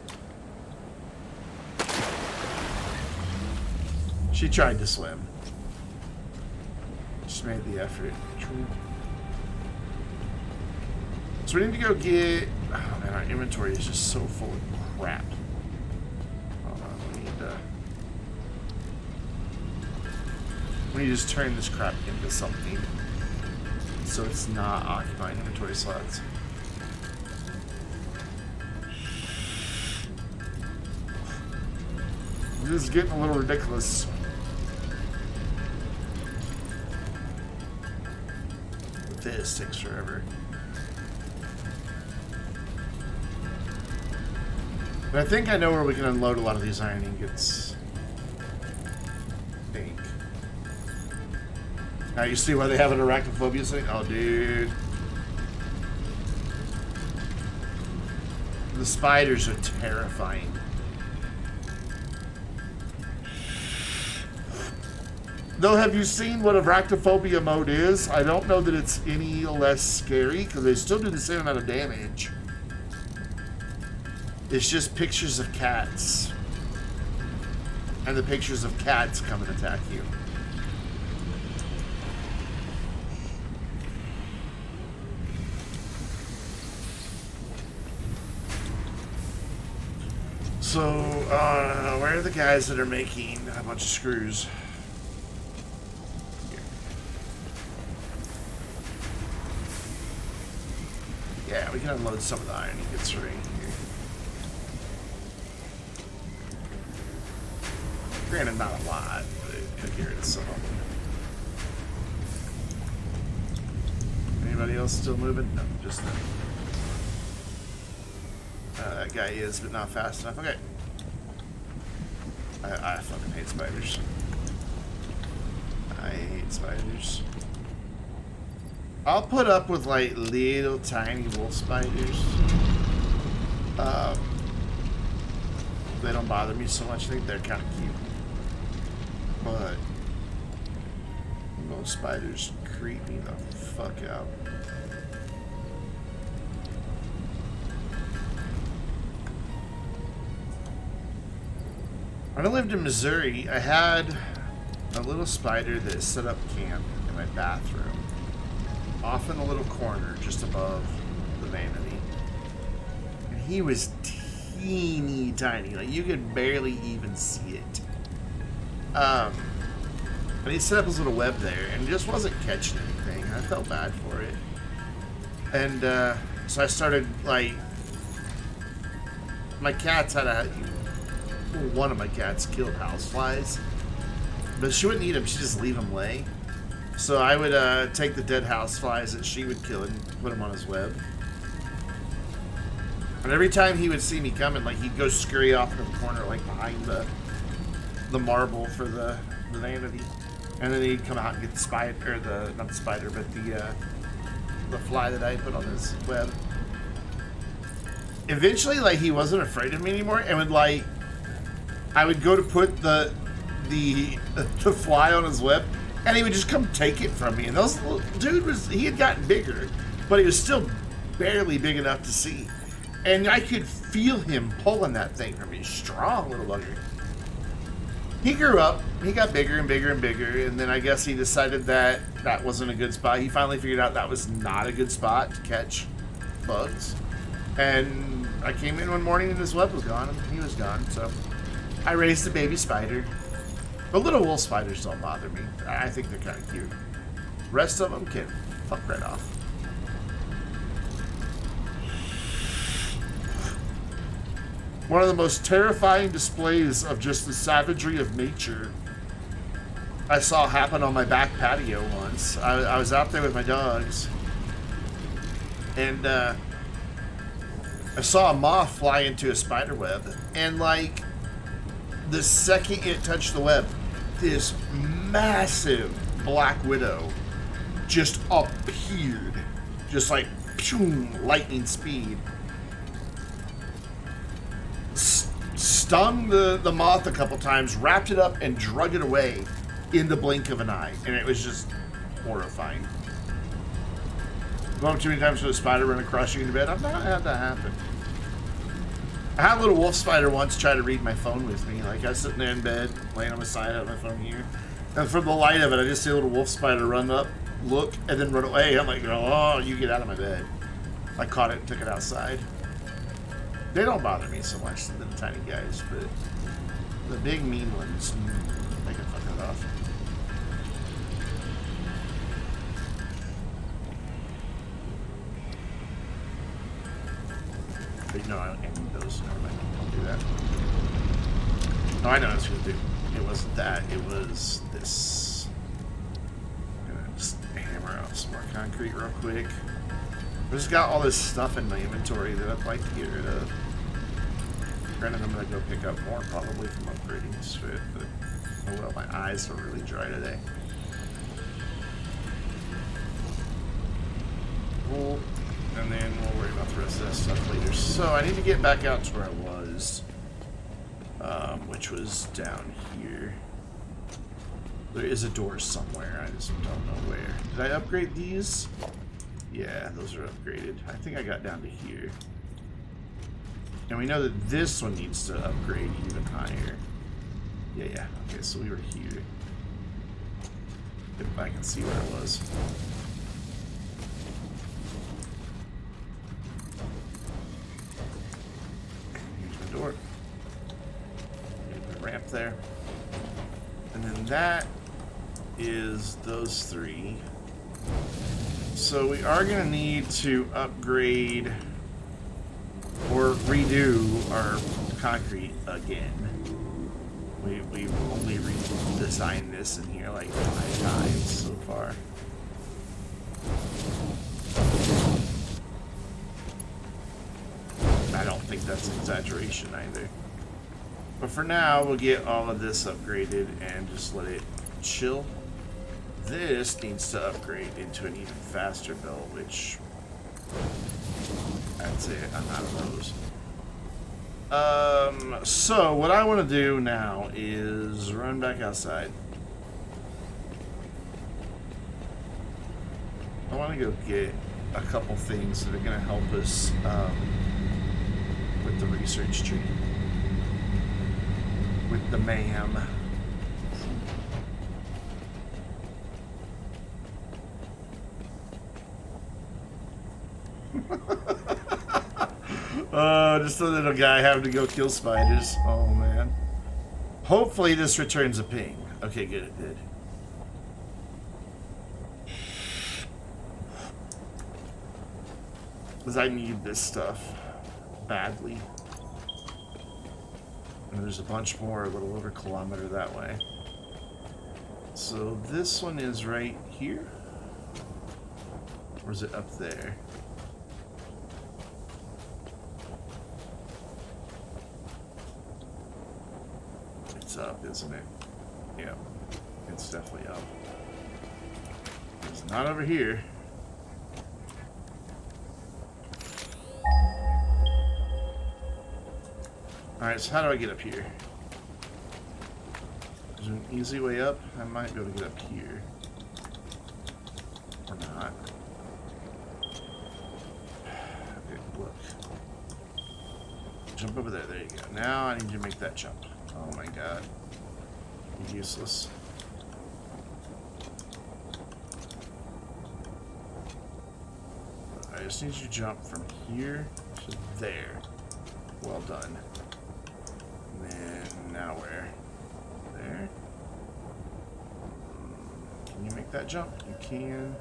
Speaker 1: She tried to swim. Just made the effort. So we need to go get... Oh man, our inventory is just so full of crap. Hold on, we need to just turn this crap into something. So it's not occupying inventory slots. This is getting a little ridiculous. This takes forever. But I think I know where we can unload a lot of these iron ingots. I think. Now you see why they have an arachnophobia thing? Oh, dude. The spiders are terrifying. Though, have you seen what arachnophobia mode is? I don't know that it's any less scary, because they still do the same amount of damage. It's just pictures of cats. And the pictures of cats come and attack you. So, where are the guys that are making a bunch of screws? Yeah, we can unload some of the iron ingots right here. Granted, not a lot, but it could get rid of some of them. Anybody else still moving? No, just them. That guy is, but not fast enough. Okay. I fucking hate spiders. I hate spiders. I'll put up with like little tiny wolf spiders. They don't bother me so much. I think they're kind of cute. But those spiders creep me the fuck out. When I lived in Missouri, I had a little spider that set up camp in my bathroom. Off in a little corner just above the vanity. And he was teeny tiny. Like, you could barely even see it. And he set up his little web there and just wasn't catching anything. I felt bad for it. And so I started, like... My cats had a... One of my cats killed houseflies. But she wouldn't eat them. She'd just leave them lay. So I would take the dead houseflies that she would kill and put them on his web. And every time he would see me coming, like, he'd go scurry off in the corner, like behind the marble for the vanity. And then he'd come out and get the spider, or not the spider, but the fly that I put on his web. Eventually, like, he wasn't afraid of me anymore, and would, like, I would go to put the fly on his web, and he would just come take it from me. And those little dude he had gotten bigger, but he was still barely big enough to see. And I could feel him pulling that thing from me. Strong little bugger. He grew up. He got bigger and bigger and bigger, and then I guess he decided that that wasn't a good spot. He finally figured out that was not a good spot to catch bugs. And I came in one morning and his web was gone, and he was gone. So I raised a baby spider. But little wolf spiders don't bother me. I think they're kind of cute. Rest of them can fuck right off. One of the most terrifying displays of just the savagery of nature I saw happen on my back patio once. I was out there with my dogs, and I saw a moth fly into a spider web, and like the second it touched the web, this massive black widow just appeared, just like phew, lightning speed. Stung the moth a couple times, wrapped it up, and drug it away in the blink of an eye. And it was just horrifying. Going too many times for the spider run across you in bed. I've not had that happen. I had a little wolf spider once try to read my phone with me. Like, I was sitting there in bed, laying on my side, I had my phone here. And from the light of it, I just see a little wolf spider run up, look, and then run away. I'm like, oh, you get out of my bed. I caught it and took it outside. They don't bother me so much, the tiny guys, but the big mean ones, they can fuck it off. But no, I don't need those. Never mind. Don't do that. Oh, I know what I was going to do. It wasn't that. It was this. I'm going to just hammer out some more concrete real quick. I've just got all this stuff in my inventory that I'd like to get rid of. Granted, I'm going to go pick up more probably from upgrading this shit, but oh well, my eyes are really dry today. Cool. And then we'll worry about the rest of that stuff later. So I need to get back out to where I was, which was down here. There is a door somewhere, I just don't know where. Did I upgrade these? Yeah, those are upgraded. I think I got down to here. And we know that this one needs to upgrade even higher. Yeah. Okay, so we were here. Get back and see where it was. Here's my door. There's the ramp there. And then that is those three. So we are going to need to upgrade or redo our concrete again. We've only redesigned this in here like 5 times so far. I don't think that's an exaggeration either. But for now, we'll get all of this upgraded and just let it chill. This needs to upgrade into an even faster build, which I'd say I'm out of those. So what I want to do now is run back outside. I want to go get a couple things that are going to help us with the research tree. With the mayhem. Just a little guy having to go kill spiders. Oh, man. Hopefully this returns a ping. Okay, good, it did. Because I need this stuff badly. And there's a bunch more a little over a kilometer that way. So this one is right here? Or is it up there? It's up, isn't it? Yeah, it's definitely up. It's not over here. Alright, so how do I get up here? Is there an easy way up? I might be able to get up here. Or not. Okay, look. Jump over there. There you go. Now I need you to make that jump. Oh my god. Useless. I just need you to jump from here to there. Well done. And then now where? There. Can you make that jump? You can.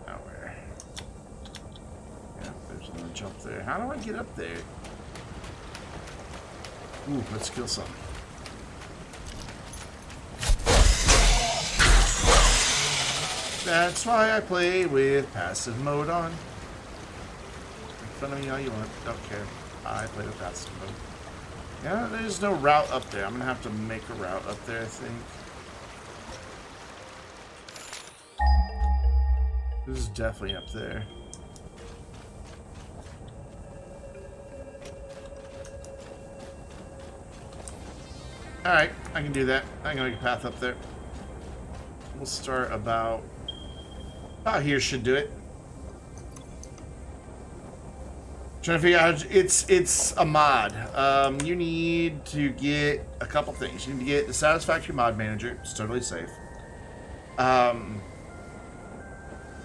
Speaker 1: Now where? Yeah, there's another jump there. How do I get up there? Ooh, let's kill something. That's why I play with passive mode on. Make fun of me all you want. Don't care. I play with passive mode. Yeah, there's no route up there. I'm gonna have to make a route up there, I think. This is definitely up there. Alright, I can do that. I can make a path up there. We'll start about here should do it. Trying to figure out, it's a mod. You need to get a couple things. You need to get the Satisfactory mod manager. It's totally safe. And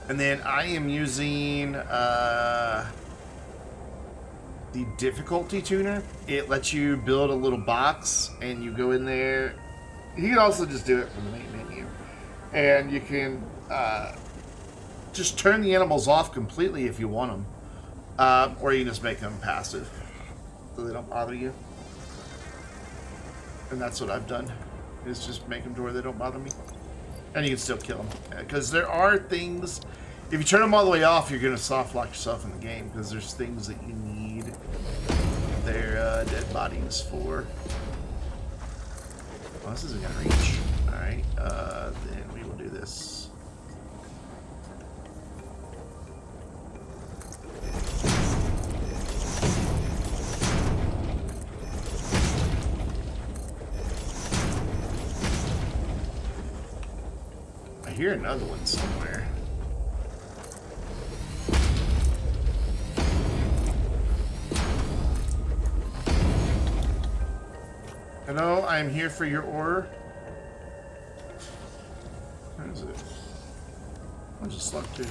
Speaker 1: then I am using the difficulty tuner. It lets you build a little box, and you go in there. You can also just do it from the main menu, and you can just turn the animals off completely if you want them. Or you can just make them passive so they don't bother you. And that's what I've done, is just make them to where they don't bother me. And you can still kill them. Because there are things, if you turn them all the way off, you're going to soft lock yourself in the game, because there's things that you need their dead bodies for. Well, this isn't going to reach. Alright, then we will do this. I hear another one somewhere. Hello, I am here for your order. Where is it? Where's the slug to?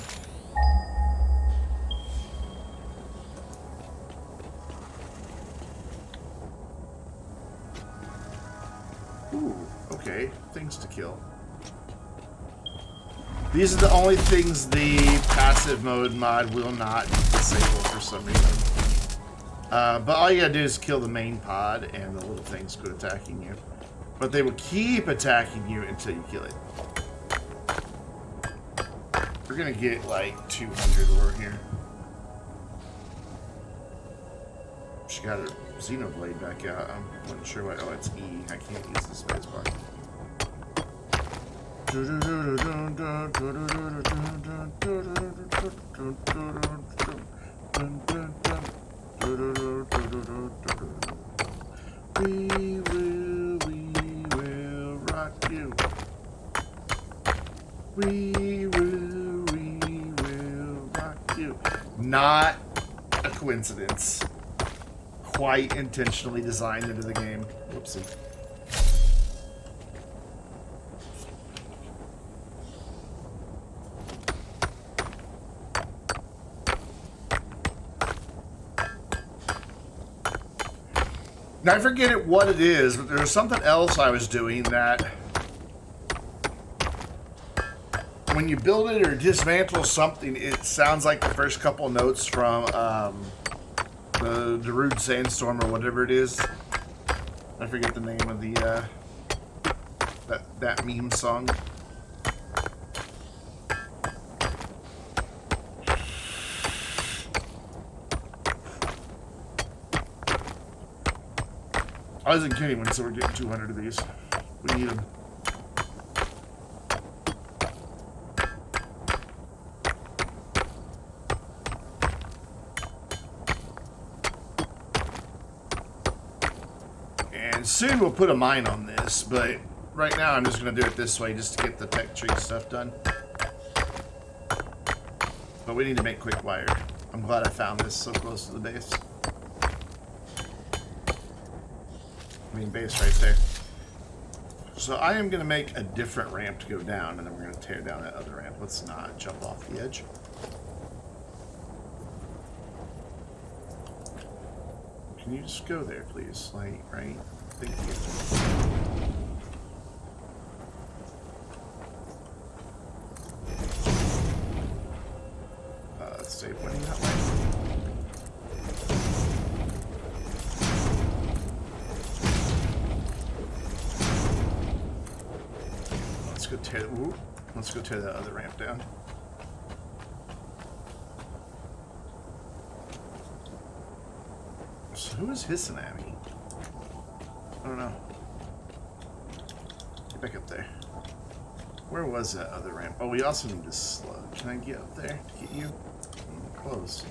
Speaker 1: Ooh, okay. Things to kill. These are the only things the passive mode mod will not disable for some reason. But all you gotta do is kill the main pod and the little things quit attacking you. But they will keep attacking you until you kill it. We're gonna get like 200 ore here. She got her Xenoblade back out. I'm not sure what. Oh, it's E. I can't use the space bar. We will rock you. We will rock you. Not a coincidence. Quite intentionally designed into the game. Whoopsie. Now, I forget what it is, but there's something else I was doing that when you build it or dismantle something, it sounds like the first couple notes from the Darude Sandstorm or whatever it is. I forget the name of the that meme song. I wasn't kidding when I said we're getting 200 of these. We need them. And soon we'll put a mine on this, but right now I'm just going to do it this way just to get the tech tree stuff done. But we need to make quick wire. I'm glad I found this so close to the base. I mean, base right there. So I am going to make a different ramp to go down, and then we're going to tear down that other ramp. Let's not jump off the edge. Can you just go there, please? Like, right? Thank you. Let's save winning that way. Let's go tear that other ramp down. So who is hissing at me? I don't know. Get back up there. Where was that other ramp? Oh, we also need this slug. Can I get up there to get you? Close.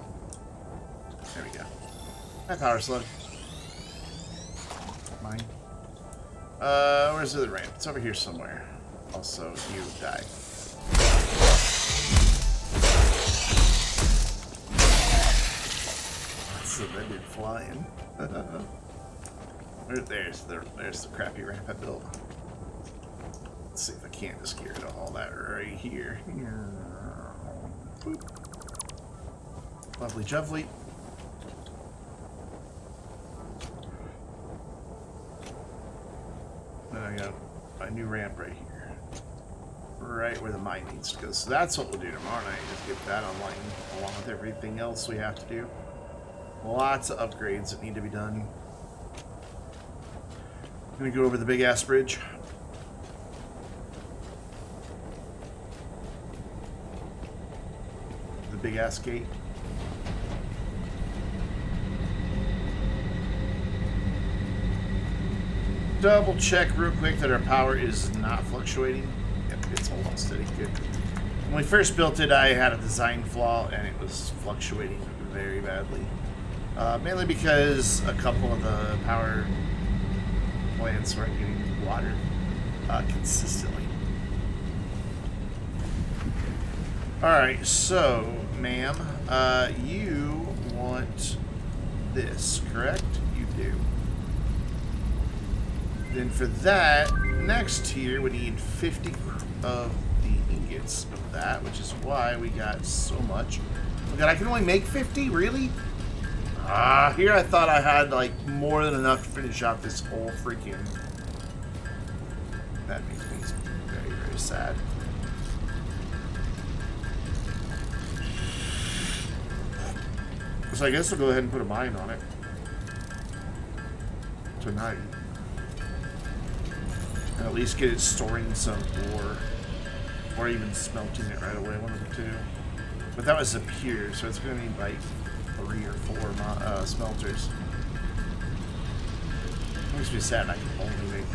Speaker 1: There we go. Hi, power slug. Mine. Where's the other ramp? It's over here somewhere. Also, you die. So they did flying. There's the crappy ramp I built. Let's see if I can't just get rid of all that right here. Boop. Lovely jubbly. Then I got a new ramp right here. Right where the mine needs to go. So that's what we'll do tomorrow night, is get that online along with everything else we have to do. Lots of upgrades that need to be done. I'm gonna go over the big ass bridge. The big ass gate. Double check real quick that our power is not fluctuating. Yep, it's holding steady. Good. When we first built it, I had a design flaw and it was fluctuating very badly. Mainly because a couple of the power plants weren't getting water consistently. Alright, so, ma'am, you want this, correct? You do. Then for that, next here, we need 50 of the ingots of that, which is why we got so much. Oh God, I can only make 50? Really? Here I thought I had, like, more than enough to finish out this whole freaking... That makes me very, very sad. So I guess we'll go ahead and put a mine on it. Tonight. And at least get it storing some ore. Or even smelting it right away, one of the two. But that was a pier, so it's going to need, like, 3 or 4 smelters. Makes me sad I can only make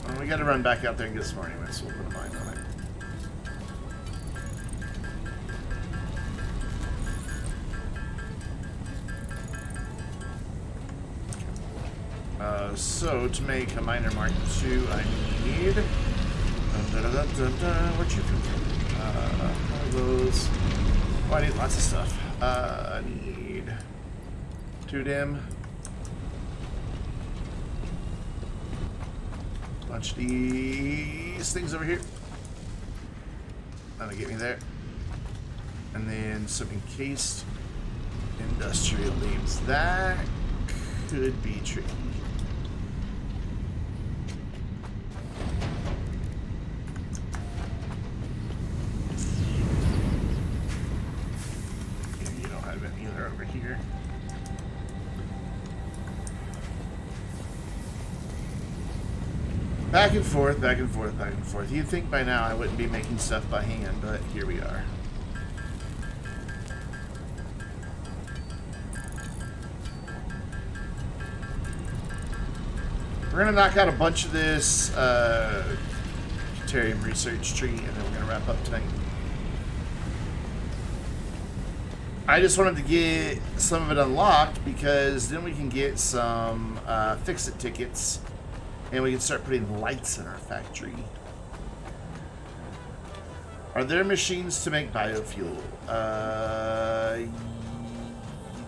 Speaker 1: 50. We gotta run back out there and get some more anyway, so we'll put a mine on it. So to make a miner mark 2, I need... Where'd you come from? One of those... Oh, I need lots of stuff. I need 2 dim. Bunch of these things over here. That'll get me there. And then some encased industrial leaves. That could be tricky. Here. Back and forth, back and forth, back and forth. You'd think by now I wouldn't be making stuff by hand, but here we are. We're gonna knock out a bunch of this Terrarium research tree, and then we're gonna wrap up tonight. I just wanted to get some of it unlocked because then we can get some fix-it tickets and we can start putting lights in our factory. Are there machines to make biofuel?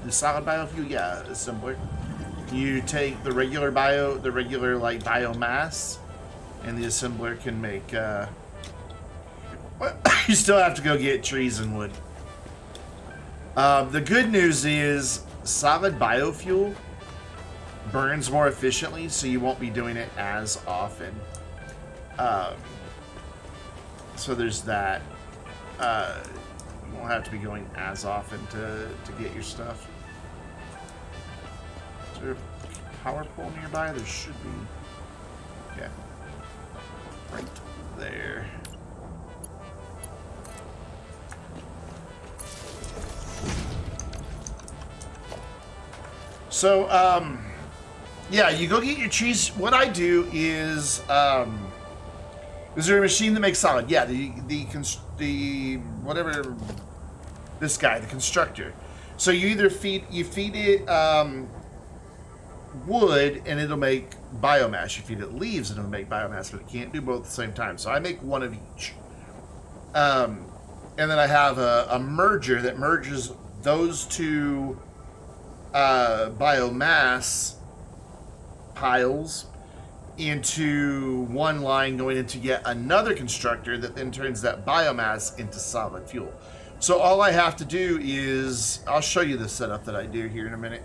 Speaker 1: The solid biofuel, yeah, assembler. You take the regular like biomass, and the assembler can make. You still have to go get trees and wood. The good news is solid biofuel burns more efficiently, so you won't be doing it as often. So there's that. You won't have to be going as often to get your stuff. Is there a power pole nearby? There should be. Yeah. Right there. So, yeah, you go get your trees. What I do is there a machine that makes solid? Yeah, the whatever, this guy, the constructor. So you either feed it wood and it'll make biomass. You feed it leaves and it'll make biomass, but it can't do both at the same time. So I make one of each. And then I have a merger that merges those two biomass piles into one line going into yet another constructor that then turns that biomass into solid fuel. So all I have to do is, I'll show you the setup that I do here in a minute.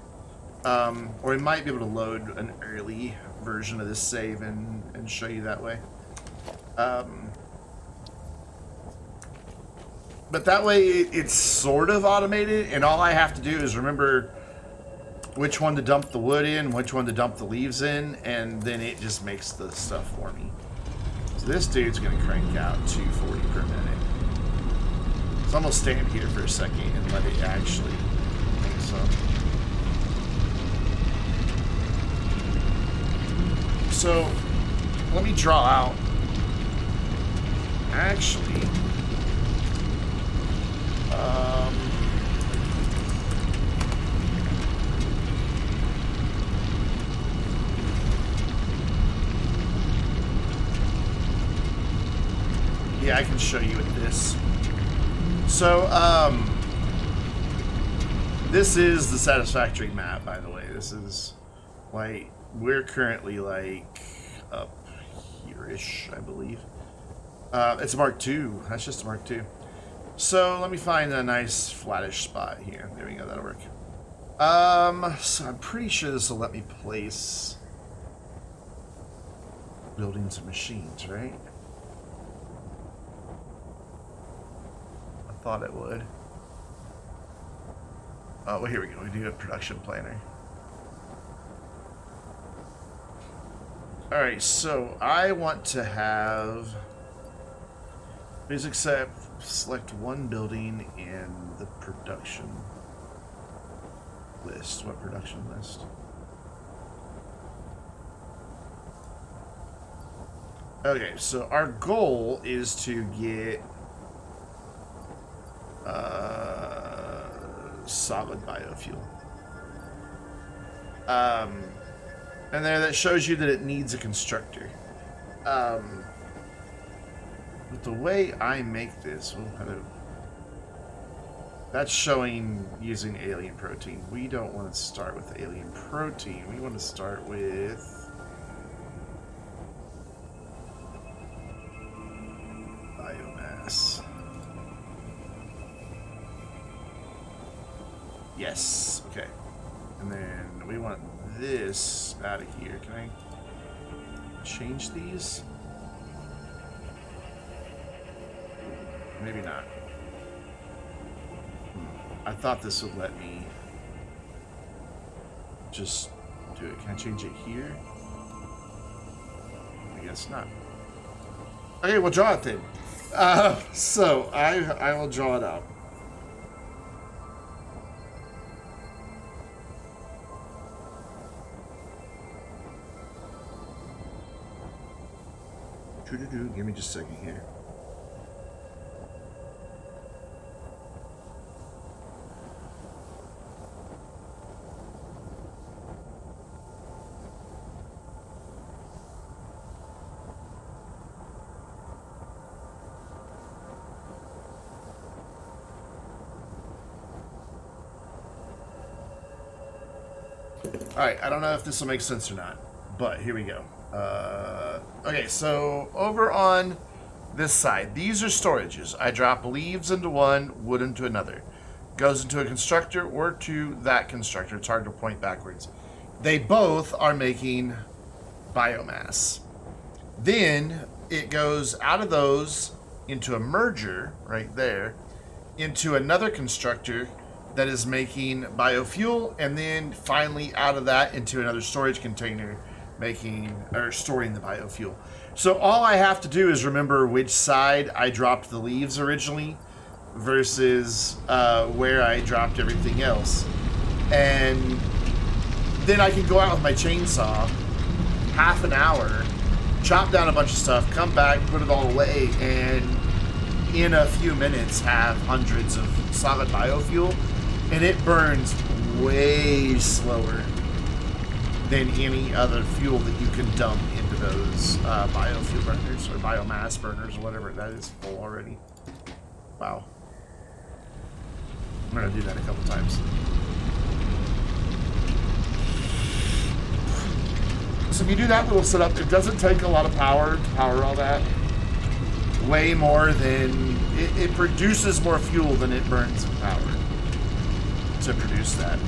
Speaker 1: Or I might be able to load an early version of this save and show you that way. But that way it's sort of automated, and all I have to do is remember which one to dump the wood in, which one to dump the leaves in, and then it just makes the stuff for me. So this dude's gonna crank out 240 per minute. So I'm gonna stand here for a second and let it actually make some. So let me draw out. Actually, yeah, I can show you with this. So, this is the Satisfactory map, by the way. This is, like, we're currently, like, up here-ish, I believe. It's a Mark II. That's just a Mark II. So, let me find a nice flattish spot here. There we go, that'll work. So I'm pretty sure this will let me place buildings and machines, right? I thought it would. Oh, well, here we go. We do a production planner. Alright, so I want to have basic set, select one building in the production list. What production list? Okay, so our goal is to get solid biofuel. And there, that shows you that it needs a constructor. But the way I make this, well, that's showing using alien protein. We don't want to start with alien protein. We want to start with biomass. Yes, okay. And then we want this out of here. Can I change these? Maybe not. I thought this would let me just do it. Can I change it here? I guess not. Okay, we'll draw it then. So I will draw it out. Give me just a second here. Alright, I don't know if this will make sense or not, but here we go. Okay, so over on this side, these are storages. I drop leaves into one, wood into another. Goes into a constructor or to that constructor. It's hard to point backwards. They both are making biomass. Then it goes out of those into a merger right there into another constructor that is making biofuel, and then finally out of that into another storage container making or storing the biofuel. So all I have to do is remember which side I dropped the leaves originally versus where I dropped everything else, and then I can go out with my chainsaw, half an hour, chop down a bunch of stuff, come back, put it all away, and in a few minutes have hundreds of solid biofuel, and it burns way slower than any other fuel that you can dump into those biofuel burners or biomass burners or whatever. That is full already. Wow. I'm gonna do that a couple times. So if you do that little setup, it doesn't take a lot of power to power all that. Way more than it produces more fuel than it burns in power to produce that.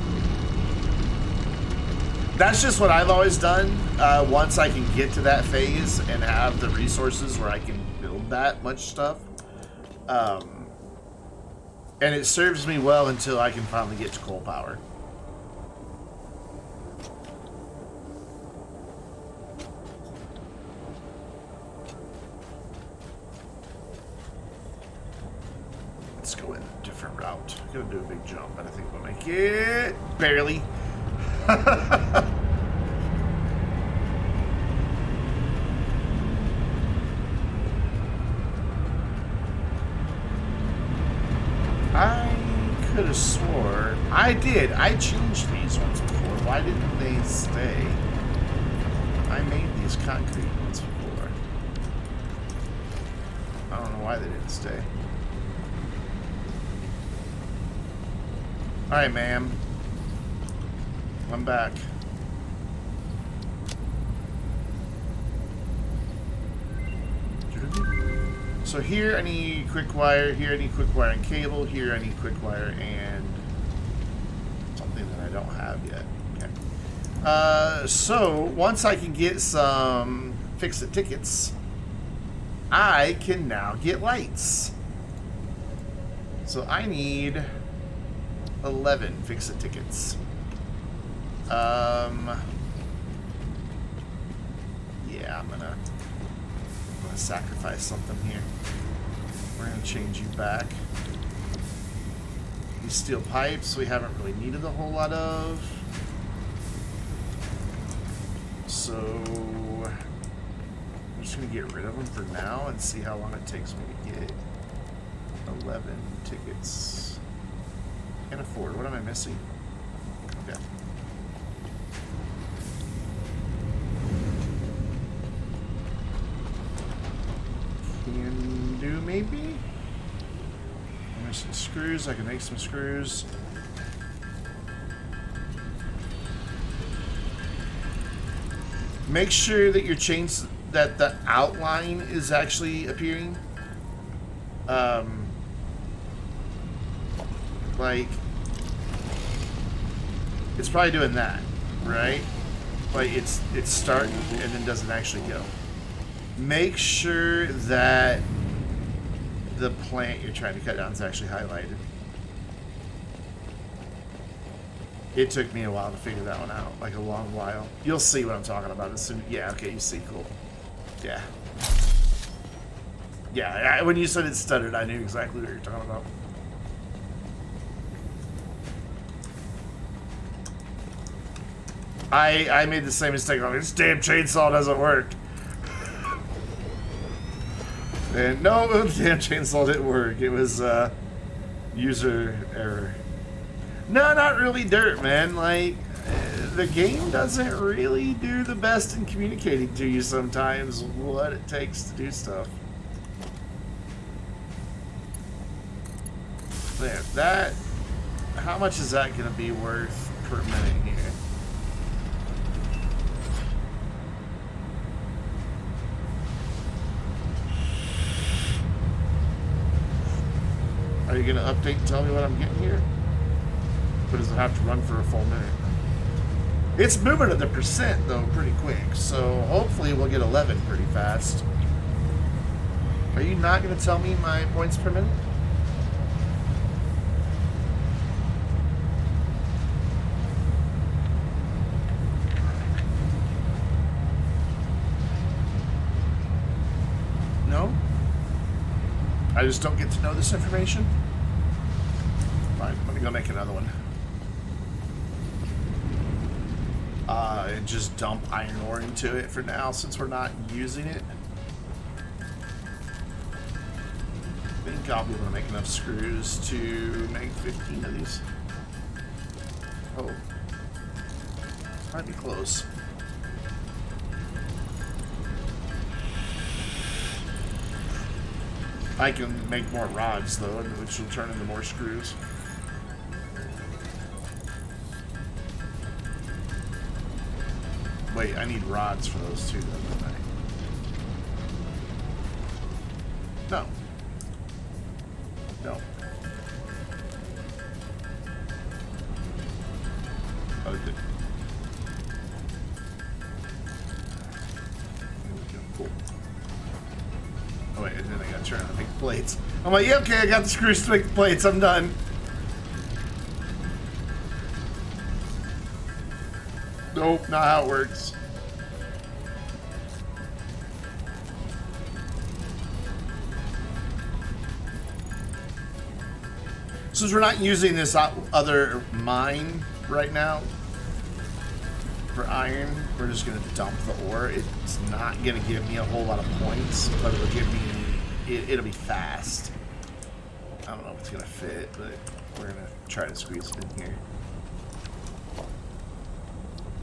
Speaker 1: That's just what I've always done. Once I can get to that phase and have the resources where I can build that much stuff, and it serves me well until I can finally get to coal power. Let's go in a different route. I'm gonna do a big jump, but I think we'll make it barely. I could have swore I did. I changed these ones before. Why didn't they stay? I made these concrete ones before. I don't know why they didn't stay. Alright, ma'am. I'm back. So here I need quick wire, here I need quick wire and cable, here I need quick wire and something that I don't have yet. Okay. So once I can get some fix-it tickets, I can now get lights. So I need 11 fix-it tickets. Yeah, I'm gonna sacrifice something here. We're gonna change you back. These steel pipes we haven't really needed a whole lot of. So I'm just gonna get rid of them for now and see how long it takes me to get 11 tickets. Can't afford. What am I missing? Okay. Can do maybe? I'm missing screws. I can make some screws. Make sure that your chains, that the outline is actually appearing. Like, it's probably doing that, right? Like it's starting and then doesn't actually go. Make sure that the plant you're trying to cut down is actually highlighted. It took me a while to figure that one out, like a long while. You'll see what I'm talking about as soon. Yeah, okay, you see, cool. Yeah. Yeah, when you said it stuttered, I knew exactly what you're talking about. I made the same mistake. Like, this damn chainsaw doesn't work. And no, the damn chainsaw didn't work. It was user error. No, not really dirt, man. Like, the game doesn't really do the best in communicating to you sometimes what it takes to do stuff. There, that... How much is that going to be worth per minute here? you going to update and tell me what I'm getting here? Or does it have to run for a full minute? It's moving at the percent, though, pretty quick. So hopefully we'll get 11 pretty fast. Are you not going to tell me my points per minute? No? I just don't get to know this information? Fine, let me go make another one. And just dump iron ore into it for now since we're not using it. I think I'll be able to make enough screws to make 15 of these. Oh. Might be close. I can make more rods though, which will turn into more screws. Wait, I need rods for those too, though, don't I? No. No. Oh, it did. Cool. Oh wait, and then I gotta turn on and make plates. I'm like, yeah, okay, I got the screws to make the plates, I'm done. Nope, not how it works. Since we're not using this other mine right now for iron, we're just going to dump the ore. It's not going to give me a whole lot of points, but it'll give me, it'll be fast. I don't know if it's going to fit, but we're going to try to squeeze it in here.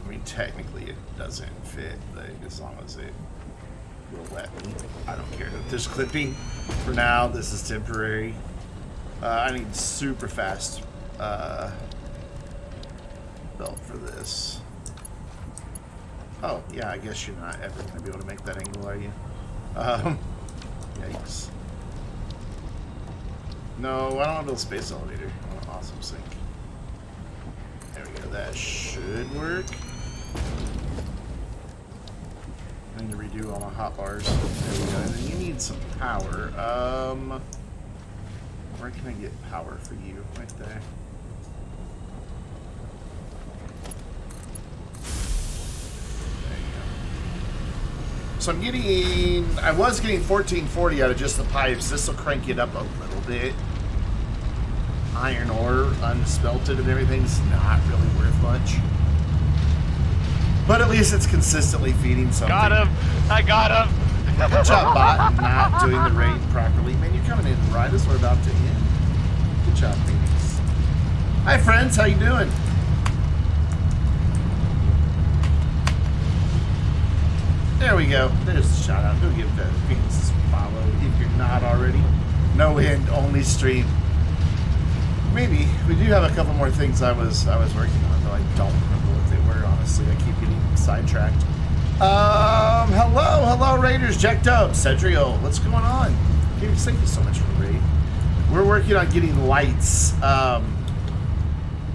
Speaker 1: I mean, technically it doesn't fit, but as long as it will let me, I don't care. There's clipping for now. This is temporary. I need super fast belt for this. Oh, yeah, I guess you're not ever going to be able to make that angle, are you? Yikes. No, I don't want to build a space elevator. I want an awesome sink. There we go. That should work. I need to redo all my hot bars. There we go. And then you need some power. Where can I get power for you? Right there. There you go. So I'm getting, I was getting 1440 out of just the pipes. This will crank it up a little bit. Iron ore, unspelted and everything's not really worth much. But at least it's consistently feeding something.
Speaker 2: Got him! I got him!
Speaker 1: Good job, bot, not doing the raid properly. Man, you're coming in right as we're about to end. Good job, Phoenix. Hi, friends. How you doing? There we go. There's the shout out. Go give that Phoenix a follow if you're not already. No end, only stream. Maybe we do have a couple more things I was working on, though I don't remember what they were. Honestly, I keep getting sidetracked. Hello, Raiders, Jack Dub, Cedrio, what's going on? Thank you so much for the raid. We're working on getting lights,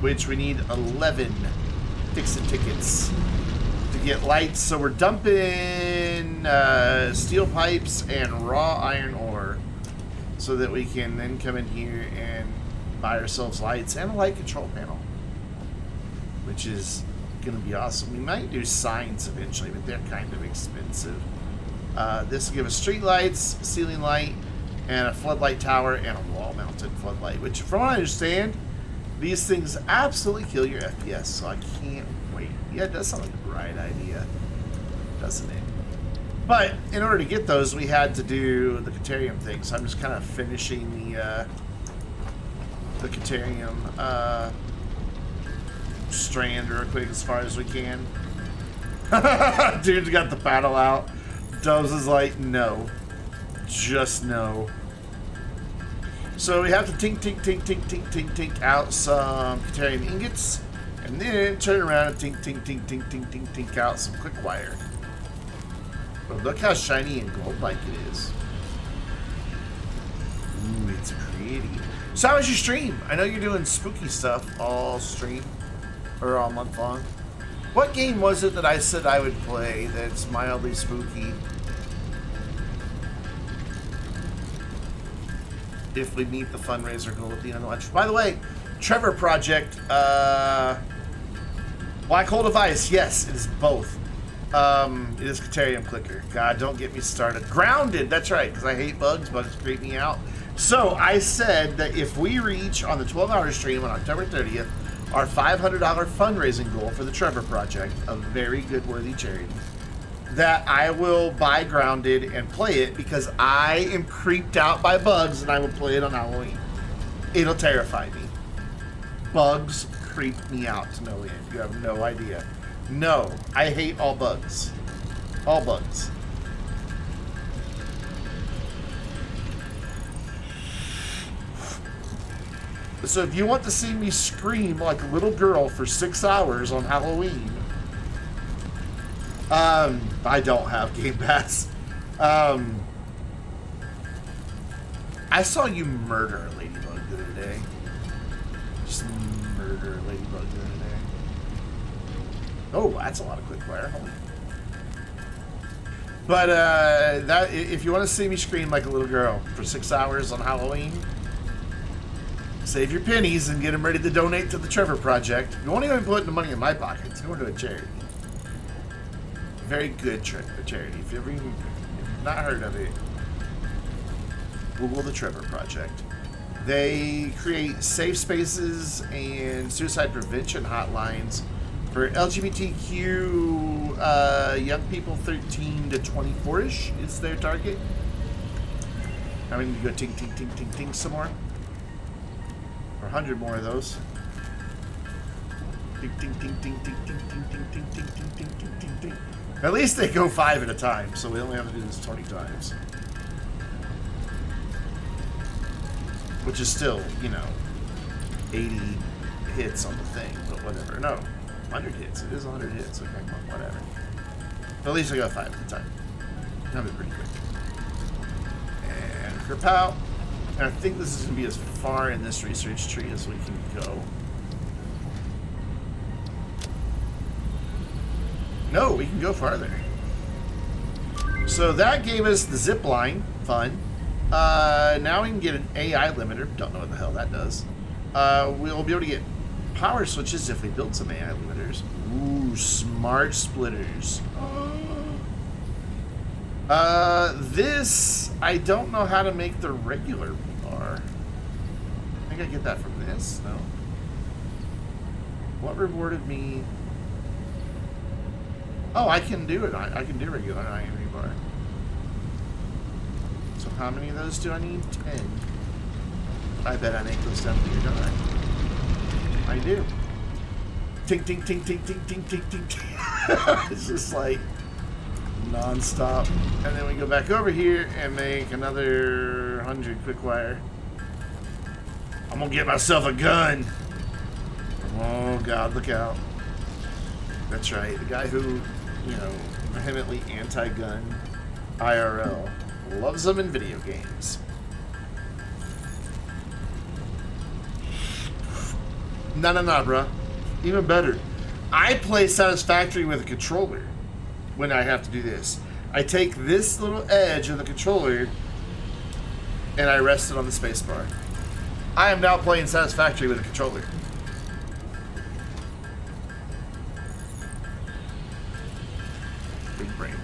Speaker 1: which we need 11 Dixon tickets to get lights. So we're dumping steel pipes and raw iron ore so that we can then come in here and buy ourselves lights and a light control panel, which is going to be awesome. We might do signs eventually, but they're kind of expensive. This will give us street lights, ceiling light, and a floodlight tower and a wall-mounted floodlight, which from what I understand, these things absolutely kill your FPS, so I can't wait. Yeah, it does sound like a bright idea, doesn't it? But in order to get those, we had to do the Caterium thing, so I'm just kind of finishing the Caterium strand real quick as far as we can. Dude's got the paddle out. Dubs is like, no. Just no. So we have to tink out some Caterium ingots, and then turn around and tink out some quick wire. But look how shiny and gold-like it is. Ooh, it's pretty. So how was your stream? I know you're doing spooky stuff all stream, or all month long. What game was it that I said I would play that's mildly spooky? If we meet the fundraiser goal at the end of the lunch. By the way, Trevor Project, Black Hole Device, yes, it is both. It is Caterium Clicker. God, don't get me started. Grounded, that's right, because I hate bugs. Bugs creep me out. So I said that if we reach on the 12-hour stream on October 30th, our $500 fundraising goal for the Trevor Project, a very good worthy charity, that I will buy Grounded and play it because I am creeped out by bugs and I will play it on Halloween. It'll terrify me. Bugs creep me out to no end. You have no idea. No, I hate all bugs. All bugs. So if you want to see me scream like a little girl for 6 hours on Halloween, I don't have Game Pass. I saw you murder a ladybug the other day. Just murder a ladybug the other day. Oh, that's a lot of quick fire. Holy. But that if you want to see me scream like a little girl for 6 hours on Halloween, save your pennies and get them ready to donate to the Trevor Project. You won't even put the money in my pocket. It's going to a charity. Very good charity. If you've not heard of it, Google the Trevor Project. They create safe spaces and suicide prevention hotlines for LGBTQ young people 13 to 24-ish is their target. I mean, you go ting, ting, ting, ting, ting some more. Or 100 more of those. Ting, ting, ting, ting, ting, ting, ting, ting, ting, ting, ting, ting, ting, ting, ting. At least they go 5 at a time, so we only have to do this 20 times. Which is still, 80 hits on the thing, but whatever. No, 100 hits. It is 100 hits, okay, well, whatever. But at least I got 5 at a time. That'll be pretty quick. And Kerpow. And I think this is going to be as far in this research tree as we can go. No, we can go farther. So that gave us the zip line. Fun. Now we can get an AI limiter. Don't know what the hell that does. We'll be able to get power switches if we build some AI limiters. Ooh, smart splitters. This, I don't know how to make the regular rebar. I think I get that from this. No. What rewarded me? Oh, I can do it. I can do regular iron rebar. So how many of those do I need? 10. I bet I make those down here, don't I? I do. Tink, tink, tink, tink, tink, tink, tink, tink, tink. It's just like non-stop. And then we go back over here and make another 100 quick wire. I'm gonna get myself a gun. Oh God, look out. That's right, the guy who, vehemently anti-gun IRL loves them in video games. No, bruh. Even better. I play Satisfactory with a controller when I have to do this. I take this little edge of the controller and I rest it on the spacebar. I am now playing Satisfactory with a controller. Big brain.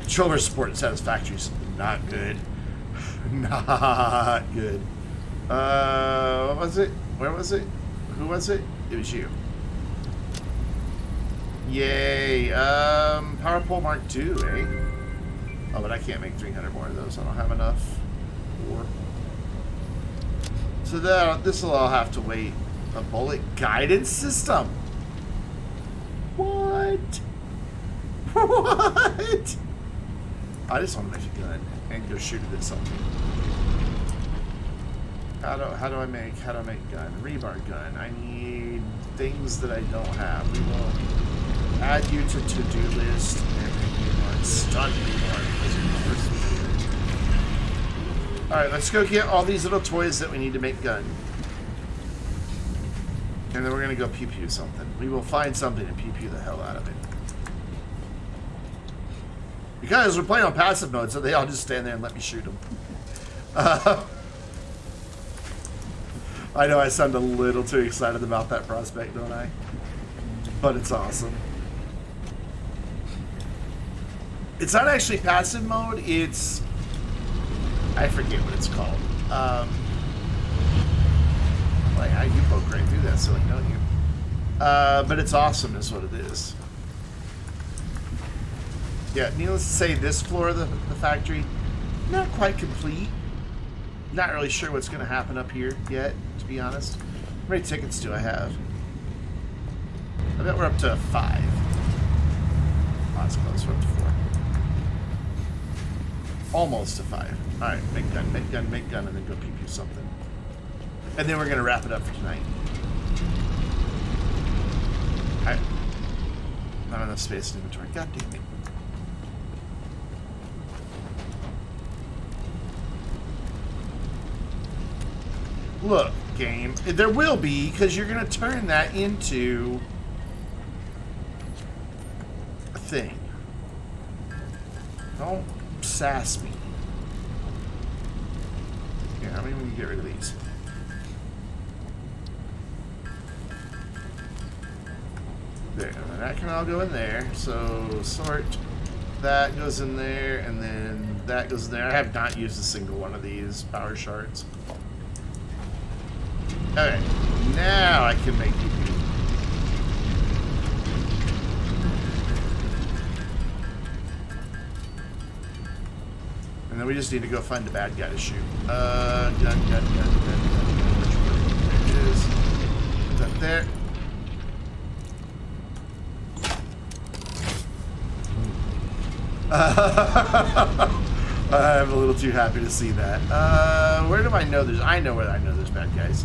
Speaker 1: Controller support in Satisfactory is not good. Not good. What was it? Where was it? Who was it? It was you. Yay. Power pole Mark II, eh? Oh, but I can't make 300 more of those. I don't have enough. So this will all have to wait. A bullet guidance system. What? What? I just want to make a gun and go shoot it at something. How do I make gun? Rebar gun. I need things that I don't have. We will add you to to-do list and make you stun rebar because of course we do. Alright, let's go get all these little toys that we need to make gun. And then we're gonna go pew-pew something. We will find something and pew-pew the hell out of it. Because we're playing on passive mode, so they all just stand there and let me shoot them. I know I sound a little too excited about that prospect, don't I? But it's awesome. It's not actually passive mode, it's... I forget what it's called. Like, you poke right through that silly, don't you? But it's awesome is what it is. Yeah, needless to say, this floor of the factory, not quite complete. Not really sure what's going to happen up here yet, to be honest. How many tickets do I have? I bet we're up to 5. Oh, that's close. We're up to 4. Almost to 5. Alright, make gun, and then go pew-pew something. And then we're going to wrap it up for tonight. Alright. Not enough space in inventory. God damn it. Look, game. There will be, because you're going to turn that into a thing. Don't sass me. Here, how many we can get rid of these? There, and that can all go in there. So, sort. That goes in there, and then that goes in there. I have not used a single one of these power shards. Okay, now I can make you. And then we just need to go find the bad guy to shoot. Gun. There it is. Put that there. I'm a little too happy to see that. Where do I know there's... I know where I know there's bad guys.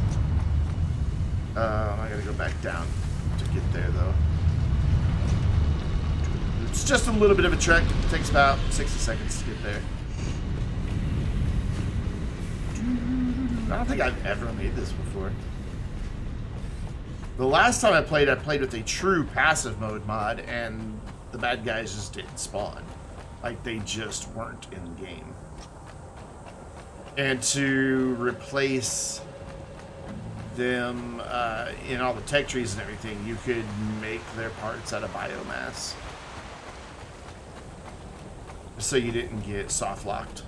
Speaker 1: I gotta go back down to get there, though. It's just a little bit of a trek. It takes about 60 seconds to get there. I don't think I've ever made this before. The last time I played with a true passive mode mod, and the bad guys just didn't spawn. Like, they just weren't in the game. And to replace them in all the tech trees and everything, you could make their parts out of biomass. So you didn't get soft locked.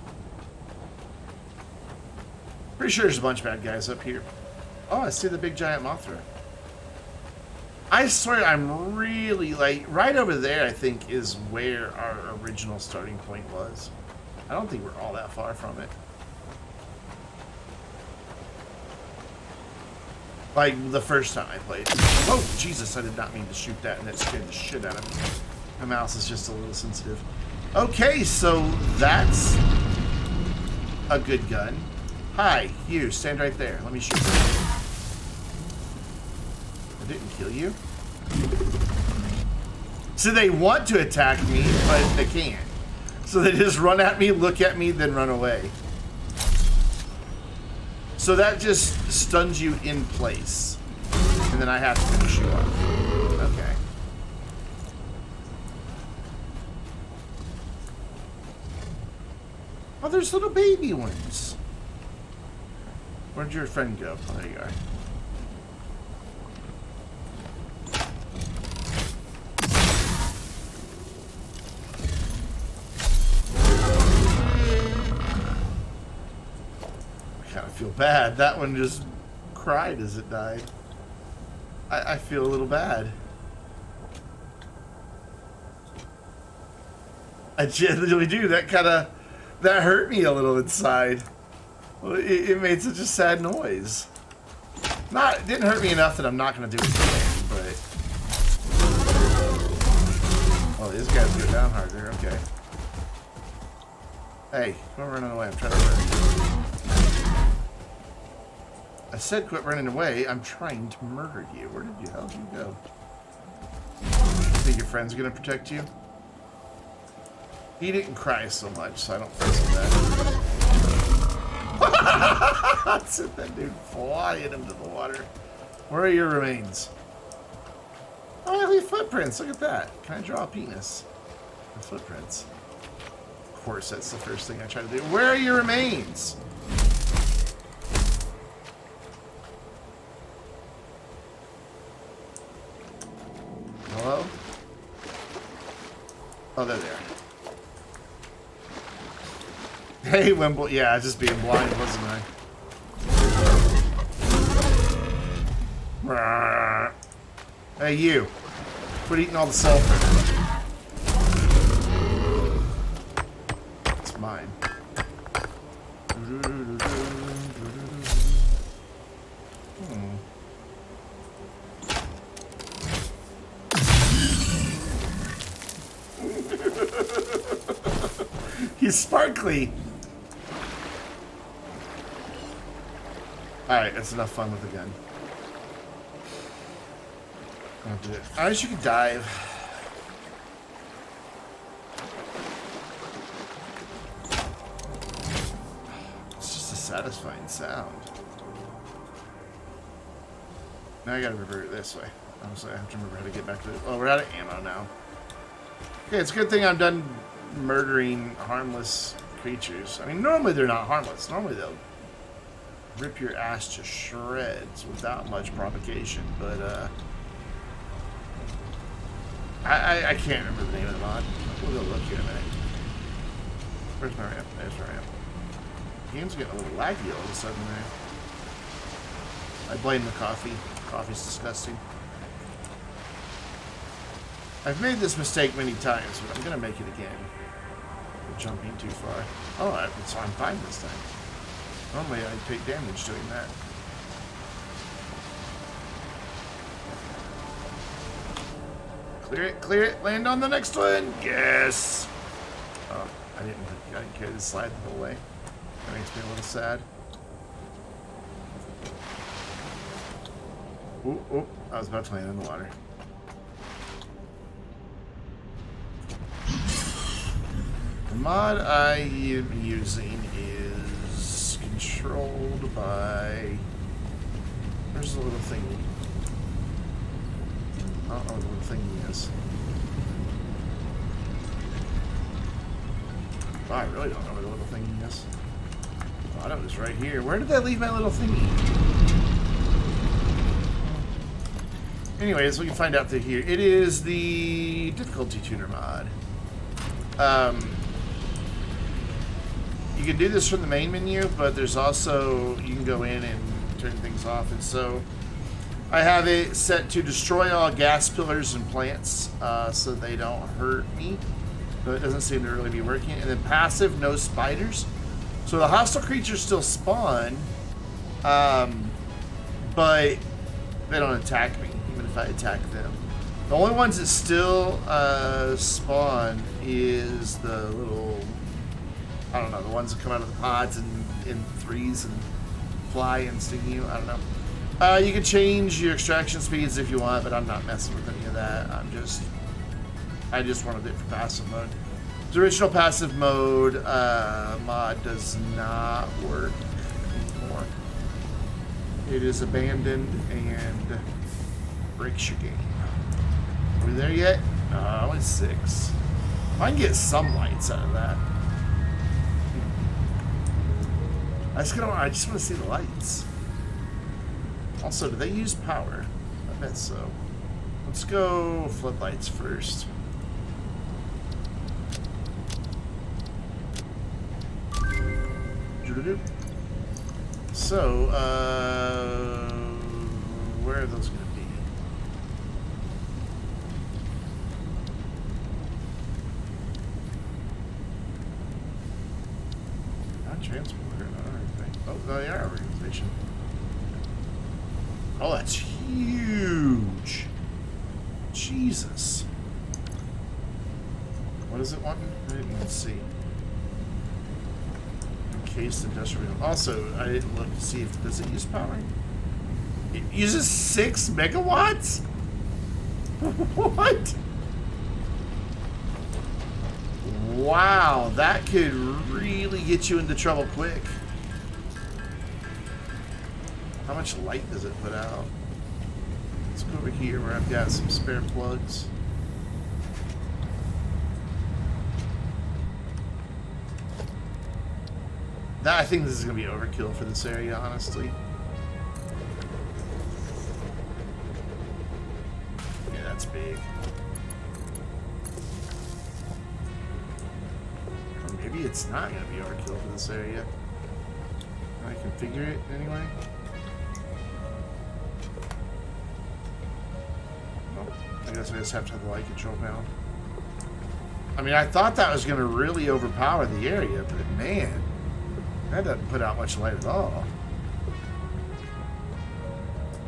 Speaker 1: Pretty sure there's a bunch of bad guys up here. Oh, I see the big giant Mothra. I swear I'm really, like, right over there I think is where our original starting point was. I don't think we're all that far from it. Like, the first time I played. Oh, Jesus, I did not mean to shoot that, and that scared the shit out of me. My mouse is just a little sensitive. Okay, so that's a good gun. Hi, you, stand right there. Let me shoot you. I didn't kill you. So they want to attack me, but they can't. So they just run at me, look at me, then run away. So that just stuns you in place. And then I have to finish you off. Okay. Oh, there's little baby ones. Where'd your friend go? Oh, there you are. I feel bad. That one just cried as it died. I feel a little bad. I genuinely do. That hurt me a little inside. It made such a sad noise. It didn't hurt me enough that I'm not going to do it again, but... Oh, these guys go down harder. Okay. Hey, quit running away. I'm trying to run. I said quit running away. I'm trying to murder you. Where did you hell you go? You think your friend's gonna protect you? He didn't cry so much, so I don't feel so bad. Sent that dude flying into the water. Where are your remains? Oh, I leave footprints. Look at that. Can I draw a penis? The footprints. Of course, that's the first thing I try to do. Where are your remains? Hello? Oh, there they are. Hey, Wimble. Yeah, I was just being blind, wasn't I? Hey, you. Quit eating all the sulfur. It's mine. He's sparkly. Alright, that's enough fun with the gun. I'll do it. I wish you could dive. It's just a satisfying sound. Now I gotta revert it this way. Honestly, I have to remember how to get back to it. Oh, we're out of ammo now. Okay, it's a good thing I'm done murdering harmless creatures. I mean, normally they're not harmless. Normally they'll rip your ass to shreds without much provocation, but I can't remember the name of the mod. We'll go look here in a minute. Where's my ramp? There's my ramp. The game's getting a little laggy all of a sudden there. I blame the coffee. Coffee's disgusting. I've made this mistake many times, but I'm gonna make it again. I'm jumping too far. Oh, so I'm fine this time. Normally I take damage doing that. Clear it, land on the next one. Yes. Oh, I didn't carry the slide the whole way. That makes me a little sad. Ooh, I was about to land in the water. The mod I am using is controlled by... Where's the little thingy? I don't know what the little thingy is. Oh, I really don't know where the little thingy is. I thought it was right here. Where did I leave my little thingy? Anyways, we can find out through here. It is the difficulty tuner mod. You can do this from the main menu, but there's also, you can go in and turn things off. And so I have it set to destroy all gas pillars and plants so they don't hurt me. So it doesn't seem to really be working. And then passive, no spiders. So the hostile creatures still spawn, but they don't attack me, even if I attack them. The only ones that still spawn is the little, I don't know, the ones that come out of the pods and in threes and fly and sting you. I don't know. You can change your extraction speeds if you want, but I'm not messing with any of that. I just wanted it for passive mode. The original passive mode mod does not work anymore. It is abandoned and breaks your game. Are we there yet? Only 6. I can get some lights out of that. I just want to see the lights. Also, do they use power? I bet so. Let's go floodlights first. So, where are those going to be? Not transporter, not anything. Oh, they are organization. Oh, that's huge. Jesus. What is it wanting? I didn't even see. Encased industrial. Also, I didn't look to see if does it use power. It uses 6 megawatts? What? Wow, that could really get you into trouble quick. How much light does it put out? Let's go over here where I've got some spare plugs. I think this is going to be overkill for this area, honestly. Yeah, that's big. Or maybe it's not going to be overkill for this area. Can I configure it anyway? Nope. I guess I just have to have the light control down. I mean, I thought that was going to really overpower the area, but man... that doesn't put out much light at all.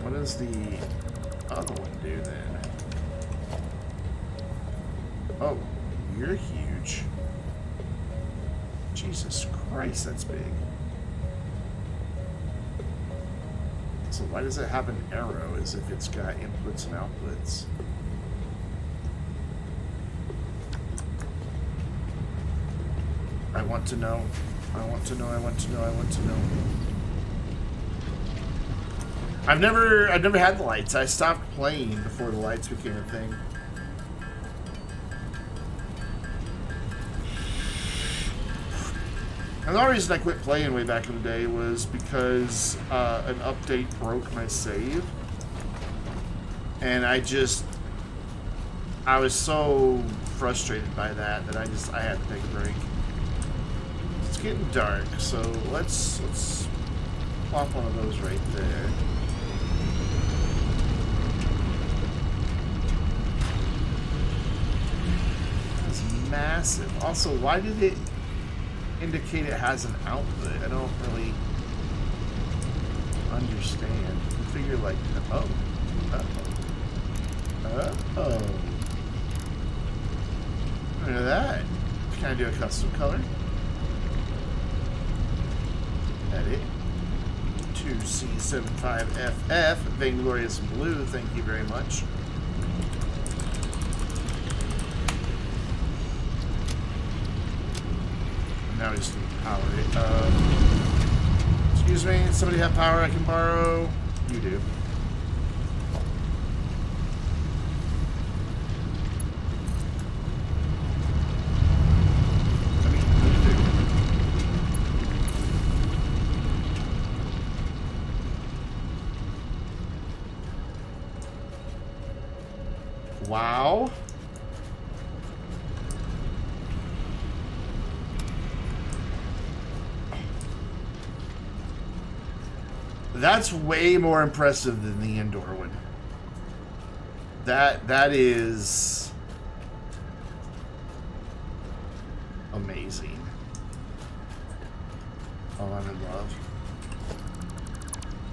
Speaker 1: What does the other one do then? Oh, you're huge. Jesus Christ, that's big. So why does it have an arrow as if it's got inputs and outputs? I want to know. I want to know, I want to know, I want to know. I've never had the lights. I stopped playing before the lights became a thing. And the only reason I quit playing way back in the day was because an update broke my save. And I was so frustrated by that I had to take a break. It's getting dark, so let's plop one of those right there. It's massive. Also, why did it indicate it has an output? I don't really understand. I figure like, oh. Look at that. Can I do a custom color? Edit. 2C75FF. Vainglorious blue. Thank you very much. Now we just need to power it. Excuse me. Somebody have power I can borrow? You do. Wow. That's way more impressive than the indoor one. That is amazing. Oh, I'm in love.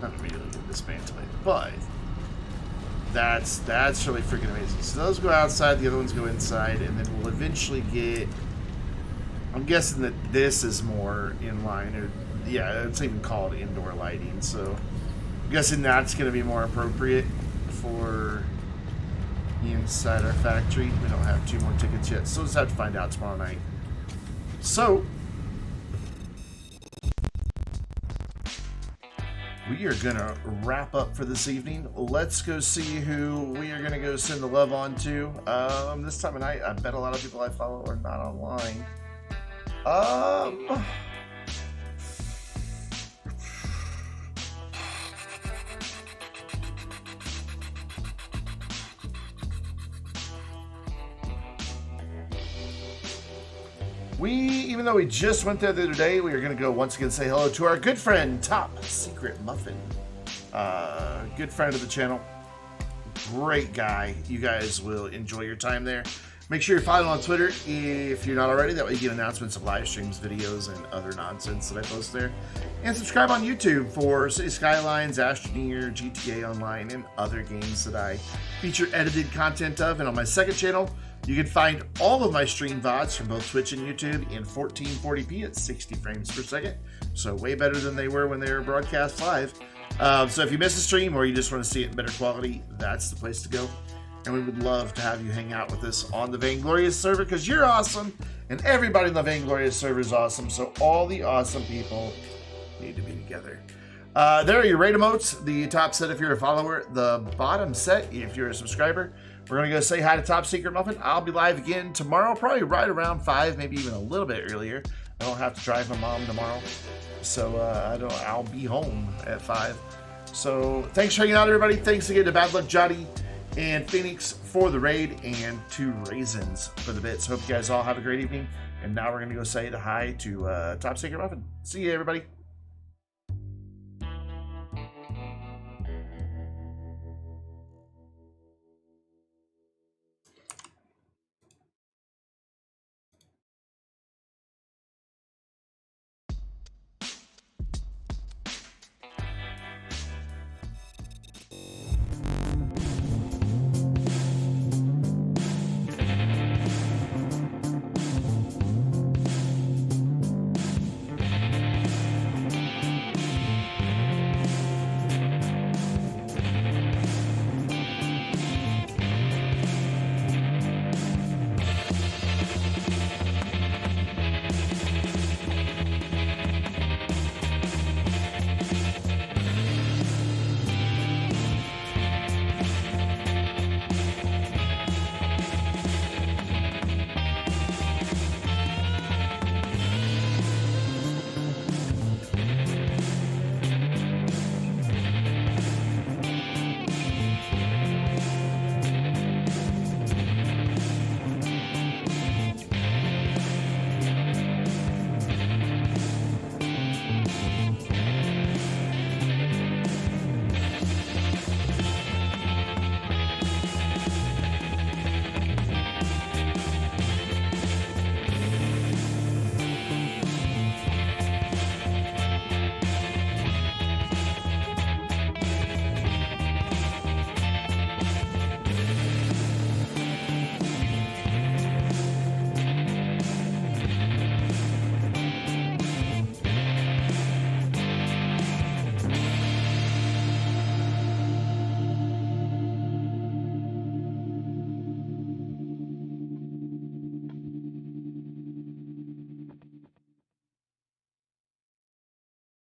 Speaker 1: Not immediately gonna dismantle it, but that's really freaking amazing. So those go outside, the other ones go inside, and then we'll eventually get... I'm guessing that this is more in line, or yeah, it's even called indoor lighting, so I'm guessing that's going to be more appropriate for inside our factory. We don't have 2 more tickets yet, so we'll just have to find out tomorrow night. So we are going to wrap up for this evening. Let's go see who we are going to go send the love on to. This time of night, I bet a lot of people I follow are not online. Even though we just went there the other day, we are going to go once again say hello to our good friend, Top Secret Muffin. Good friend of the channel. Great guy. You guys will enjoy your time there. Make sure you're following on Twitter if you're not already. That way you get announcements of live streams, videos, and other nonsense that I post there. And subscribe on YouTube for City Skylines, Astroneer, GTA Online, and other games that I feature edited content of. And on my second channel, you can find all of my stream VODs from both Twitch and YouTube in 1440p at 60 frames per second. So way better than they were when they were broadcast live. So if you miss a stream or you just want to see it in better quality, that's the place to go. And we would love to have you hang out with us on the Vainglorious server because you're awesome and everybody in the Vainglorious server is awesome. So all the awesome people need to be together. There are your raid emotes. The top set if you're a follower. The bottom set if you're a subscriber. We're going to go say hi to Top Secret Muffin. I'll be live again tomorrow, probably right around 5, maybe even a little bit earlier. I don't have to drive my mom tomorrow. So I'll be home at 5. So thanks for hanging out, everybody. Thanks again to Bad Luck Jotty and Phoenix for the raid, and to Raisins for the bits. Hope you guys all have a great evening. And now we're going to go say hi to Top Secret Muffin. See you, everybody.